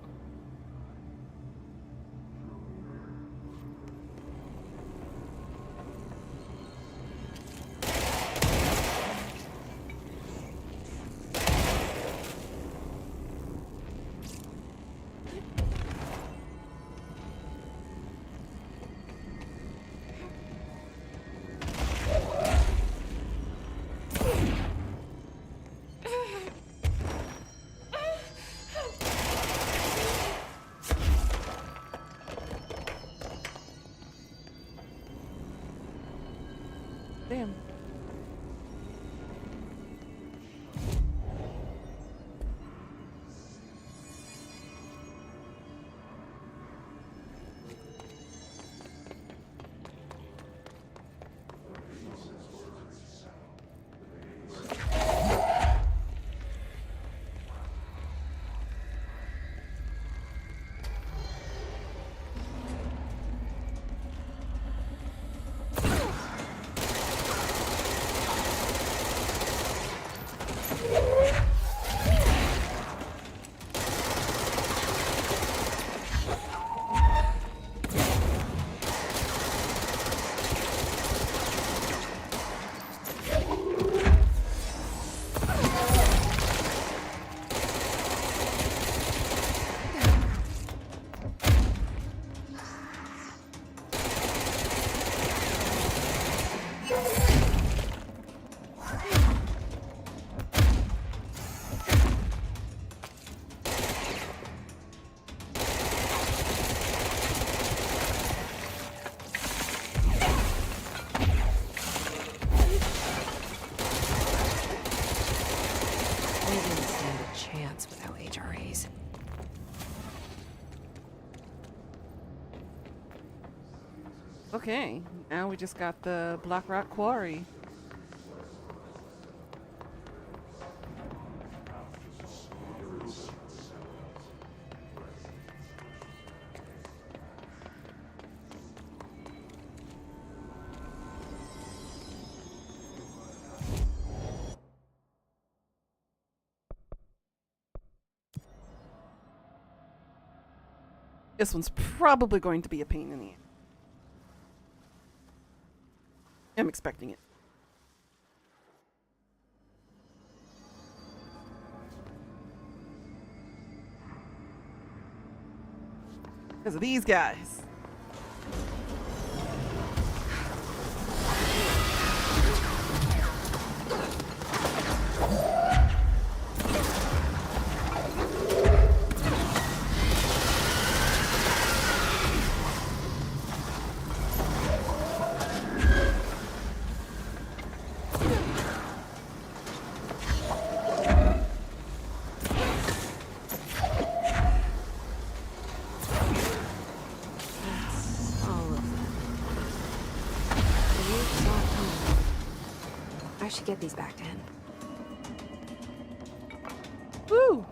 Damn. Okay, now we just got the Black Rock Quarry. This one's probably going to be a pain in the ass. I'm expecting it. Because of these guys. I should get these back to him. Woo!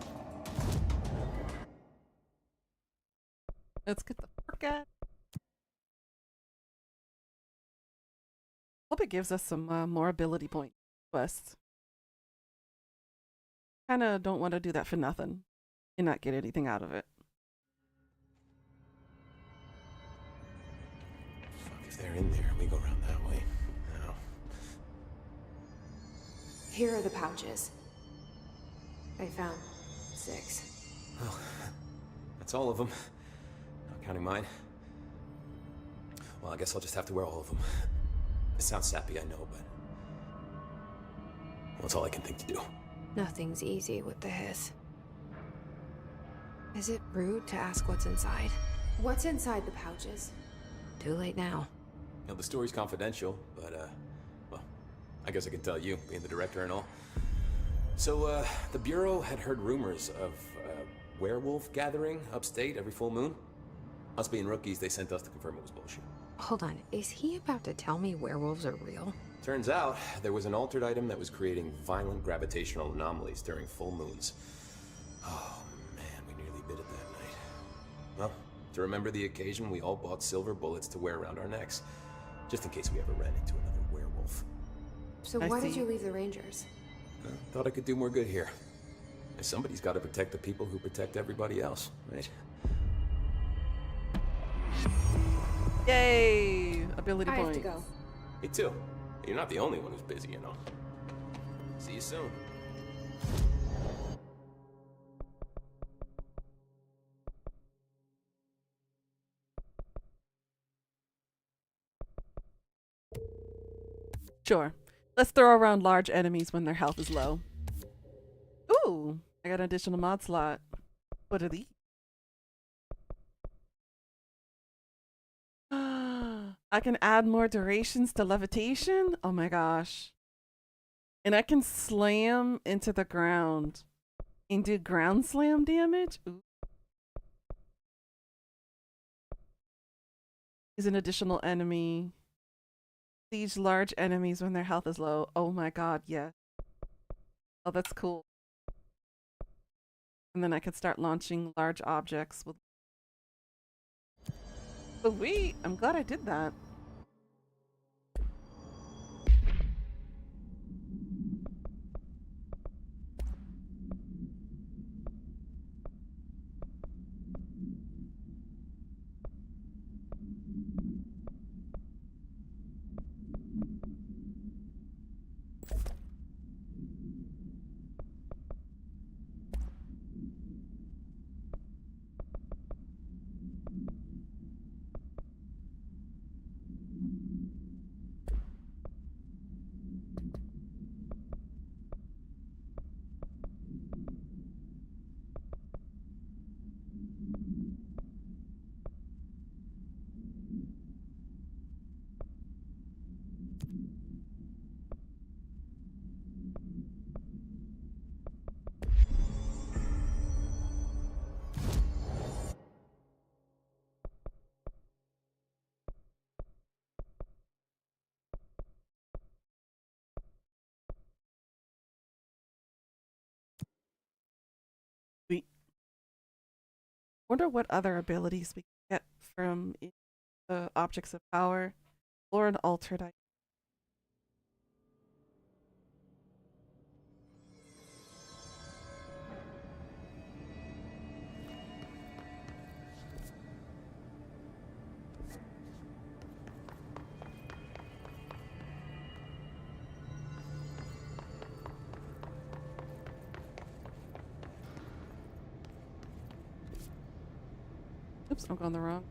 Let's get the fuck out. Hope it gives us some more ability points. quest. Kind of don't want to do that for nothing and not get anything out of it. Fuck, if they're in there, we go around that way. No. Here are the pouches. I found 6. Well, that's all of them. Not counting mine. Well, I guess I'll just have to wear all of them. It sounds sappy, I know, but... well, it's all I can think to do. Nothing's easy with the hiss. Is it rude to ask what's inside? What's inside the pouches? Too late now. You know, the story's confidential, but, well, I guess I can tell you, being the director and all. So, the Bureau had heard rumors of a werewolf gathering upstate every full moon. Us being rookies, they sent us to confirm it was bullshit. Hold on, is he about to tell me werewolves are real? Turns out, there was an altered item that was creating violent gravitational anomalies during full moons. Oh, man, we nearly bit it that night. Well, to remember the occasion, we all bought silver bullets to wear around our necks, just in case we ever ran into another werewolf. So why did you leave the Rangers? Thought I could do more good here. Somebody's got to protect the people who protect everybody else, right? Yay! Ability I points. have to go. Me too. You're not the only one who's busy, you know. See you soon. Sure. Let's throw around large enemies when their health is low. Ooh, I got an additional mod slot. What are these? I can add more durations to levitation? Oh my gosh. And I can slam into the ground and do ground slam damage? Ooh. Is an additional enemy. Siege large enemies when their health is low. Oh my god, yeah. Oh, that's cool. And then I can start launching large objects with... Sweet! I'm glad I did that. Wonder what other abilities we can get from the objects of power or an altered item. Oops, I'm going the wrong.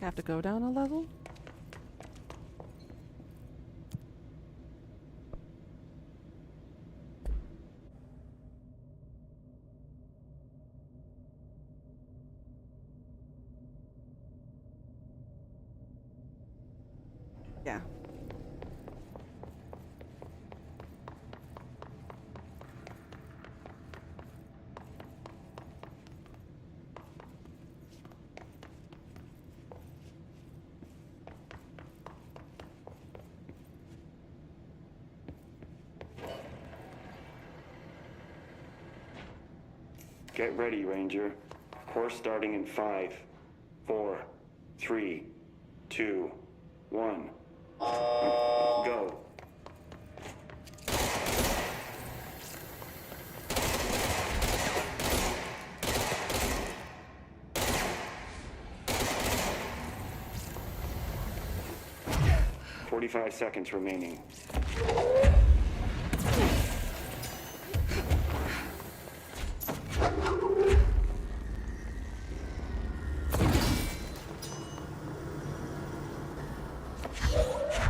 I have to go down a level? Yeah. Get ready, Ranger. Course starting in 5, 4, 3, 2, 1. Go. "45 seconds remaining.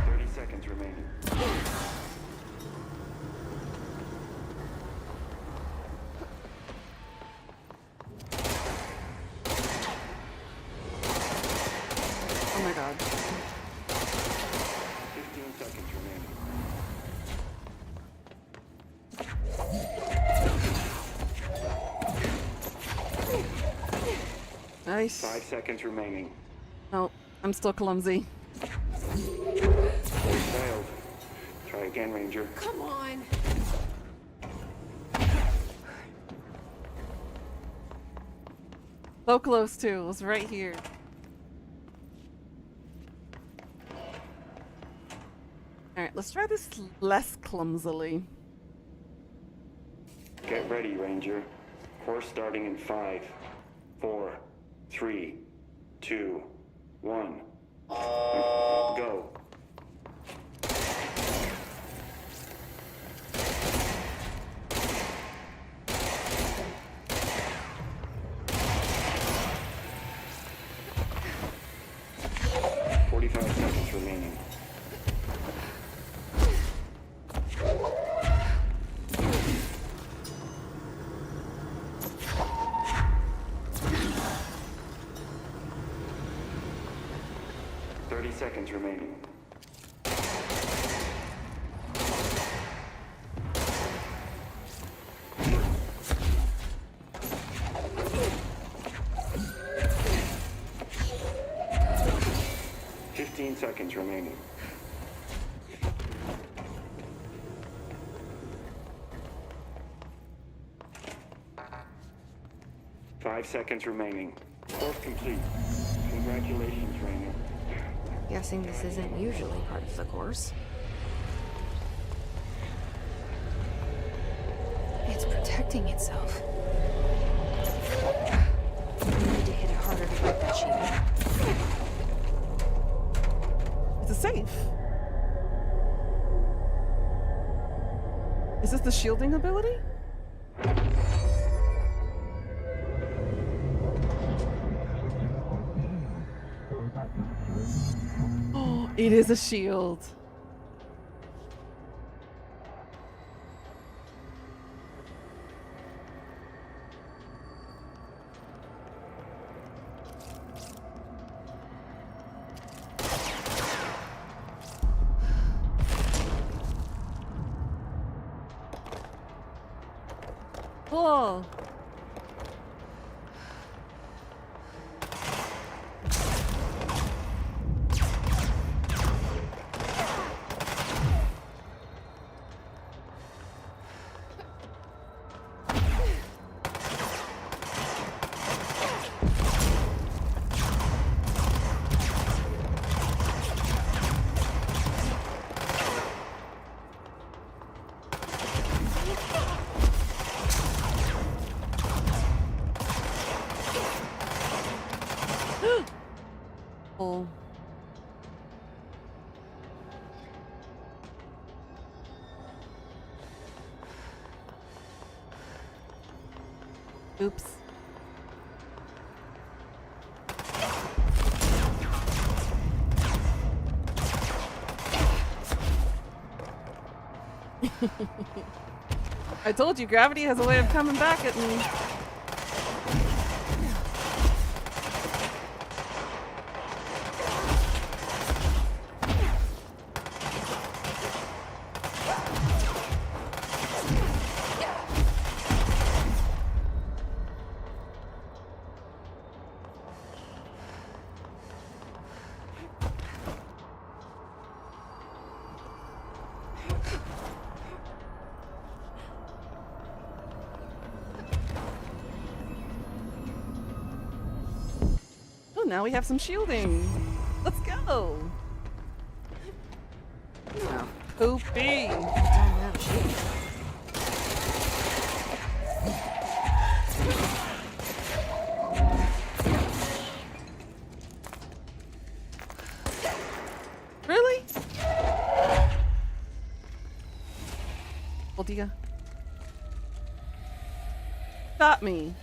30 seconds remaining. Oh my god. 15 seconds remaining. Nice. 5 seconds remaining. Oh, I'm still clumsy. Failed. Try again, Ranger. Come on. So close too. It was right here. Alright, let's try this less clumsily. Get ready, Ranger. Course starting in 5, 4, 3, 2, 1. Go. "45 seconds remaining. Seconds remaining. Seconds remaining. Five seconds remaining. Course complete. Congratulations, Rainer. Guessing this isn't usually part of the course. It's protecting itself. I need to hit it harder to break that shield. Is it safe? Is this the shielding ability? Oh, it is a shield. Cool. Oh. Oops. I told you, gravity has a way of coming back at me. Oh, now we have some shielding. Let's go. Poopy. Really? Boldiga. Stop me.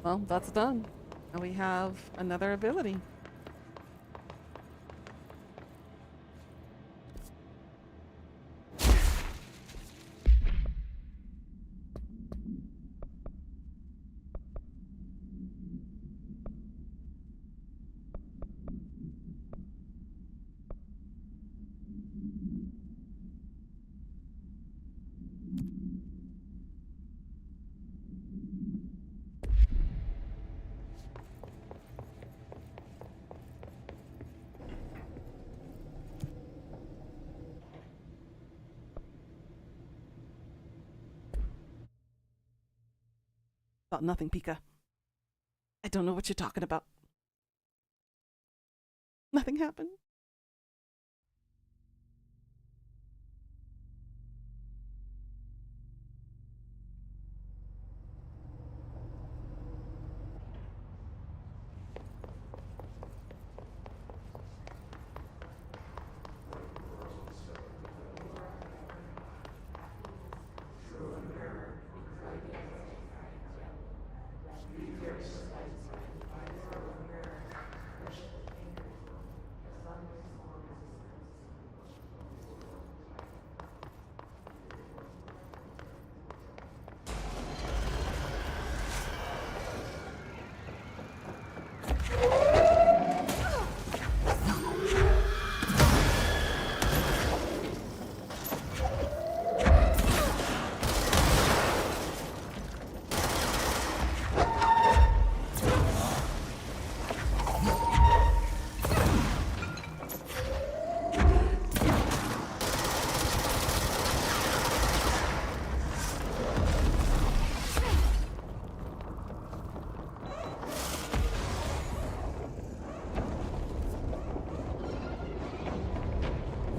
Well, that's done. And we have another ability. About nothing, Pika. I don't know what you're talking about. Nothing happened.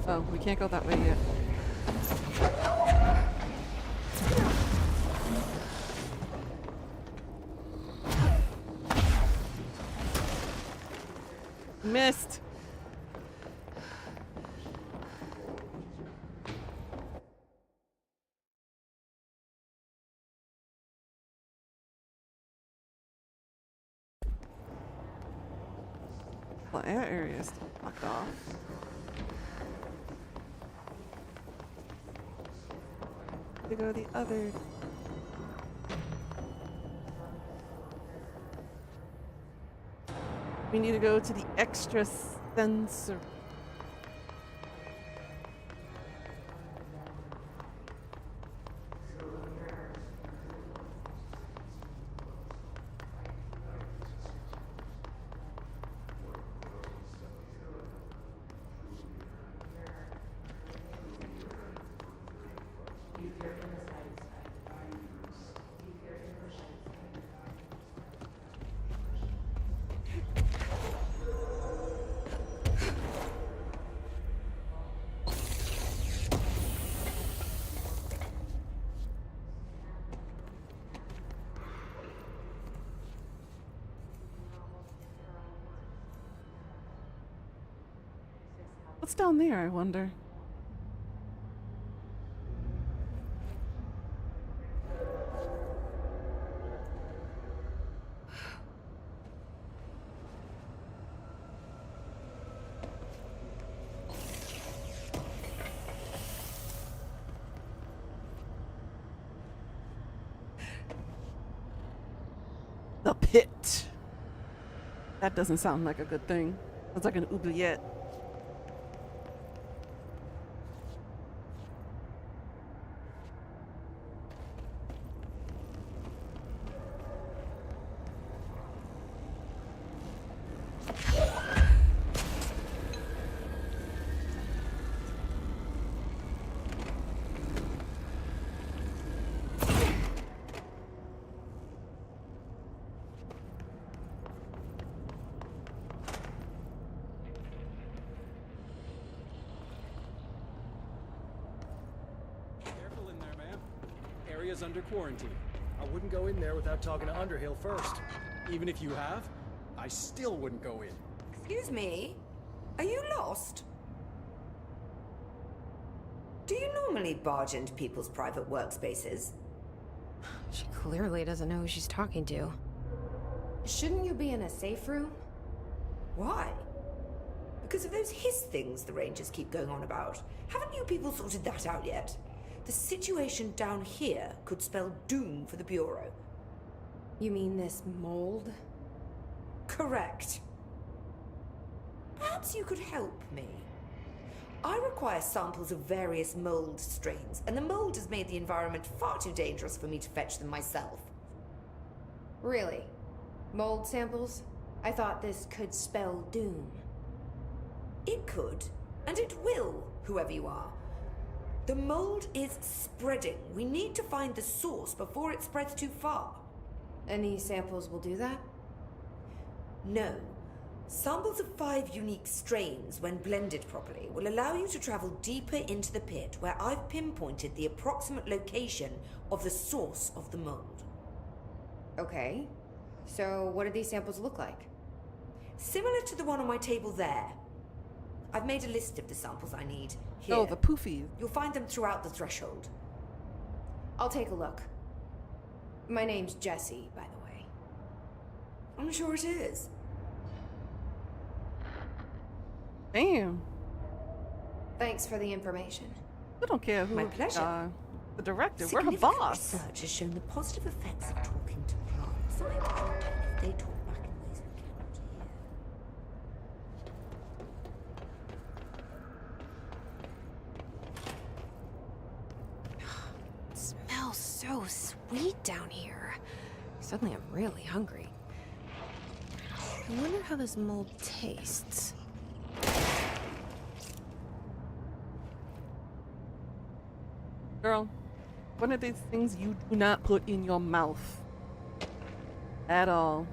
Oh, we can't go that way yet. Missed. Well, that area is blocked off. To go the other. We need to go to the extra sensor. What's down there, I wonder? The pit. That doesn't sound like a good thing. It's like an oubliette. area's under quarantine. I wouldn't go in there without talking to Underhill first. Even if you have, I still wouldn't go in. Excuse me? Are you lost? Do you normally barge into people's private workspaces? She clearly doesn't know who she's talking to. Shouldn't you be in a safe room? Why? Because of those hiss things the Rangers keep going on about. Haven't you people sorted that out yet? The situation down here could spell doom for the Bureau. You mean this mold? Correct. Perhaps you could help me. I require samples of various mold strains, and the mold has made the environment far too dangerous for me to fetch them myself. Really? Mold samples? I thought this could spell doom. It could, and it will, whoever you are. The mold is spreading. We need to find the source before it spreads too far. Any samples will do that? No. Samples of 5 unique strains, when blended properly, will allow you to travel deeper into the pit, where I've pinpointed the approximate location of the source of the mold. Okay. So what do these samples look like? Similar to the one on my table there. I've made a list of the samples I need here. Oh, the poofies. You'll find them throughout the threshold. I'll take a look. My name's Jessie, by the way. I'm sure it is. Damn. Thanks for the information. I don't care who My pleasure. the director. We're her Significant boss. research has shown the positive effects of talking to plants. I wonder if they talk back in ways we cannot hear. It smells so sweet down here. Suddenly I'm really hungry. I wonder how this mold tastes. Girl, one of these things you do not put in your mouth. At all.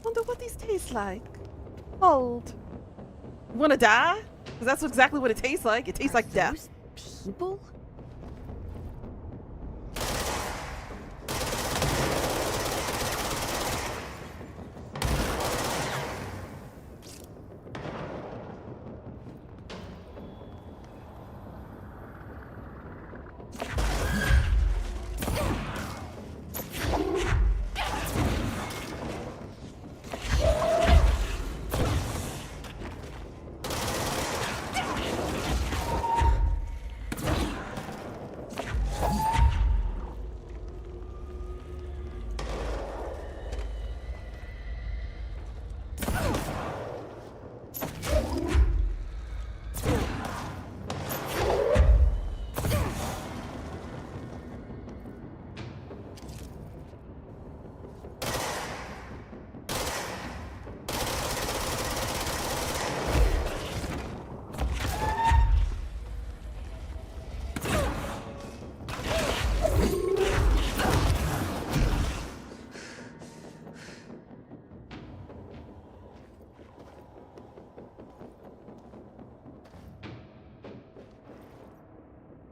Wonder what these taste like. Mold. You wanna die? Because that's exactly what it tastes like. It tastes like death. People?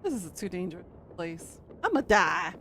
This is a too dangerous place. I'ma die.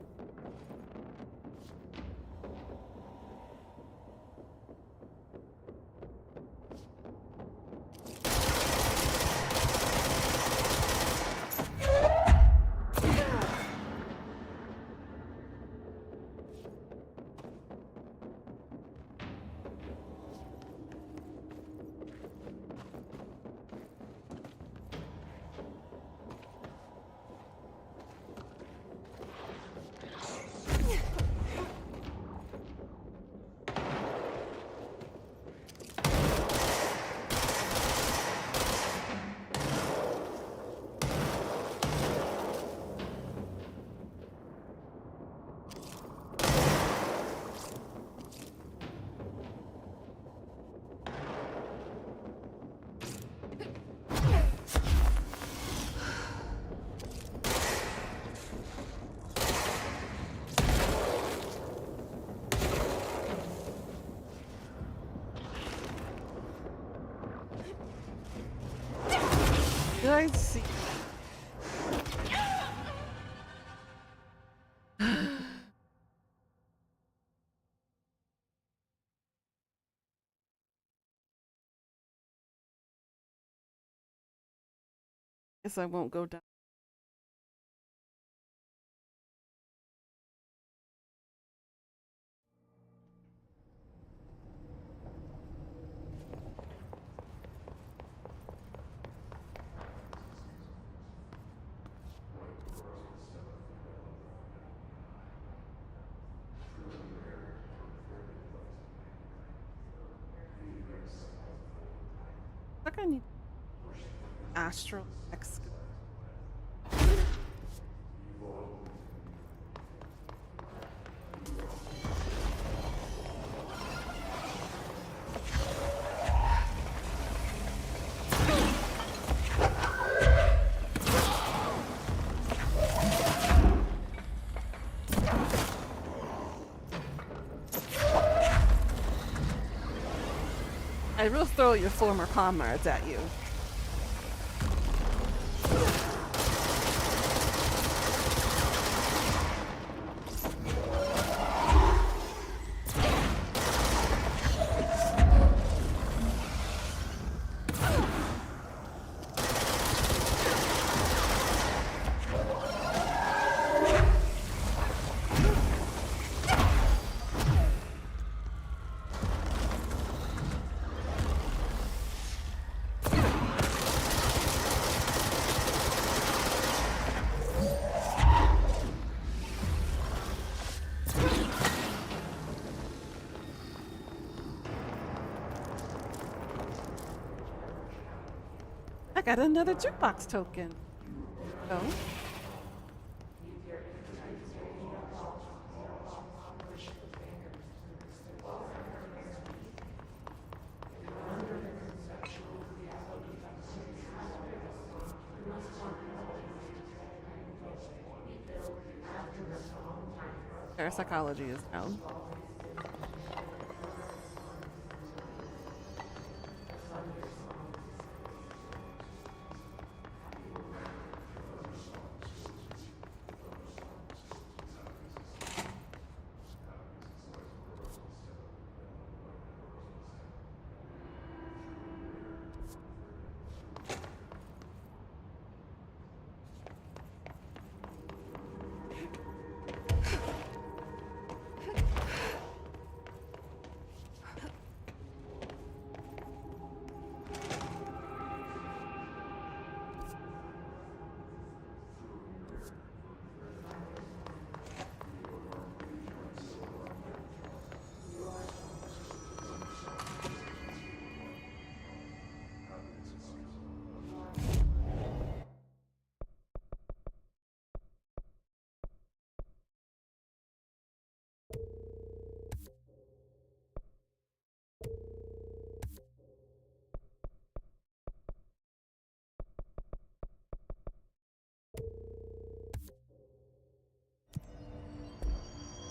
I see. Guess I won't go down. I think I need astral excavation. I will throw your former comrades at you. I got another jukebox token. Oh. Parapsychology is known.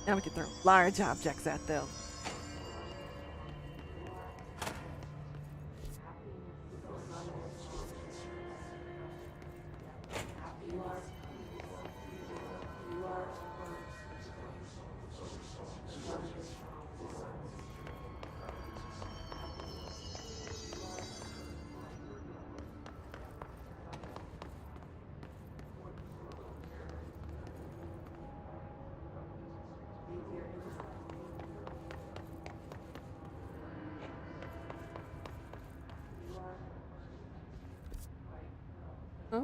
Now we can throw large objects at them. Huh?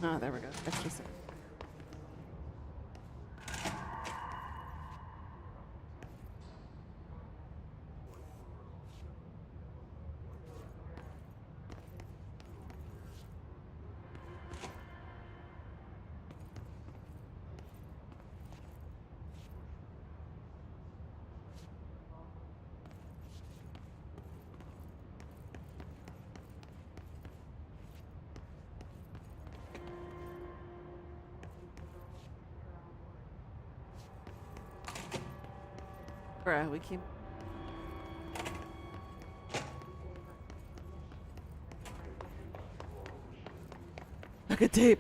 Oh, there we go. Extra safe. Bruh, we keep. Look at tape.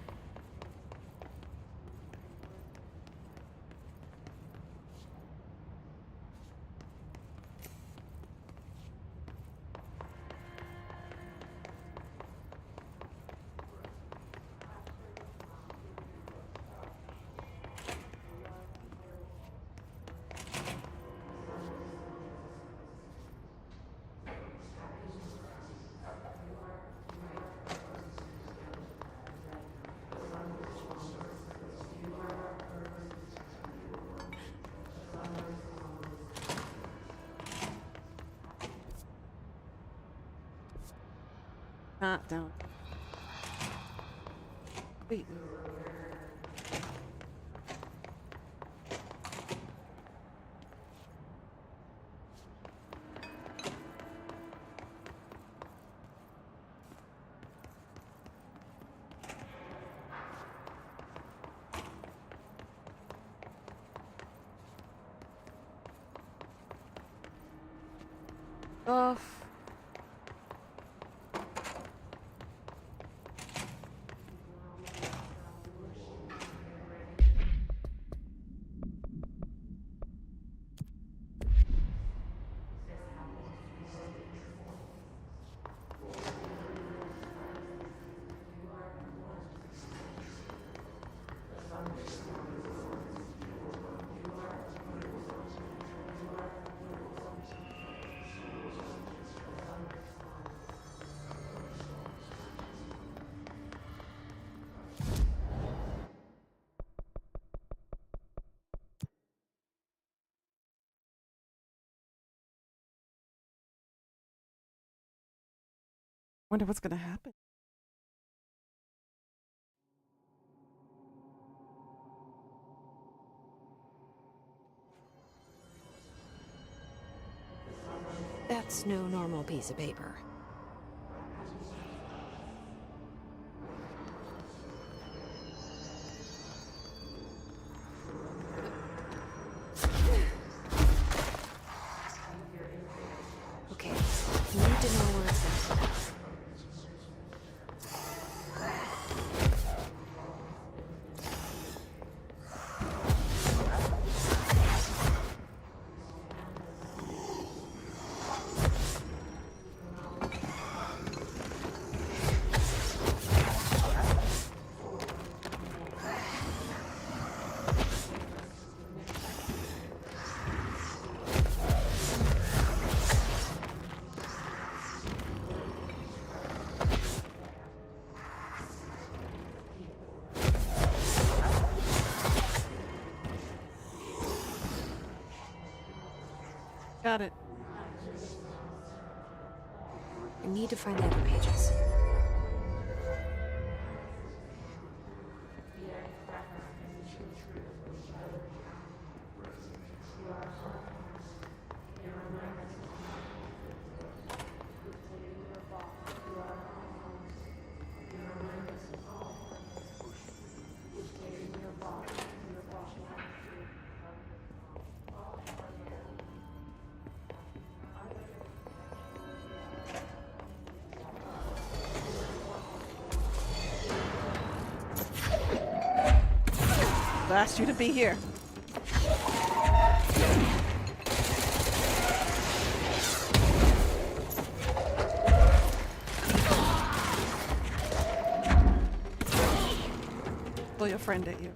Not down. Wait. Oh. Wonder what's gonna happen. That's no normal piece of paper. Okay, you need to know where it's at. Got it. I need to find the other pages. Asked you to be here. Pull your friend at you.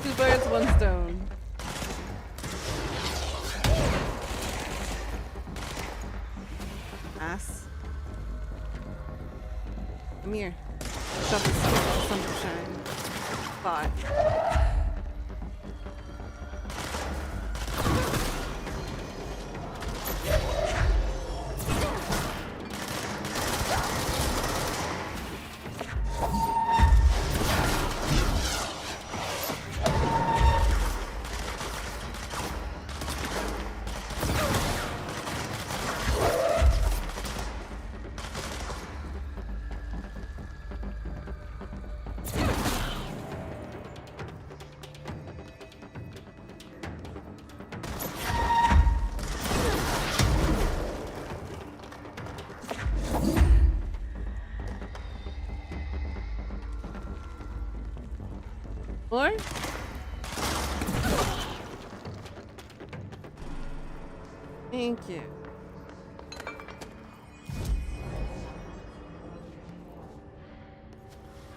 Two birds, one stone. Ass. Come here. Shove the sun to shine. 5. Thank you.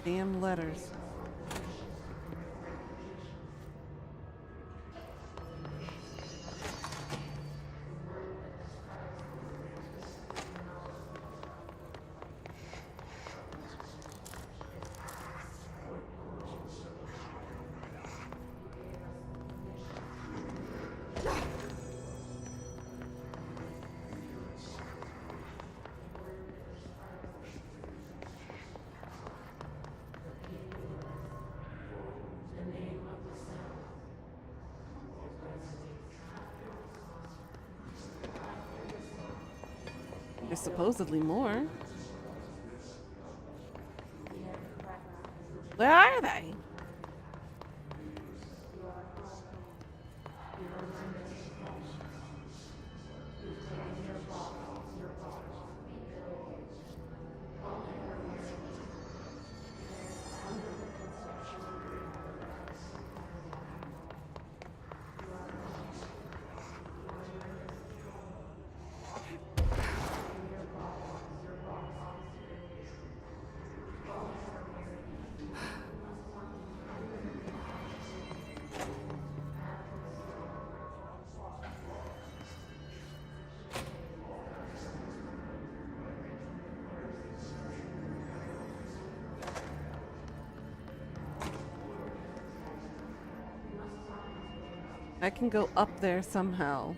Damn letters. There's supposedly more. Where are they? I can go up there somehow.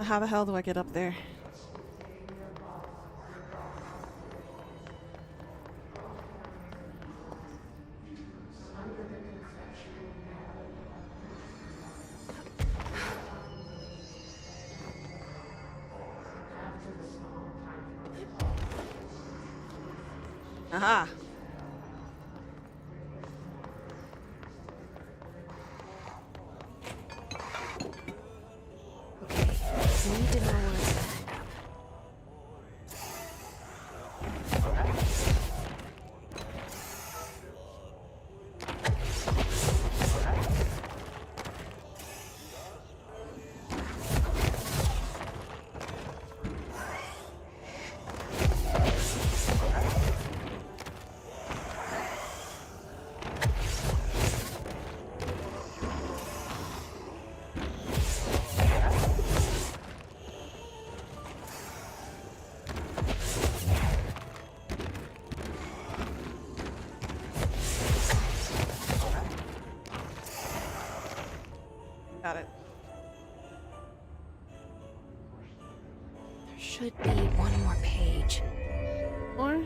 How the hell do I get up there? Aha! Need to know where it's at. Got it. There should be one more page. Or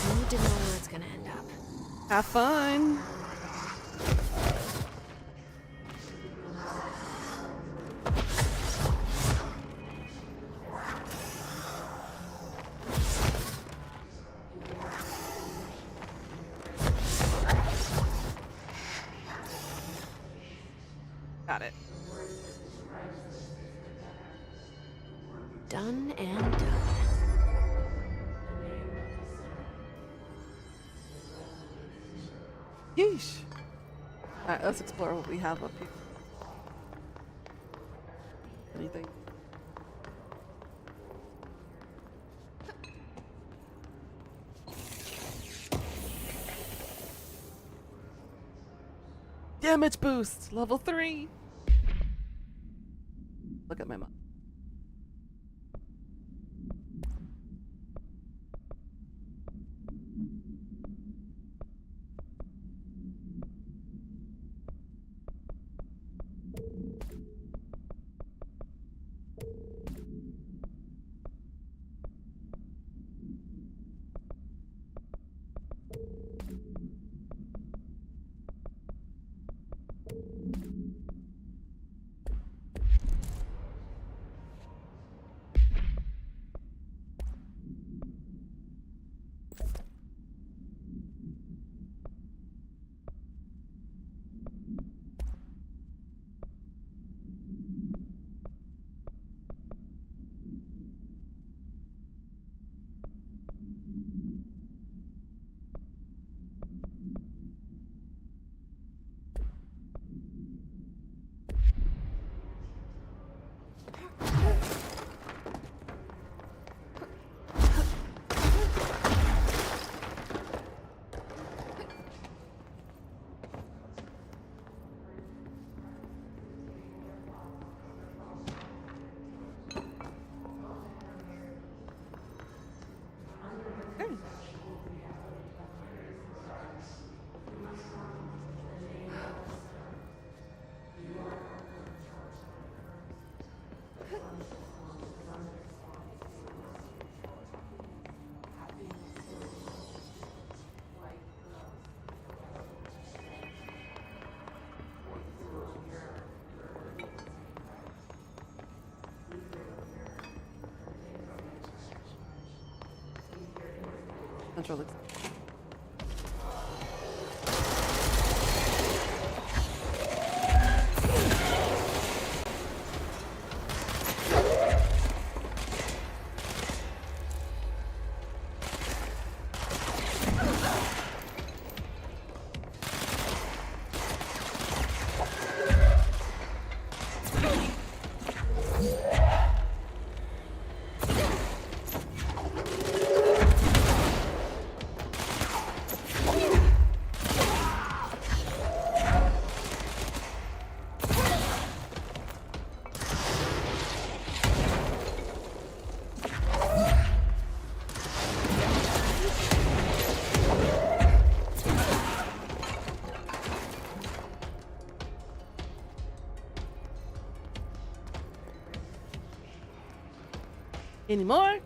I need to know where it's gonna end up. have fun. Got it. Done and done. Yeesh. Alright, let's explore what we have up here. Anything? Damage boost, level 3. Look at my mom. Control looks. Any more?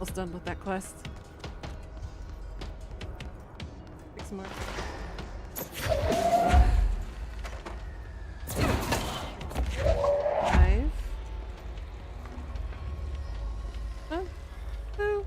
almost done with that quest. 6 more. Five. Oh. Oh.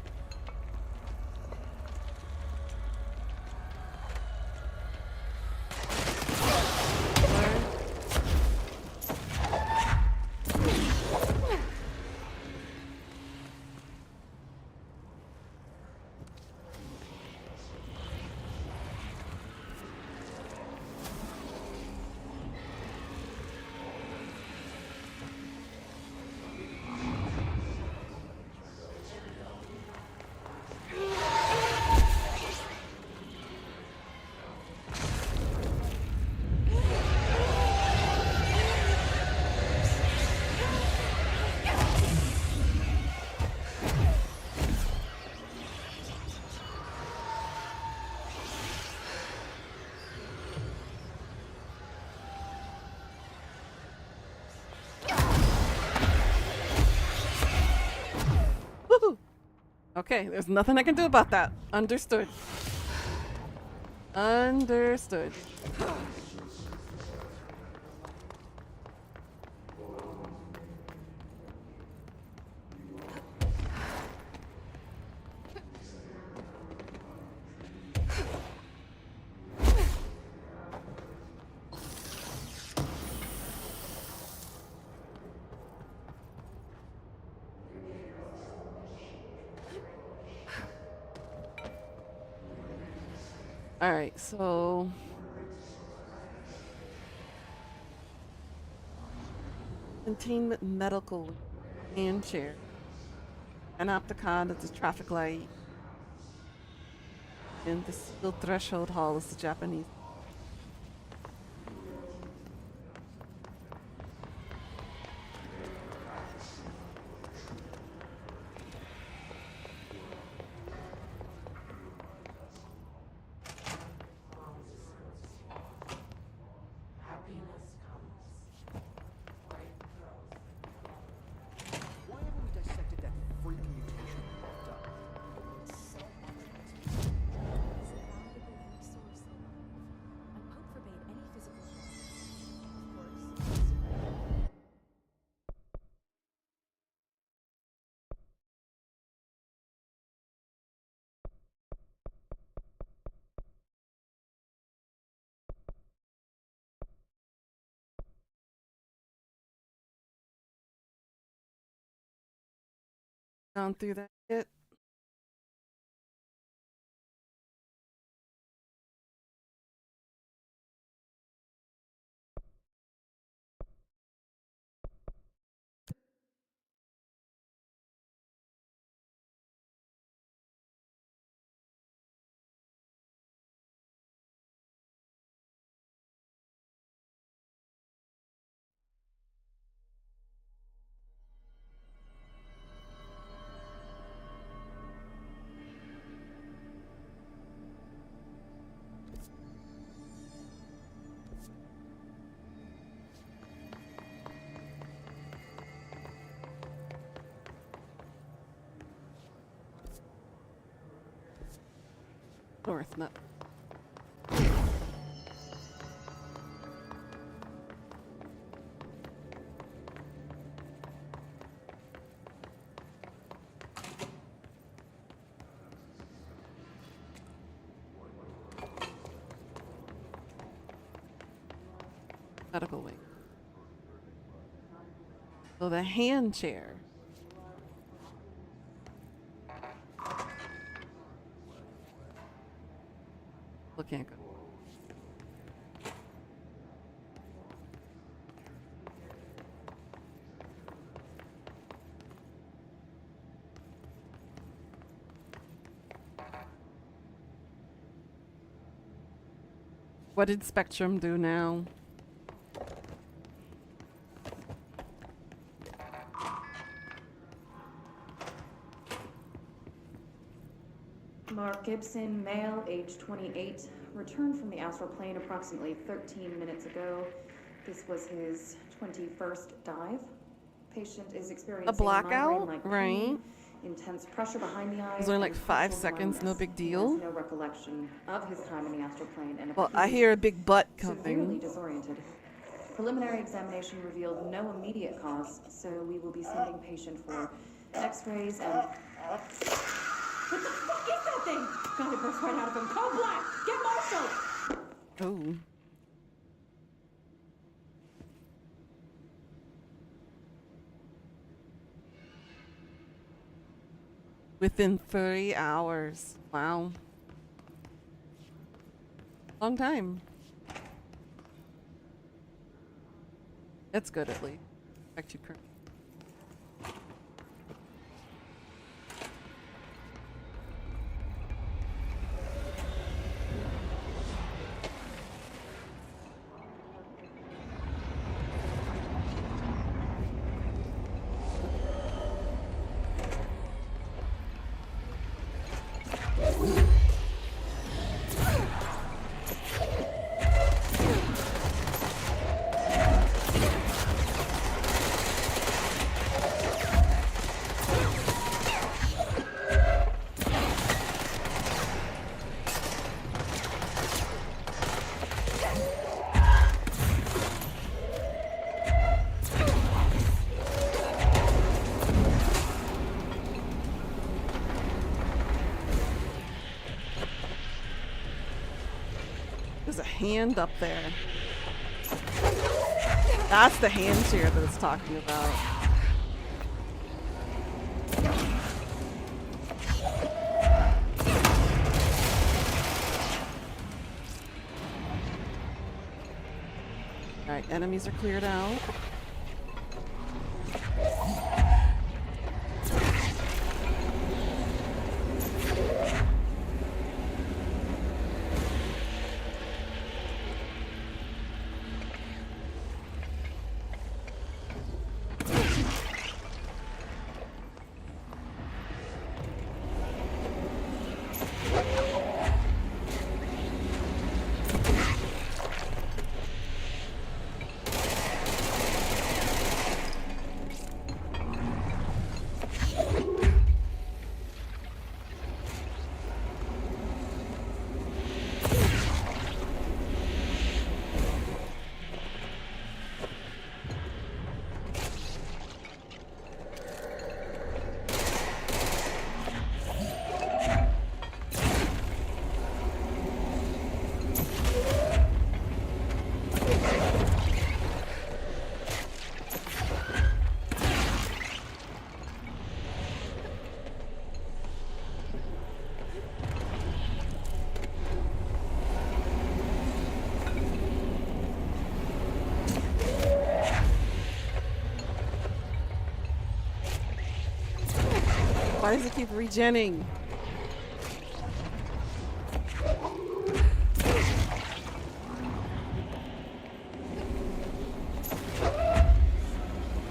Okay, there's nothing I can do about that. Understood. Understood. Alright, so containment medical hand chair. Panopticon is the traffic light. And the steel threshold hall is the Japanese. Gone through that yet? North, not. Medical wing. So the hand chair. Can't go. What did Spectrum do now? Mark Gibson, male, age 28, returned from the astral plane approximately 13 minutes ago. This was his 21st dive. Patient is experiencing a blackout, migraine-like right? pain Intense pressure behind the eyes. It's only like and 5 partial seconds, no blindness. big He deal. has no recollection of his time in the astral plane and Well, I appears hear a big butt severely coming. disoriented. Preliminary examination revealed no immediate cause, so we will be sending patient for x-rays and... What the fuck is that thing? God, it burst right out of him. Call Black! Get Marshall! Oh. Within 30 hours. Wow. Long time. That's good at least. Back you, Kurt. There's a hand up there. That's the hand chair that it's talking about. Alright, enemies are cleared out. Why does it keep regenning?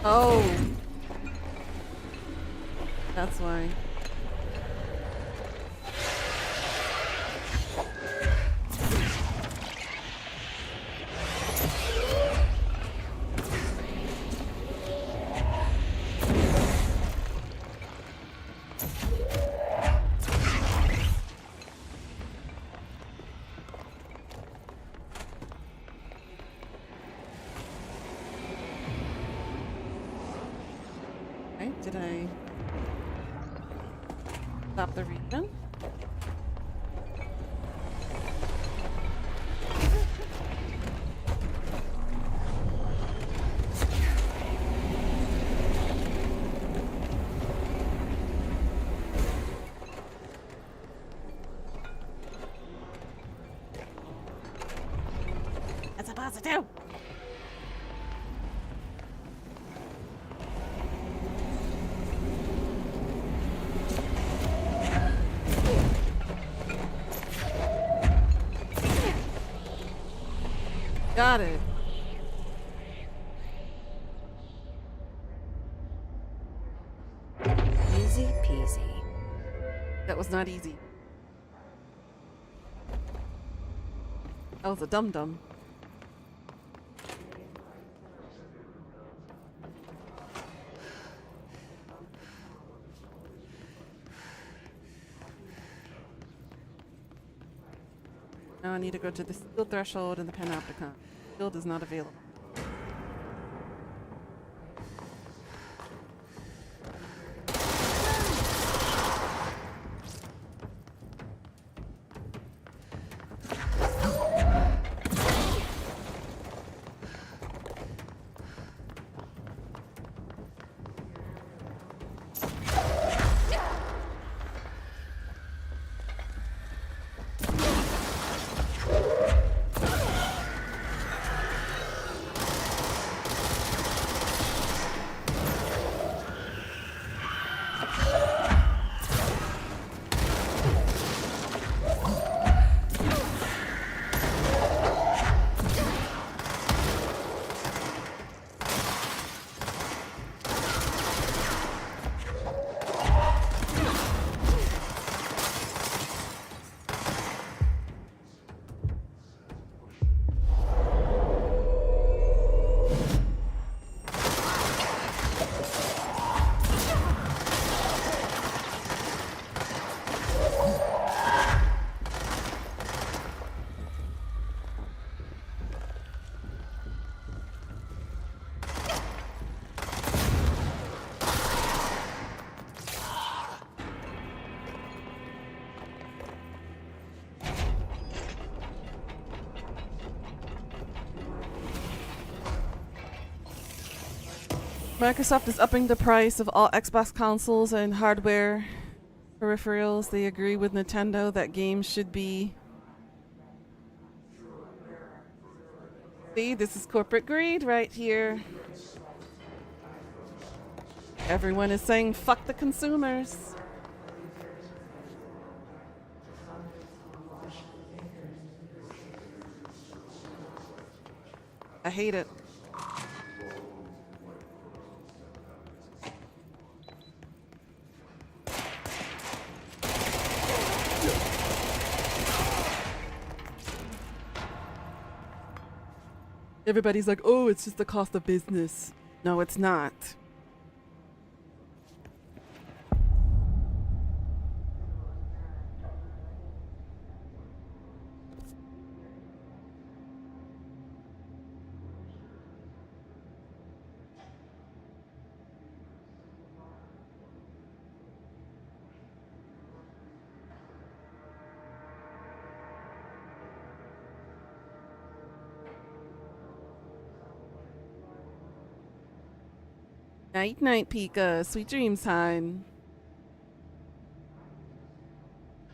Oh. That's why. Okay, did I stop the region? That's a positive. Got it. Easy peasy. That was not easy. That was a dum-dum. Now I need to go to the steel threshold in the Panopticon. Field is not available. Microsoft is upping the price of all Xbox consoles and hardware peripherals. They agree with Nintendo that games should be... See, this is corporate greed right here. Everyone is saying fuck the consumers. I hate it. Everybody's like, oh, it's just the cost of business. No, it's not. Night, night, Pika. Sweet dreams, hon.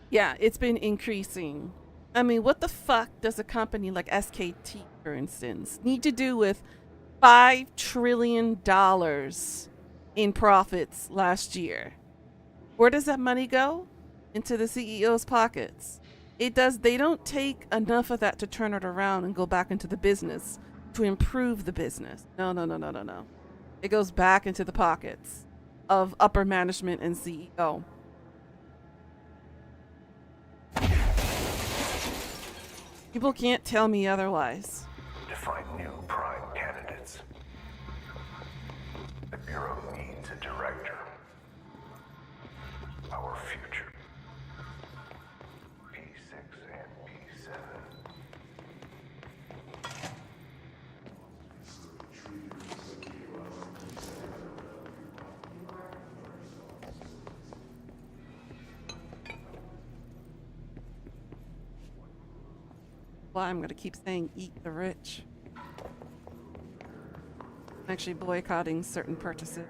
Yeah, it's been increasing. I mean, what the fuck does a company like SKT, for instance, need to do with $5 trillion in profits last year? Where does that money go? Into the CEO's pockets. They don't take enough of that to turn it around and go back into the business to improve the business. No. It goes back into the pockets of upper management and CEO. People can't tell me otherwise. To find new prime candidates, the Bureau needs a director. Our future. P6 and P7. Why I'm gonna keep saying eat the rich. I'm actually boycotting certain purchases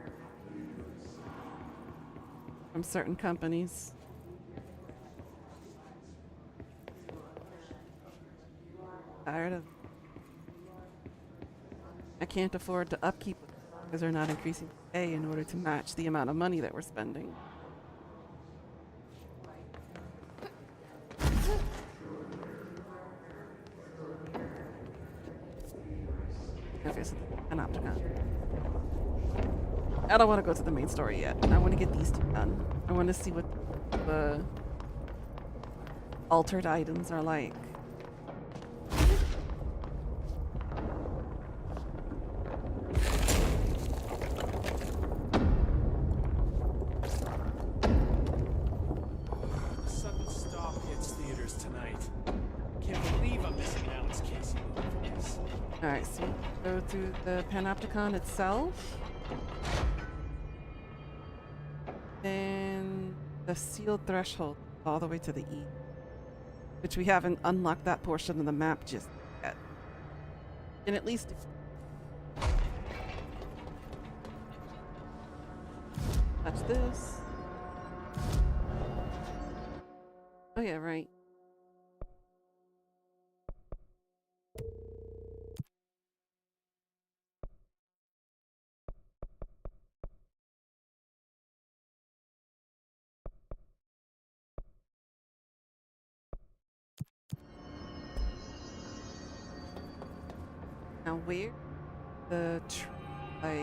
from certain companies. Tired of... I can't afford to upkeep because they're not increasing pay in order to match the amount of money that we're spending. Okay, so Panopticon. I don't want to go to the main story yet. I want to get these two done. I want to see what the altered items are like. Sudden stop hits theaters tonight. Can't believe go to the Panopticon itself. And the sealed threshold all the way to the east. Which we haven't unlocked that portion of the map just yet. And at least... That's this. Oh yeah, right. Now where the traffic light?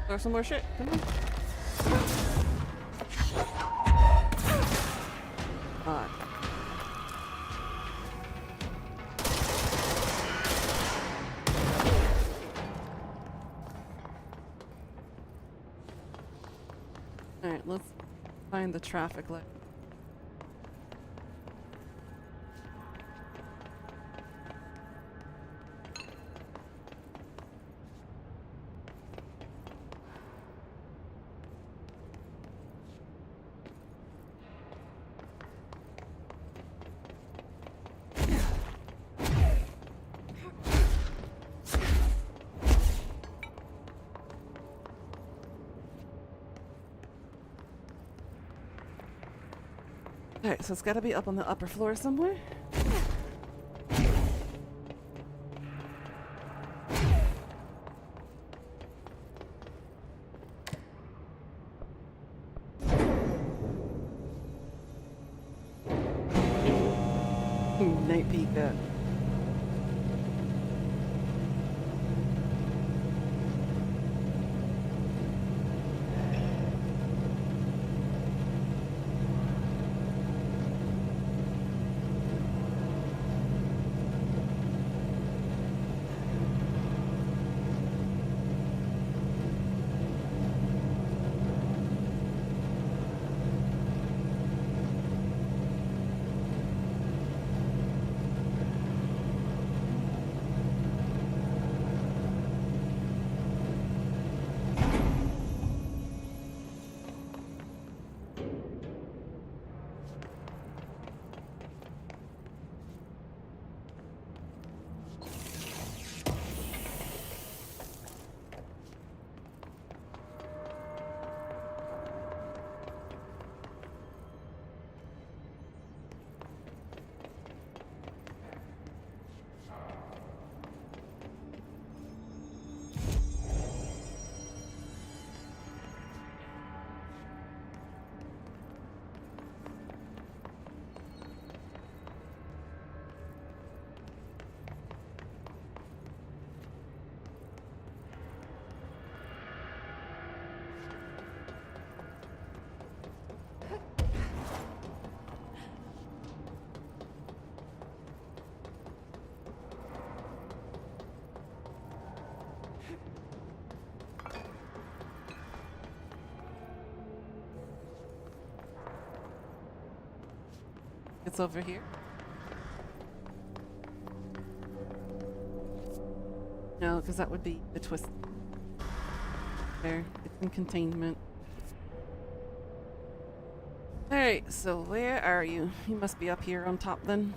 Throw some more shit. Come on. God. Alright, let's find the traffic light. Alright, so it's gotta be up on the upper floor somewhere. Night Pika. It's over here. No, because that would be the twist. There, it's in containment. Alright, so where are you? You must be up here on top then.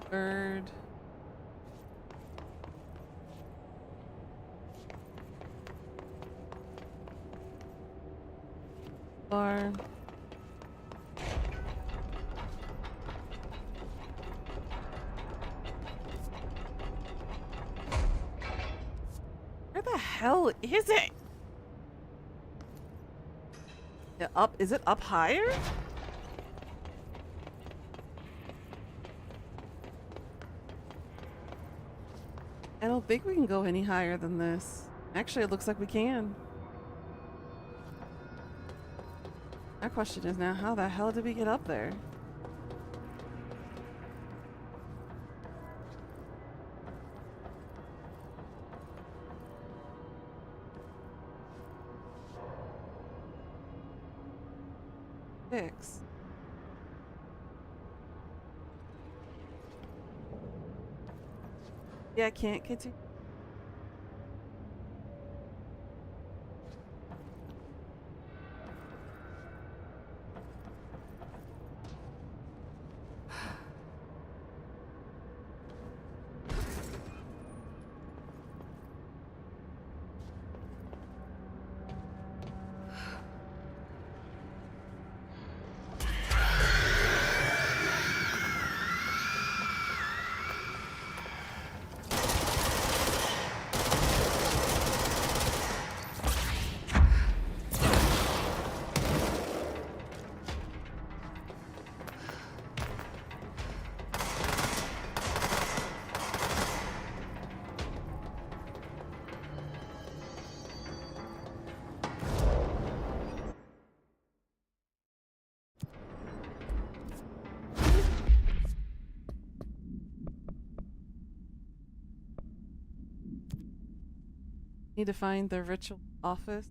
Bird. Bar. Where the hell is it? Yeah, up. Is it up higher? I don't think we can go any higher than this. Actually, it looks like we can. My question is now, how the hell did we get up there? Six. Yeah, I can't continue. Need to find the ritual office.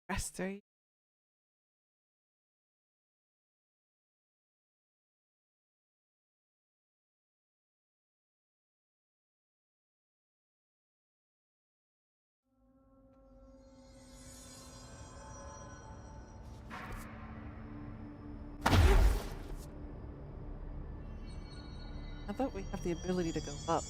Restore. I thought we have the ability to go up.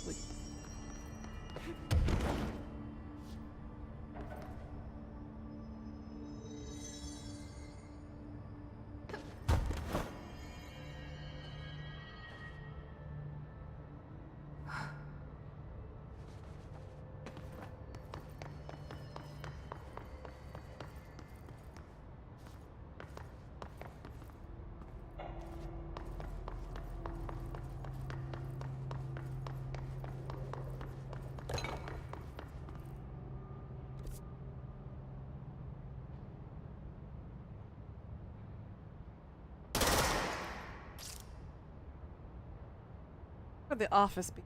Or the office be?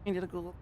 I need to Google.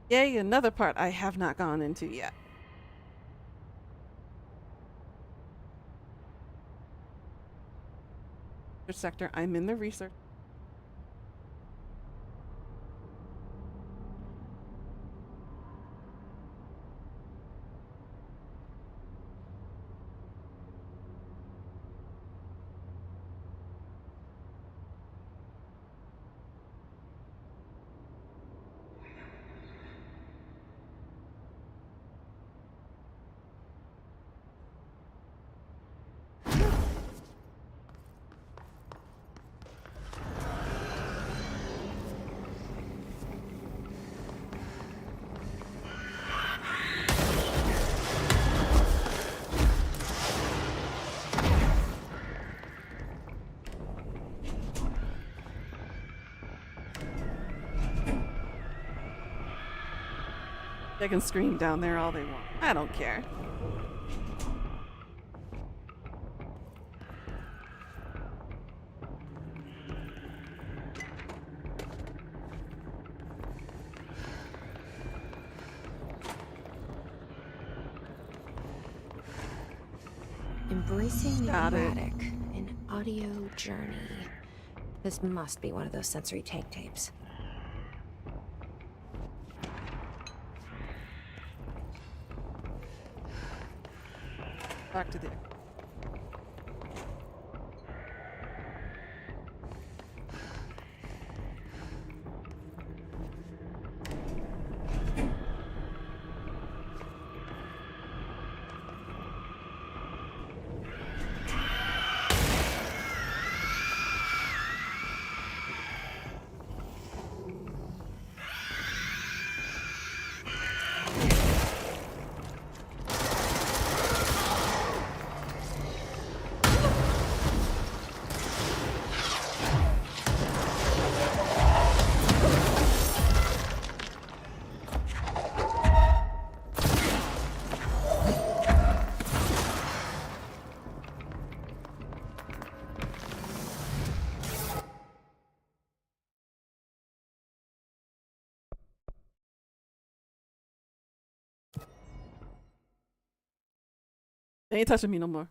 Yay, another part I have not gone into yet. Research sector. I'm in the research. They can scream down there all they want. I don't care. Embracing the Got it. erratic, an audio journey. This must be one of those sensory tank tapes. Back to the. They ain't touching me no more.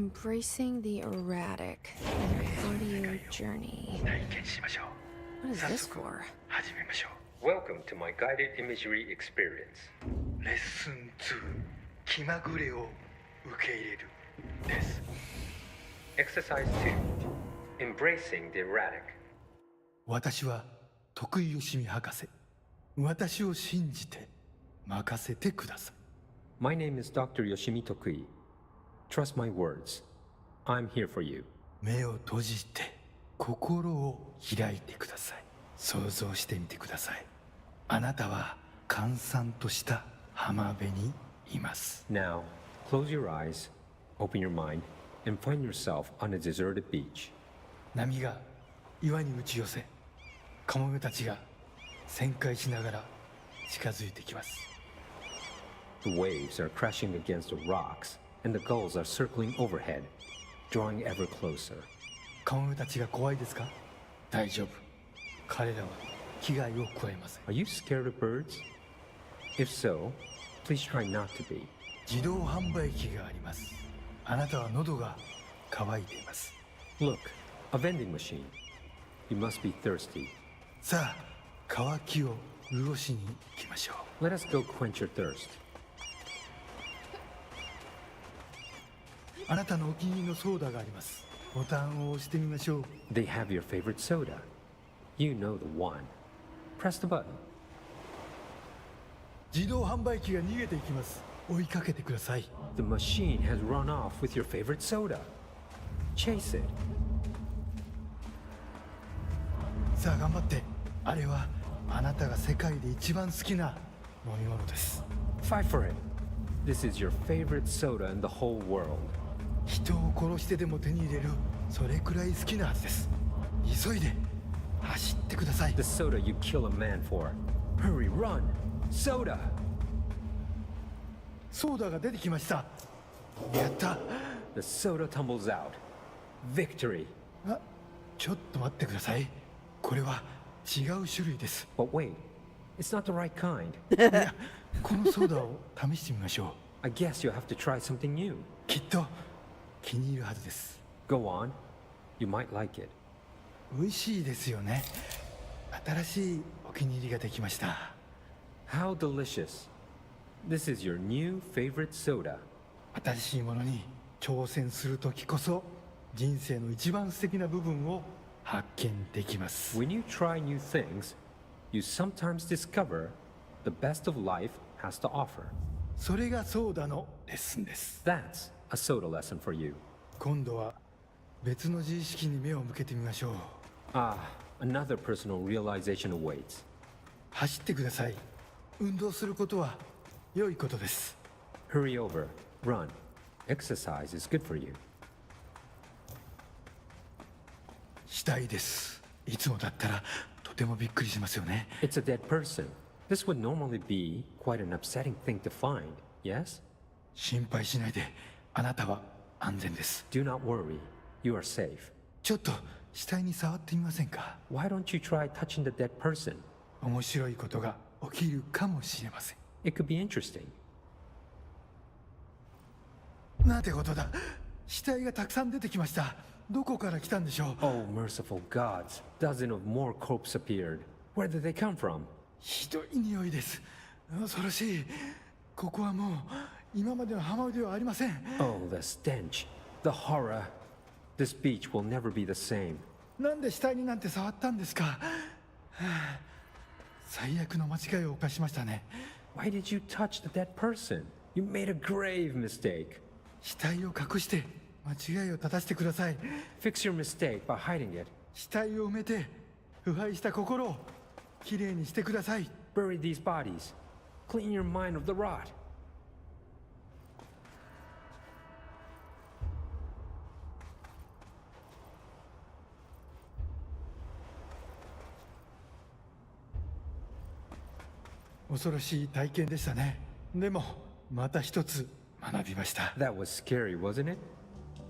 Embracing the erratic in an audio journey. What is this for? Welcome to my guided imagery experience. Lesson 2. 気まぐれを受け入れるです。 Exercise 2. Embracing the erratic. 私は徳井義美博士。私を信じて任せてください。My name is Dr. Yoshimi Tokui. Trust my words. I'm here for you. 目を閉じて心を開いてください。想像してみてください。あなたは閑散とした浜辺にいます。 Now, close your eyes, open your mind, and find yourself on a deserted beach. 波が岩に打ち寄せ、カモメたちが旋回しながら近づいてきます。 The waves are crashing against the rocks, and the gulls are circling overhead, drawing ever closer. カモメたちが怖いですか？大丈夫。彼らは危害を加えません。 Are you scared of birds? If so, please try not to be. 自動販売機があります。あなたは喉が渇いています。 Look, a vending machine. You must be thirsty. さあ、渇きを潤しに行きましょう。 Let us go quench your thirst. あなたのお気に入りのソーダがあります。ボタンを押してみましょう。 They have your favorite soda. You know the one. Press the button. 自動販売機が逃げていきます。追いかけてください。 The machine has run off with your favorite soda. Chase it. さあ頑張って。あれはあなたが世界で一番好きな飲み物です。 Fight for it. This is your favorite soda in the whole world. 人を殺してでも手に入れる、それくらい好きなはずです。急いで走ってください。 The soda you kill a man for. Hurry, run! Soda! ソーダが出てきました。やった。 The soda tumbles out. Victory. あ、ちょっと待ってください。これは違う種類です。 But wait, it's not the right kind. いや、このソーダを試してみましょう。I guess you have to try something new. きっと気に入るはずです。 Go on. You might like it. 美味しいですよね。新しいお気に入りができました。 How delicious. This is your new favorite soda. 新しいものに挑戦するときこそ人生の一番素敵な部分を発見できます。 When you try new things, you sometimes discover the best of life has to offer. それがソーダのレッスンです。 That's a soda lesson for you. 今度は別の自意識に目を向けてみましょう。Ah, another personal realization awaits. 走ってください。運動することは良いことです。 Hurry over. Run. Exercise is good for you. したいです。いつもだったらとてもびっくりしますよね。 It's a dead person. This would normally be quite an upsetting thing to find, yes? 心配しないで。あなたは安全です。 Do not worry. You are safe. ちょっと死体に触ってみませんか？ Why don't you try touching the dead person? 面白いことが起きるかもしれません。 It could be interesting. なんてことだ。死体がたくさん出てきました。どこから来たんでしょう？ Oh, merciful gods. Dozen of more corpses appeared. Where did they come from? ひどい匂いです。恐ろしい。ここはもう今までの浜辺ではありません。Oh, the stench. The horror. This beach will never be the same. なんで死体になんて触ったんですか？はあ、最悪の間違いを犯しましたね。Why did you touch the dead person? You made a grave mistake. 死体を隠して間違いを正してください。Fix your mistake by hiding it. 死体を埋めて腐敗した心をきれいにしてください。Bury these bodies. Clean your mind of the rot. 恐ろしい体験でしたね。でもまた一つ学びました。 That was scary, wasn't it?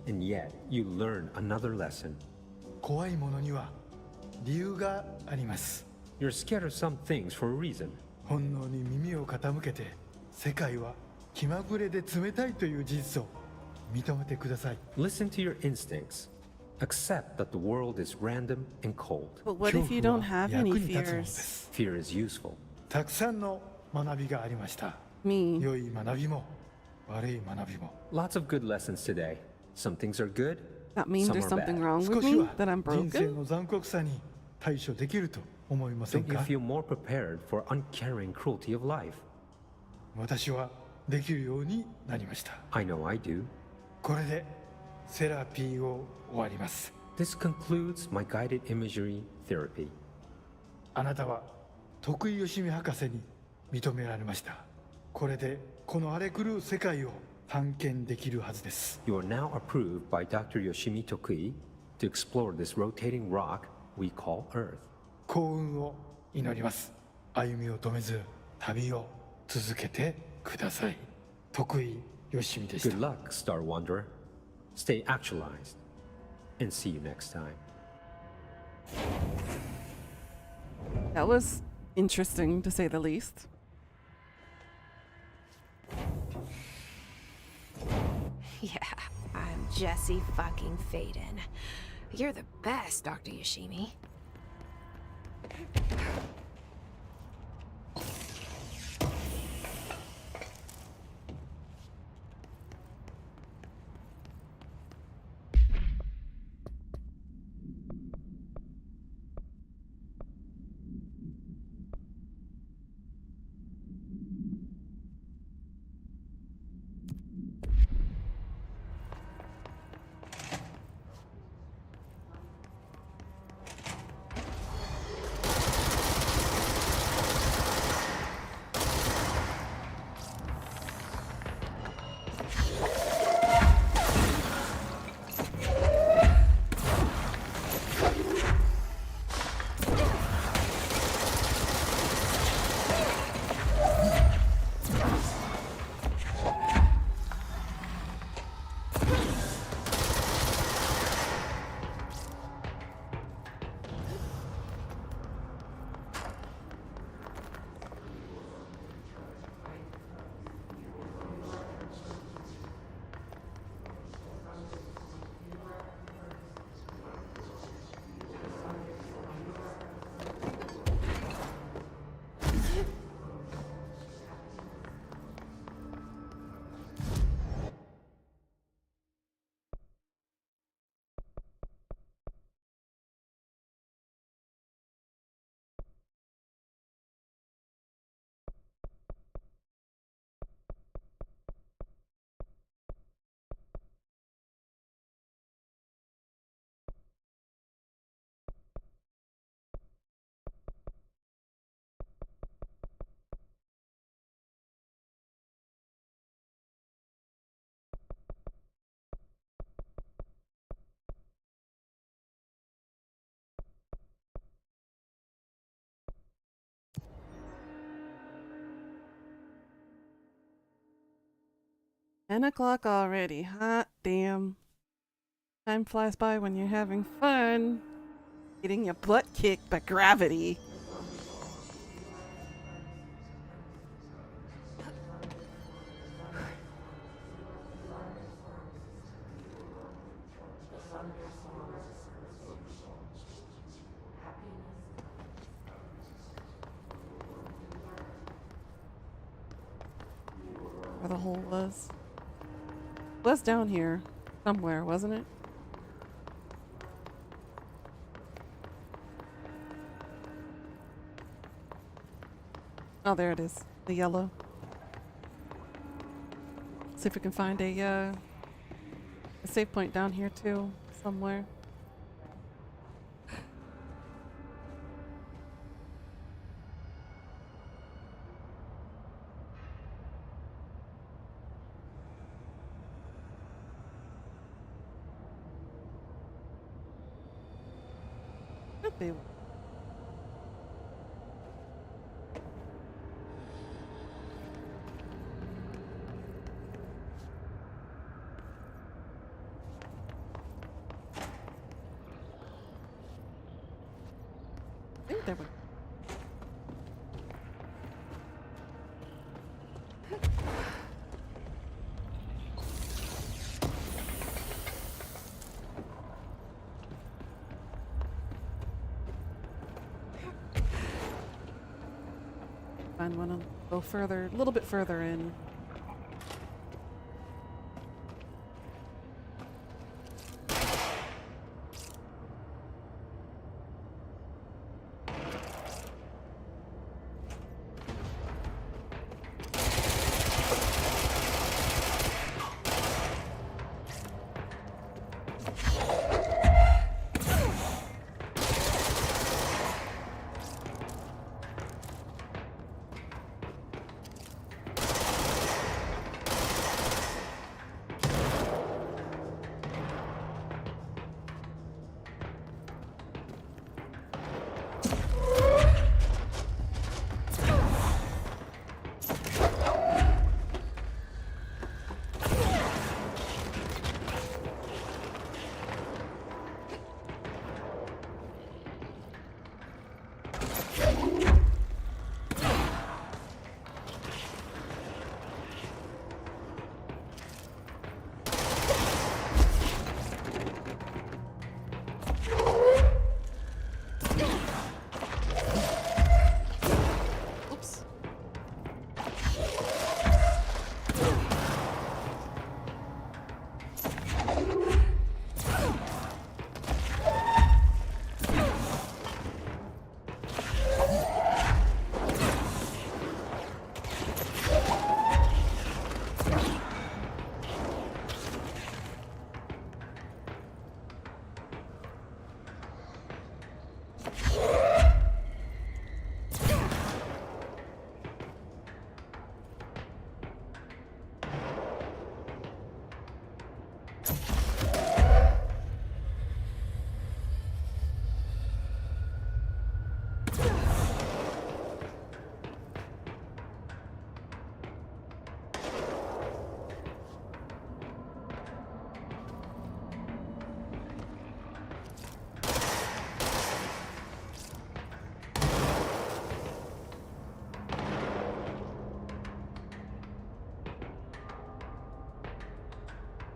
And yet, you learned another lesson. 怖いものには理由があります。 You're scared of some things for a reason. 本能に耳を傾けて、世界は気まぐれで冷たいという事実を認めてください。 Listen to your instincts. Accept that the world is random and cold. But what if you don't have any 役に立つもので fears? す。 Fear is useful. たくさんの学びがありました。 Me. 良い学びも悪い学びも。 Lots of good lessons today. Some things are good, That means some there's are something bad. wrong with 少し me? は That I'm 人生 broken? の残酷さに対処できると思いません Don't you か？ feel more prepared for uncaring cruelty of life? 私はできるようになりました。 I know I do. これでセラピーを終わります。 This concludes my guided imagery therapy. あなたは徳井義美博士に認められました。これでこの荒れ狂う世界を探検できるはずです。 You are now approved by Dr. Yoshimi Tokui to explore this rotating rock we call Earth. 幸運を祈ります。歩みを止めず旅を続けてください。徳井義美でした。 Good luck, Star Wanderer. Stay actualized. And see you next time. That was interesting, to say the least. Yeah, I'm Jesse fucking Faden. You're the best, Dr. Yoshimi. Ten o'clock already. Hot damn. Time flies by when you're having fun. Getting your butt kicked by gravity. Where the hole was. Was down here somewhere, wasn't it? Oh, there it is. The yellow. See if we can find a save point down here too, somewhere. Could be. I think there were. Find one to go further, a little bit further in.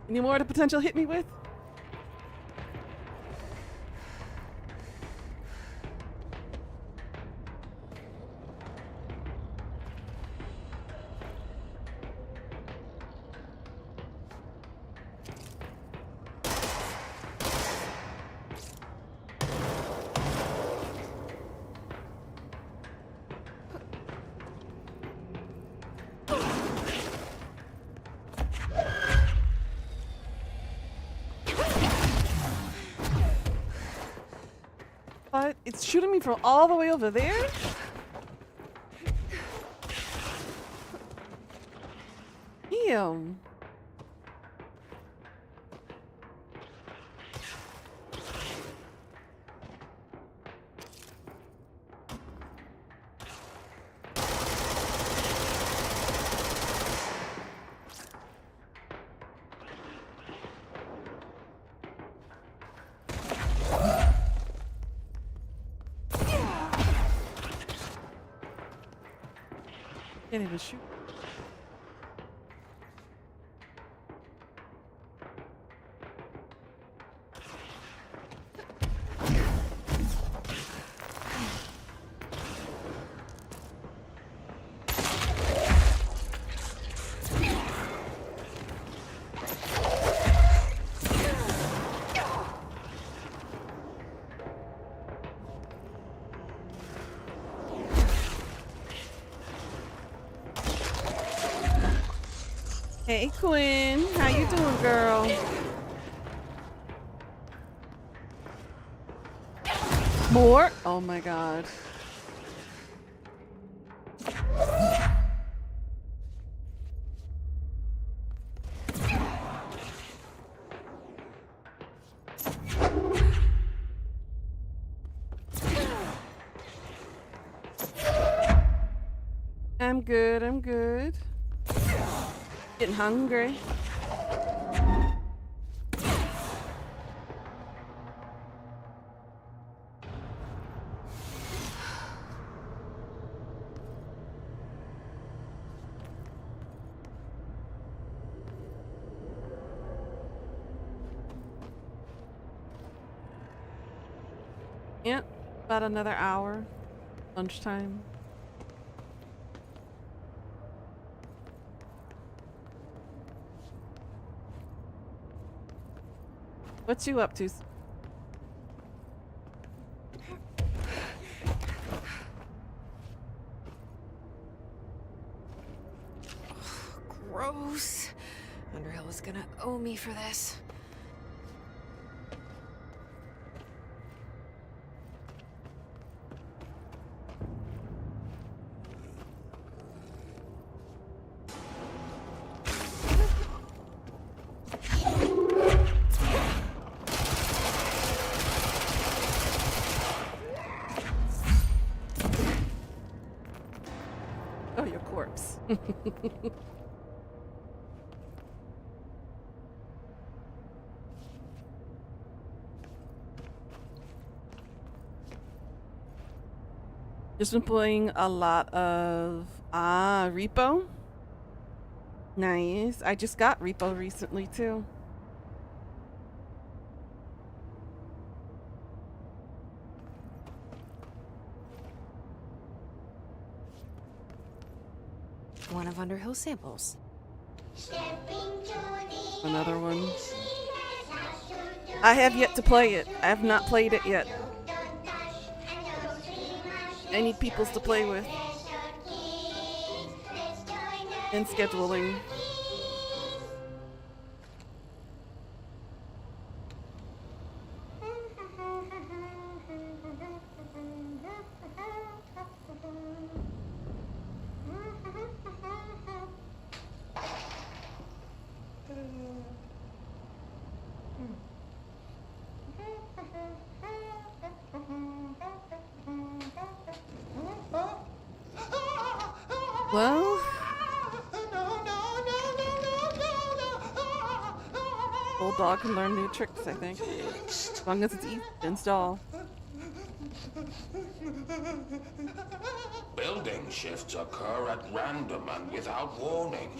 Any more to potential hit me with? But it's shooting me from all the way over there? Damn. Can't even shoot. Hey Quinn, how you doing, girl? More? Oh my god. I'm good, I'm good. Getting hungry. Yeah, about another hour. Lunchtime. What you up to? Gross. Underhill is gonna owe me for this. Oh, your corpse. Just been playing a lot of Repo. Nice. I just got Repo recently too. One of Underhill's samples. Another one. I have yet to play it. I have not played it yet. I need peoples to play with. And scheduling. Well, old dog can learn new tricks, I think. As long as it's easy to install. Building shifts occur at random and without warning,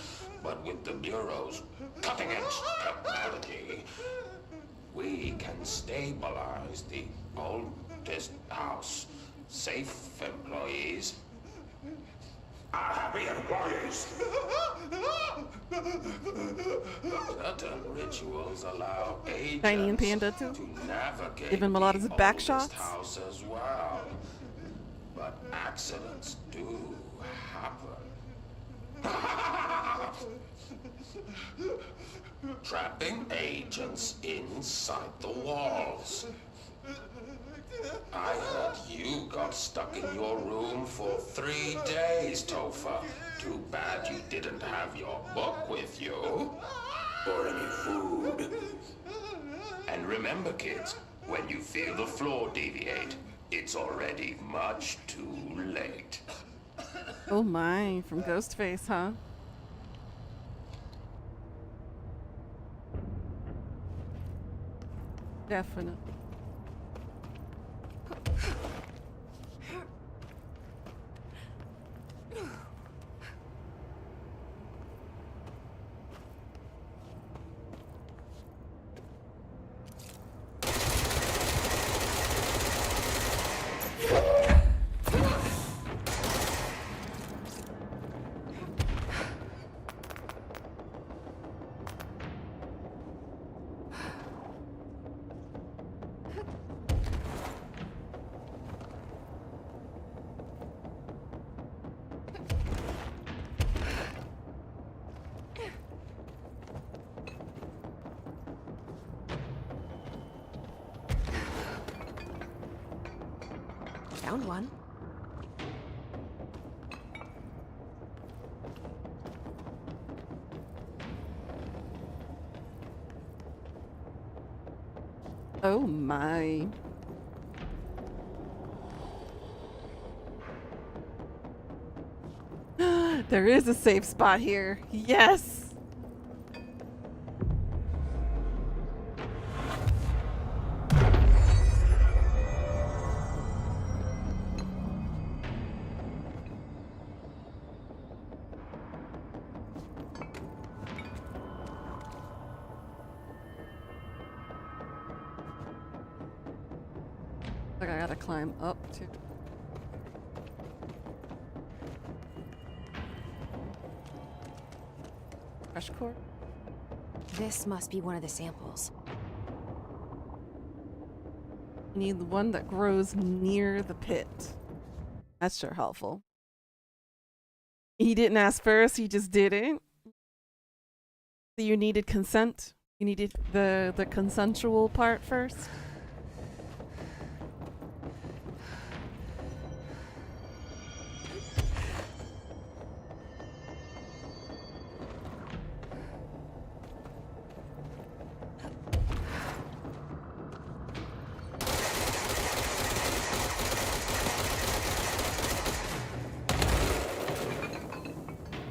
but with the Bureau's cutting-edge technology, we can stabilize the oldest house. Safe employees are happy employees. Certain rituals allow agents Tiny and Panda too. to navigate Giving him a lot of the his back oldest shots. house as well. But accidents do happen. Trapping agents inside the walls. I heard you got stuck in your room for 3 days, Topher. Too bad you didn't have your book with you. Or any food. And remember, kids, when you feel the floor deviate, it's already much too late. Oh my, from Ghostface, huh? Definitely. Found one. Oh my. There is a safe spot here. Yes. Like I gotta climb up to. Crash core? This must be one of the samples. You need the one that grows near the pit. That's sure helpful. He didn't ask first, he just did it. So you needed consent? You needed the consensual part first?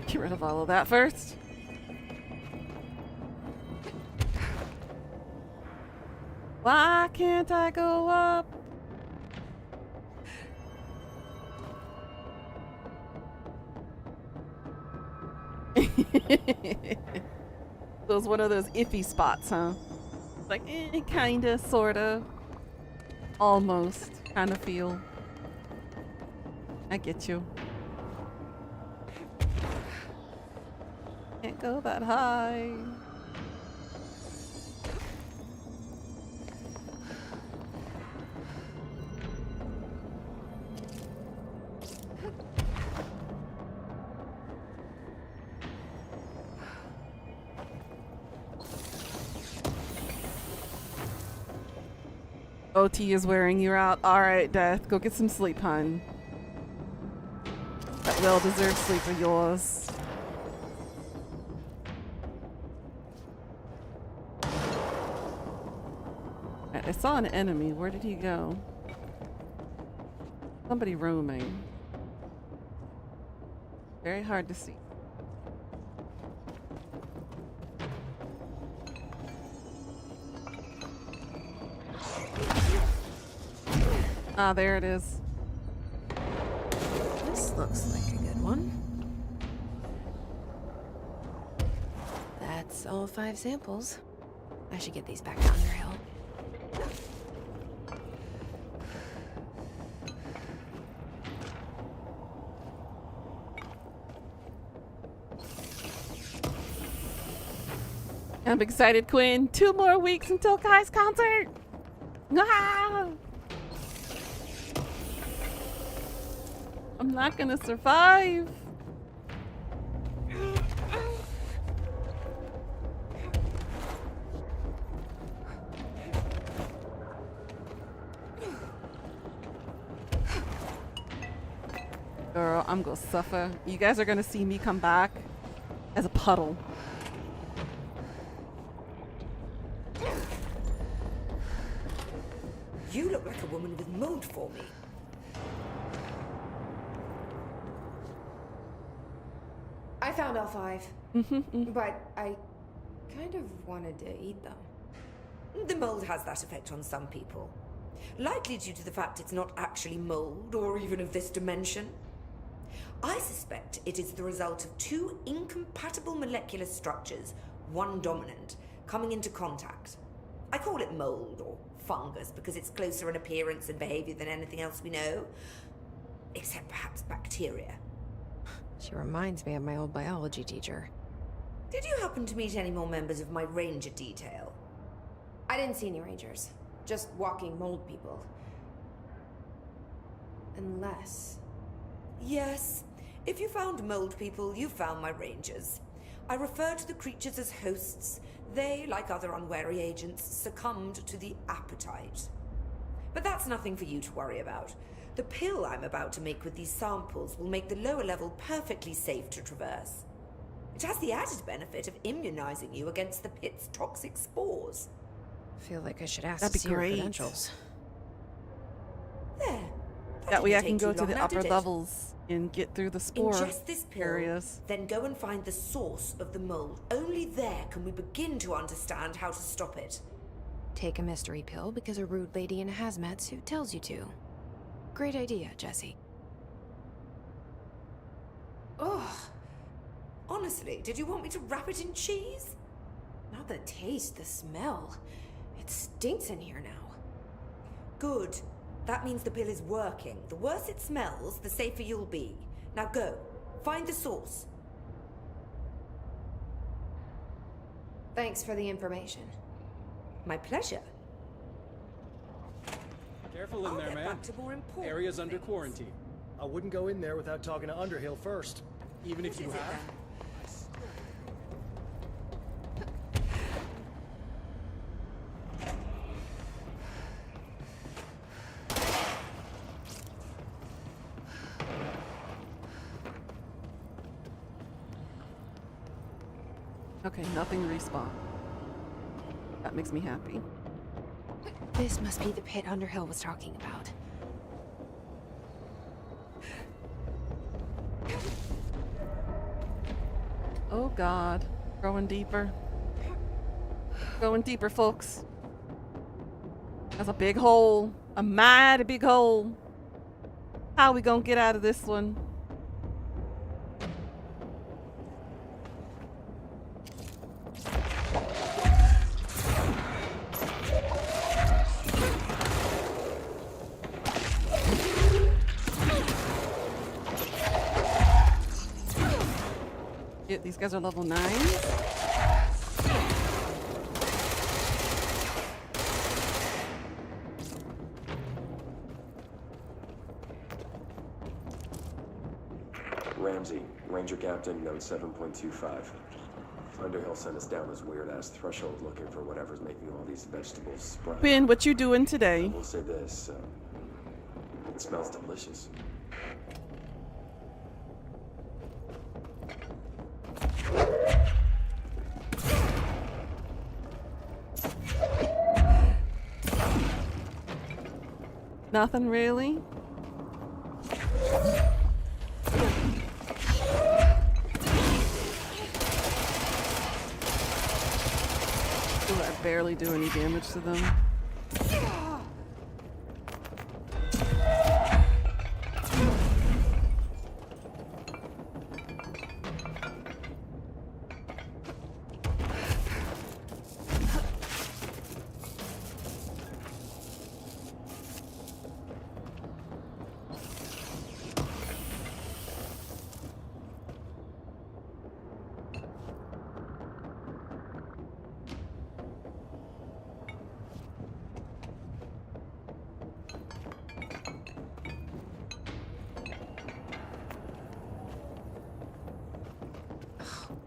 Get rid of all of that first. Why can't I go up? So it's one of those iffy spots, huh? Like, kinda, sorta, almost, kind of feel. I get you. Can't go that high. OT is wearing you out. Alright, Death. Go get some sleep, hun. That well-deserved sleep of yours. Right, I saw an enemy. Where did he go? Somebody roaming. Very hard to see. Ah, there it is. This looks like a good one. That's all 5 samples. I should get these back down your hill. I'm excited, Quinn. 2 more weeks until Kai's concert. Ah! I'm not gonna survive. Girl, I'm gonna suffer. You guys are gonna see me come back as a puddle. You look like a woman with mold for me. I found all 5. But I kind of wanted to eat them. The mold has that effect on some people. Likely due to the fact it's not actually mold or even of this dimension. I suspect it is the result of 2 incompatible molecular structures, one dominant, coming into contact. I call it mold or fungus because it's closer in appearance and behavior than anything else we know. Except perhaps bacteria. She reminds me of my old biology teacher. Did you happen to meet any more members of my ranger detail? I didn't see any rangers. Just walking mold people. Unless... Yes. If you found mold people, you found my rangers. I refer to the creatures as hosts. They, like other unwary agents, succumbed to the appetite. But that's nothing for you to worry about. The pill I'm about to make with these samples will make the lower level perfectly safe to traverse. It has the added benefit of immunizing you against the pit's toxic spores. Feel like I should ask That'd to be see your great. credentials. There. That way I didn't can take go too to long, the now upper did it? levels and get through the spore Ingest this pill, areas. then go and find the source of the mold. Only there can we begin to understand how to stop it. Take a mystery pill because a rude lady in a hazmat suit tells you to. Great idea, Jesse. Ugh. Honestly, did you want me to wrap it in cheese? Not the taste, the smell. It stinks in here now. Good. That means the pill is working. The worse it smells, the safer you'll be. Now go. Find the source. Thanks for the information. My pleasure. Careful in I'll there, get man. back to more important Area's under things. quarantine. I wouldn't go in there without talking to Underhill first. Even if What you is it have. then? Okay, nothing respawn. That makes me happy. This must be the pit Underhill was talking about. Oh God, going deeper. Going deeper, folks. That's a big hole. A mighty big hole. How we gonna get out of this one? Yeah, these guys are level 9. Ramsey, Ranger Captain, note 7.25. Underhill sent us down this weird-ass threshold looking for whatever's making all these vegetables sprout. Ben, what you doing today? We'll say this, it smells delicious. Nothing really? Ooh, I barely do any damage to them.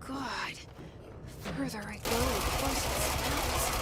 God. The further I go, the worse it smells.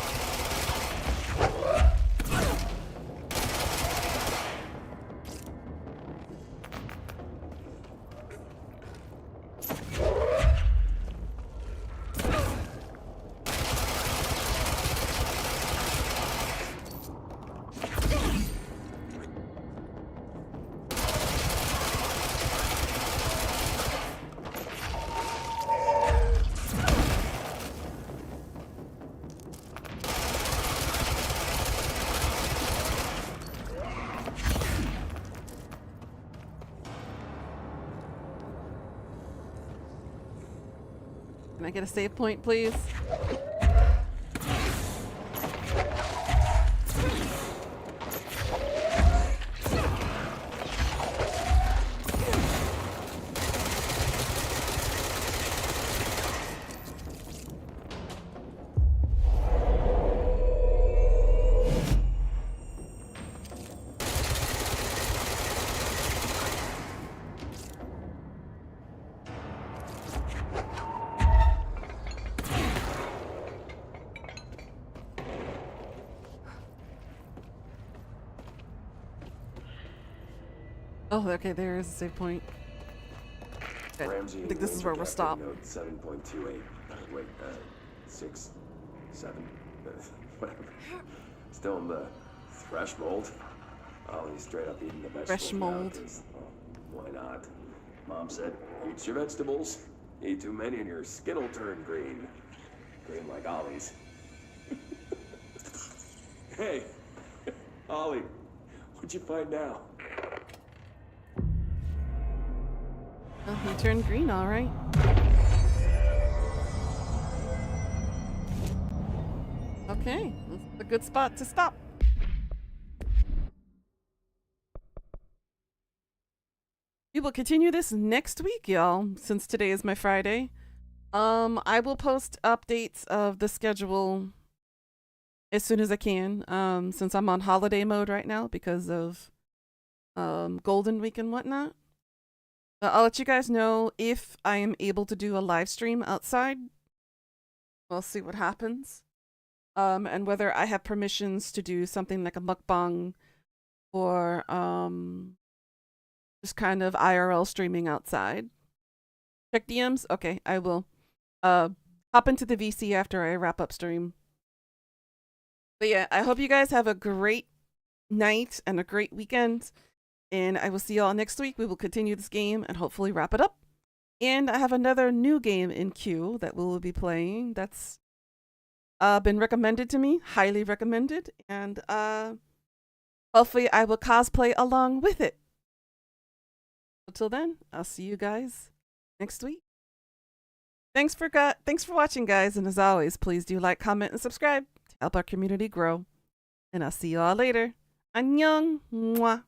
Can I get a save point, please? Oh, okay, there is a save point. Okay, Ramsey, I think this is Ranger where we'll stop. Captain, note 7.28. Wait, 6, 7, whatever. Still in the threshold. Oh, he's straight up eating the vegetables. Threshold. Now, 'cause, why not? Mom said, eat your vegetables. Eat too many and your skin will turn green. Green like Ollie's. Hey, Ollie, what'd you find now? Oh, he turned green, all right. Okay, that's a good spot to stop. We will continue this next week, y'all, since today is my Friday. I will post updates of the schedule as soon as I can. Since I'm on holiday mode right now because of Golden Week and whatnot. But I'll let you guys know if I am able to do a live stream outside. We'll see what happens. And whether I have permissions to do something like a mukbang or just kind of IRL streaming outside. Check DMs? Okay, I will hop into the VC after I wrap up stream. But yeah, I hope you guys have a great night and a great weekend. And I will see y'all next week. We will continue this game and hopefully wrap it up. And I have another new game in queue that we will be playing that's been recommended to me, highly recommended. And hopefully I will cosplay along with it. Until then, I'll see you guys next week. Thanks for watching, guys. And as always, please do like, comment, and subscribe to help our community grow. And I'll see you all later. Annyeong. Mwah.